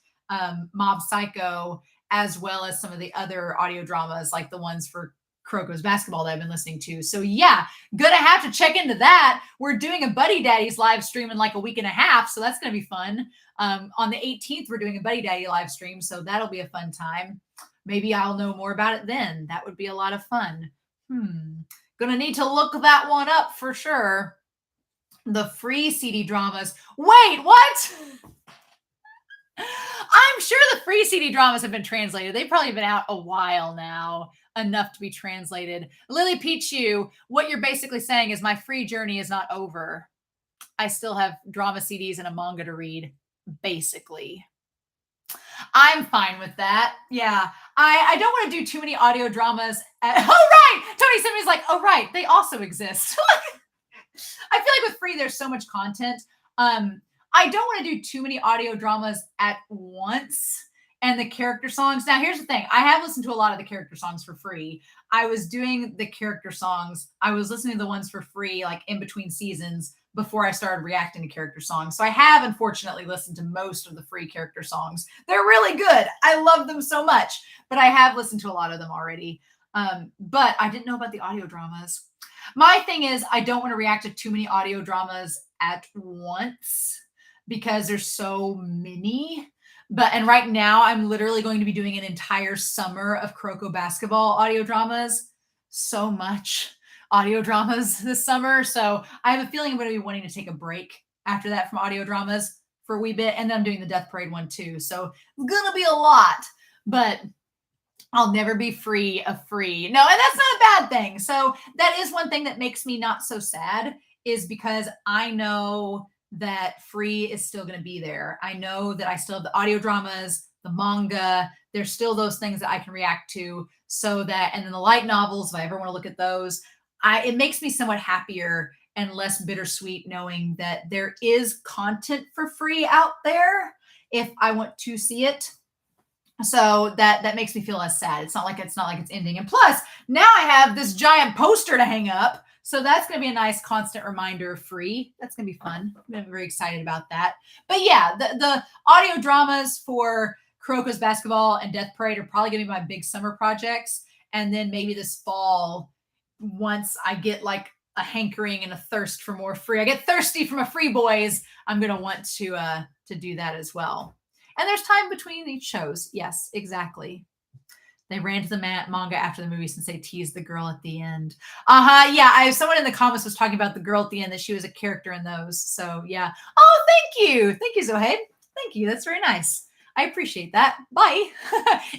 Mob Psycho, as well as some of the other audio dramas, like the ones for Crocos basketball that I've been listening to. So yeah, gonna have to check into that. We're doing a Buddy Daddy's live stream in like a week and a half, so that's gonna be fun. On the 18th, we're doing a Buddy Daddy live stream, so that'll be a fun time. Maybe I'll know more about it then. That would be a lot of fun. Gonna need to look that one up for sure. The free CD dramas. Wait, what? I'm sure the free CD dramas have been translated. They've probably been out a while now, enough to be translated. Lily Pichu, what you're basically saying is my free journey is not over. I still have drama CDs and a manga to read, basically. I'm fine with that. Yeah. I don't want to do too many audio dramas. Oh, right. Tony Simmons like, oh, right. They also exist. I feel like with free, there's so much content. I don't want to do too many audio dramas at once. And the character songs. Now, here's the thing. I have listened to a lot of the character songs for free. I was doing the character songs. I was listening to the ones for free, like in between seasons, before I started reacting to character songs. So I have, unfortunately, listened to most of the free character songs. They're really good. I love them so much. But I have listened to a lot of them already. But I didn't know about the audio dramas. My thing is, I don't want to react to too many audio dramas at once because there's so many. And right now I'm literally going to be doing an entire summer of Croco basketball audio dramas. So much audio dramas this summer. So I have a feeling I'm going to be wanting to take a break after that from audio dramas for a wee bit. And then I'm doing the Death Parade one too. So it's going to be a lot, but I'll never be free of free. No, and that's not a bad thing. So that is one thing that makes me not so sad, is because I know that free is still going to be there. I know that I still have the audio dramas, the manga. There's still those things that I can react to, so that, and then the light novels, if I ever want to look at those, it makes me somewhat happier and less bittersweet knowing that there is content for free out there if I want to see it. So that makes me feel less sad. It's not like it's ending. And plus, now I have this giant poster to hang up. So that's going to be a nice constant reminder of free. That's going to be fun. I'm very excited about that. But yeah, the audio dramas for Crocos basketball and Death Parade are probably going to be my big summer projects. And then maybe this fall, once I get like a hankering and a thirst for more free, I get thirsty from a free boys, I'm going to want to do that as well. And there's time between each shows. Yes, exactly. They ran to the manga after the movie since they teased the girl at the end. Yeah, someone in the comments was talking about the girl at the end, that she was a character in those. So yeah. Oh, thank you. Thank you, Zohaib. Thank you. That's very nice. I appreciate that. Bye.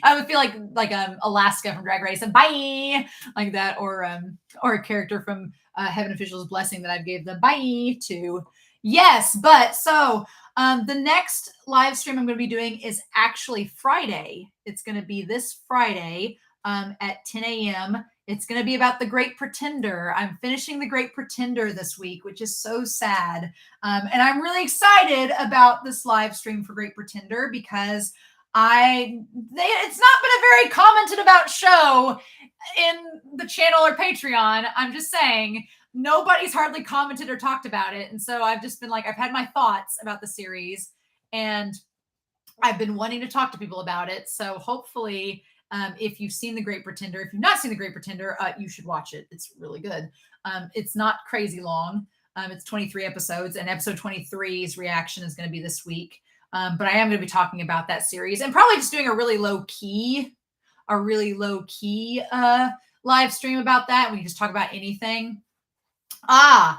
I would feel like Alaska from Drag Race, and bye, like that, or a character from Heaven Official's Blessing that I gave the bye to. Yes, but so the next live stream I'm going to be doing is actually Friday. It's going to be this Friday at 10 a.m. It's going to be about The Great Pretender. I'm finishing The Great Pretender this week, which is so sad. And I'm really excited about this live stream for Great Pretender because it's not been a very commented about show in the channel or Patreon. I'm just saying, nobody's hardly commented or talked about it. And so I've just been like, I've had my thoughts about the series and I've been wanting to talk to people about it. So hopefully, if you've seen The Great Pretender, if you've not seen The Great Pretender, you should watch it. It's really good. It's not crazy long. It's 23 episodes, and episode 23's reaction is going to be this week. But I am going to be talking about that series and probably just doing a really low key live stream about that. We can just talk about anything. Oh,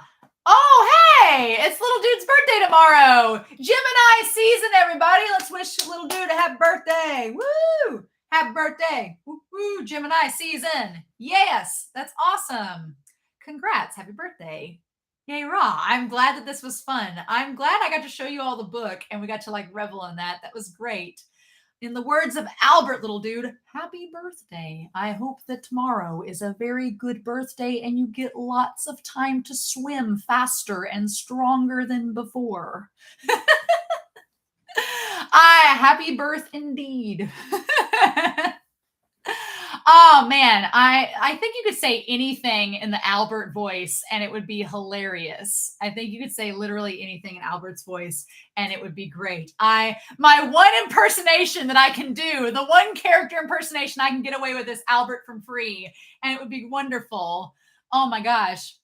hey, it's little dude's birthday tomorrow. Gemini season, everybody. Let's wish little dude a happy birthday. Woo! Happy birthday. Woo, Gemini season. Yes, that's awesome. Congrats. Happy birthday. Yay, raw. I'm glad that this was fun. I'm glad I got to show you all the book and we got to like revel in that. That was great. In the words of Albert, little dude, happy birthday. I hope that tomorrow is a very good birthday and you get lots of time to swim faster and stronger than before. Happy birth indeed. Oh man, I think you could say anything in the Albert voice and it would be hilarious. I think you could say literally anything in Albert's voice and it would be great. My one impersonation that I can do, the one character impersonation I can get away with is Albert from Free, and it would be wonderful. Oh my gosh.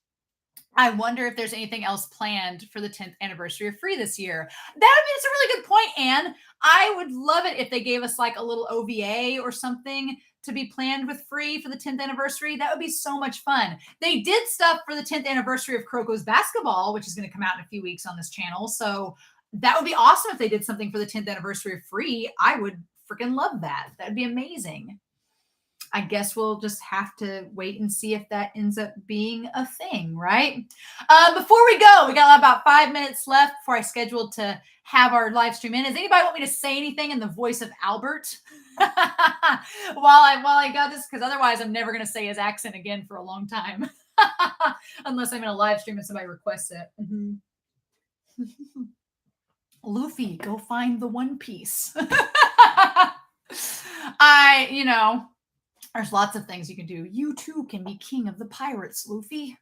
I wonder if there's anything else planned for the 10th anniversary of Free this year. It's a really good point, Anne. I would love it if they gave us like a little OVA or something to be planned with Free for the 10th anniversary. That would be so much fun. They did stuff for the 10th anniversary of Croco's Basketball, which is going to come out in a few weeks on this channel. So that would be awesome if they did something for the 10th anniversary of Free. I would freaking love that. That'd be amazing. I guess we'll just have to wait and see if that ends up being a thing, right? Before we go, we got about 5 minutes left before I scheduled to have our live stream in. Does anybody want me to say anything in the voice of Albert while I got this? Because otherwise, I'm never going to say his accent again for a long time, unless I'm in a live stream and somebody requests it. Mm-hmm. Luffy, go find the One Piece. There's lots of things you can do. You too can be king of the pirates, Luffy.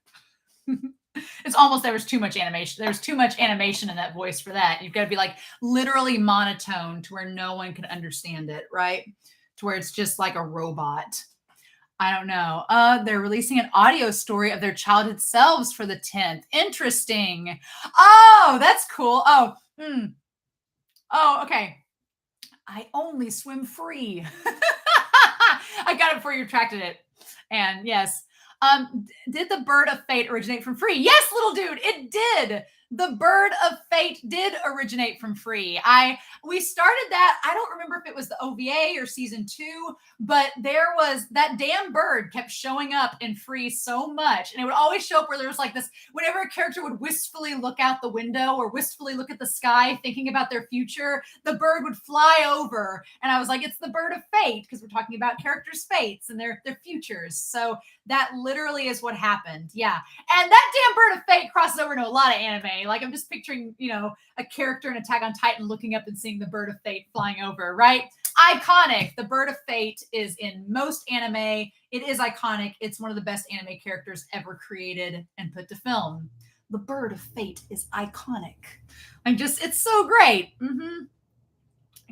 It's almost, there was too much animation. There's too much animation in that voice for that. You've got to be like literally monotone to where no one can understand it, right? To where it's just like a robot. I don't know. They're releasing an audio story of their childhood selves for the 10th. Interesting. Oh, that's cool. Oh, okay. I only swim free. I got it before you retracted it. And yes. Did the bird of fate originate from Free? Yes, little dude, it did. The bird of fate did originate from Free. We started that. I don't remember if it was the OVA or season 2, but there was that damn bird kept showing up in Free so much. And it would always show up where there was like this, whenever a character would wistfully look out the window or wistfully look at the sky, thinking about their future, the bird would fly over. And I was like, it's the bird of fate, because we're talking about characters' fates and their futures. So that literally is what happened. Yeah. And that damn bird of fate crosses over into a lot of anime. Like I'm just picturing, a character in Attack on Titan looking up and seeing the bird of fate flying over, right? Iconic. The bird of fate is in most anime. It is iconic. It's one of the best anime characters ever created and put to film. The bird of fate is iconic. It's so great.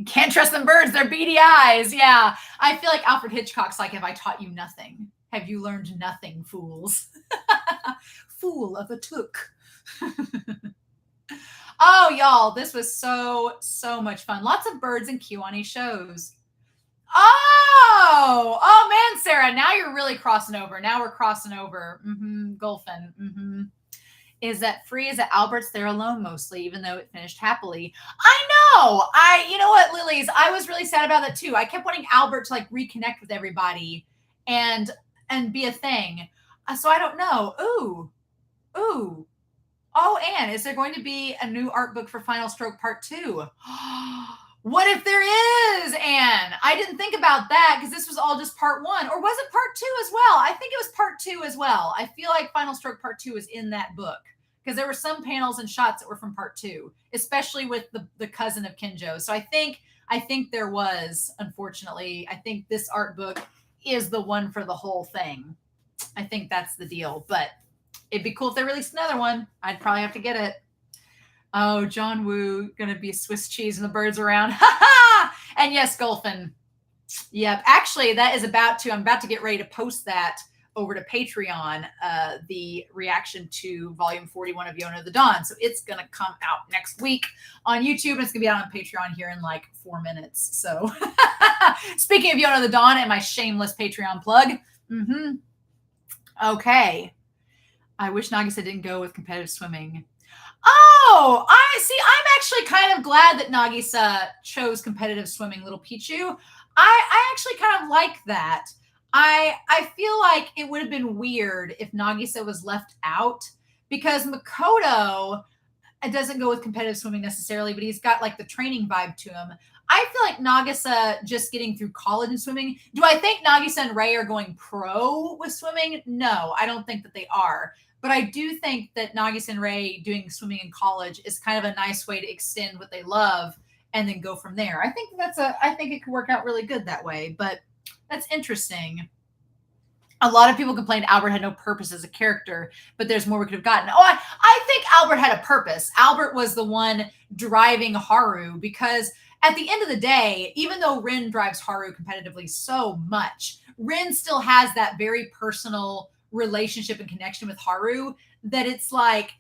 Can't trust them birds. They're beady eyes. Yeah. I feel like Alfred Hitchcock's like, have I taught you nothing? Have you learned nothing, fools? Fool of a took. Oh, y'all, this was so much fun. Lots of birds and Kiwani shows. Oh, man, Sarah, now you're really crossing over. Now we're crossing over. Golfin. Is that Free is at Albert's there alone mostly, even though it finished happily. I know. You know what, Lilies? I was really sad about that too. I kept wanting Albert to like reconnect with everybody and be a thing. So I don't know. Ooh. Oh, Anne, is there going to be a new art book for Final Stroke Part 2? What if there is, Anne? I didn't think about that because this was all just Part 1. Or was it Part 2 as well? I think it was Part 2 as well. I feel like Final Stroke Part 2 is in that book because there were some panels and shots that were from Part 2, especially with the cousin of Kinjo. So I think there was, unfortunately. I think this art book is the one for the whole thing. I think that's the deal. But it'd be cool if they released another one. I'd probably have to get it. Oh, John Woo, gonna be Swiss cheese and the birds around. Ha ha! And yes, Golfin. Yep. Actually, I'm about to get ready to post that over to Patreon, the reaction to volume 41 of Yona of the Dawn. So it's gonna come out next week on YouTube, and it's gonna be out on Patreon here in like 4 minutes. So speaking of Yona of the Dawn and my shameless Patreon plug. Okay. I wish Nagisa didn't go with competitive swimming. Oh, I see. I'm actually kind of glad that Nagisa chose competitive swimming, little Pichu. I actually kind of like that. I feel like it would have been weird if Nagisa was left out because Makoto, it doesn't go with competitive swimming necessarily, but he's got like the training vibe to him. I feel like Nagisa just getting through college and swimming. Do I think Nagisa and Ray are going pro with swimming? No, I don't think that they are. But I do think that Nagisa and Ray doing swimming in college is kind of a nice way to extend what they love and then go from there. I think it could work out really good that way, but that's interesting. A lot of people complained Albert had no purpose as a character, but there's more we could have gotten. Oh, I think Albert had a purpose. Albert was the one driving Haru, because at the end of the day, even though Rin drives Haru competitively so much, Rin still has that very personal relationship and connection with Haru that it's like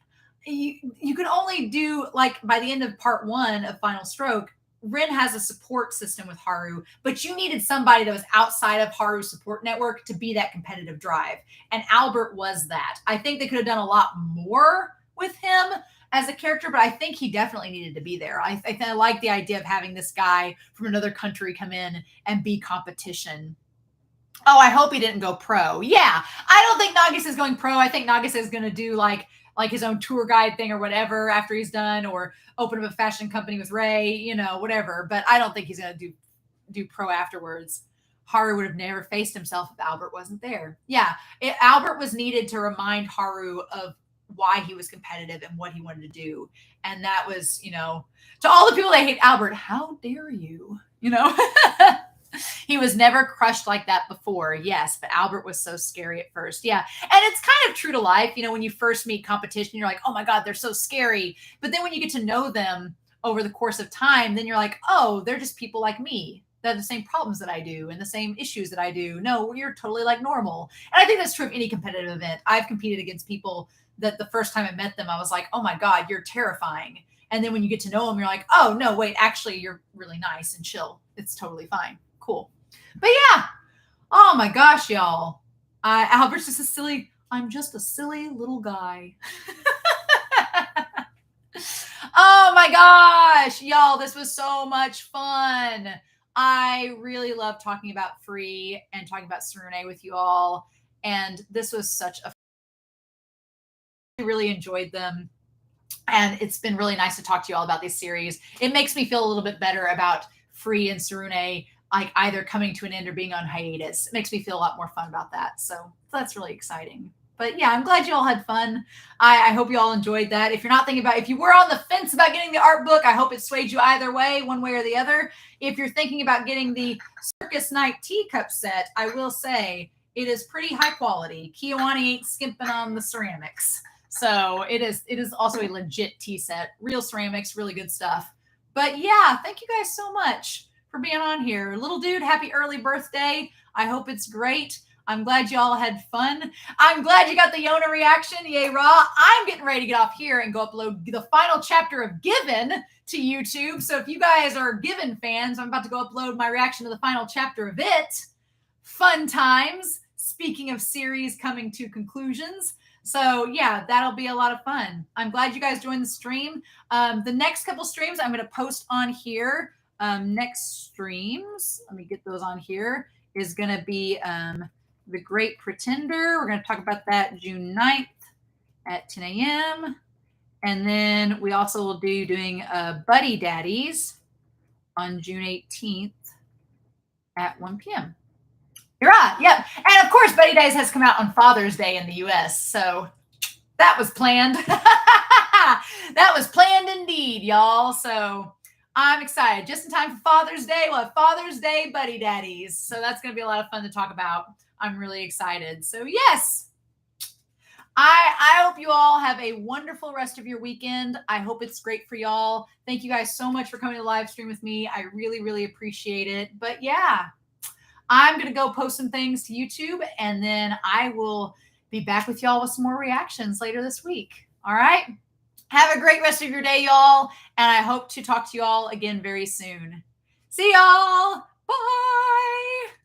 you can only do, like, by the end of part 1 of Final Stroke, Rin has a support system with Haru, but you needed somebody that was outside of Haru's support network to be that competitive drive. And Albert was that. I think they could have done a lot more with him as a character, but I think he definitely needed to be there. I like the idea of having this guy from another country come in and be competition. Oh, I hope he didn't go pro. Yeah, I don't think Nagisa is going pro. I think Nagisa is going to do like his own tour guide thing or whatever after he's done, or open up a fashion company with Ray, whatever. But I don't think he's going to do pro afterwards. Haru would have never faced himself if Albert wasn't there. Yeah, Albert was needed to remind Haru of why he was competitive and what he wanted to do. And that was, to all the people that hate Albert, how dare you, He was never crushed like that before. Yes, but Albert was so scary at first. Yeah. And it's kind of true to life. When you first meet competition, you're like, oh my God, they're so scary. But then when you get to know them over the course of time, then you're like, oh, they're just people like me. They have the same problems that I do and the same issues that I do. No, you're totally like normal. And I think that's true of any competitive event. I've competed against people that the first time I met them, I was like, oh my God, you're terrifying. And then when you get to know them, you're like, oh no, wait, actually, you're really nice and chill. It's totally fine. Cool. But yeah, oh my gosh, y'all. Albert's just I'm just a silly little guy. Oh my gosh, y'all, this was so much fun. I really love talking about Free and talking about Tsurune with you all. And this was such I really enjoyed them. And it's been really nice to talk to you all about this series. It makes me feel a little bit better about Free and Tsurune, like either coming to an end or being on hiatus. It makes me feel a lot more fun about that. So that's really exciting. But yeah, I'm glad you all had fun. I hope you all enjoyed that. If you were on the fence about getting the art book, I hope it swayed you either way, one way or the other. If you're thinking about getting the Circus Night teacup set, I will say it is pretty high quality. Kiyoani ain't skimping on the ceramics. So it is also a legit tea set, real ceramics, really good stuff. But yeah, thank you guys so much for being on here. Little dude, happy early birthday. I hope it's great. I'm glad you all had fun. I'm glad you got the Yona reaction. Yay, raw. I'm getting ready to get off here and go upload the final chapter of Given to YouTube. So if you guys are Given fans, I'm about to go upload my reaction to the final chapter of it. Fun times. Speaking of series coming to conclusions. So yeah, that'll be a lot of fun. I'm glad you guys joined the stream. The next couple streams I'm going to post on here. Next streams, let me get those on here, is going to be The Great Pretender. We're going to talk about that June 9th at 10 a.m. And then we also will be doing Buddy Daddies on June 18th at 1 p.m. You're right. Yep. And of course, Buddy Daddies has come out on Father's Day in the U.S. So that was planned. That was planned indeed, y'all. So I'm excited. Just in time for Father's Day, we'll have Father's Day Buddy Daddies. So that's going to be a lot of fun to talk about. I'm really excited. So yes, I hope you all have a wonderful rest of your weekend. I hope it's great for y'all. Thank you guys so much for coming to the live stream with me. I really, really appreciate it. But yeah, I'm going to go post some things to YouTube, and then I will be back with y'all with some more reactions later this week. All right. Have a great rest of your day, y'all. And I hope to talk to you all again very soon. See y'all. Bye.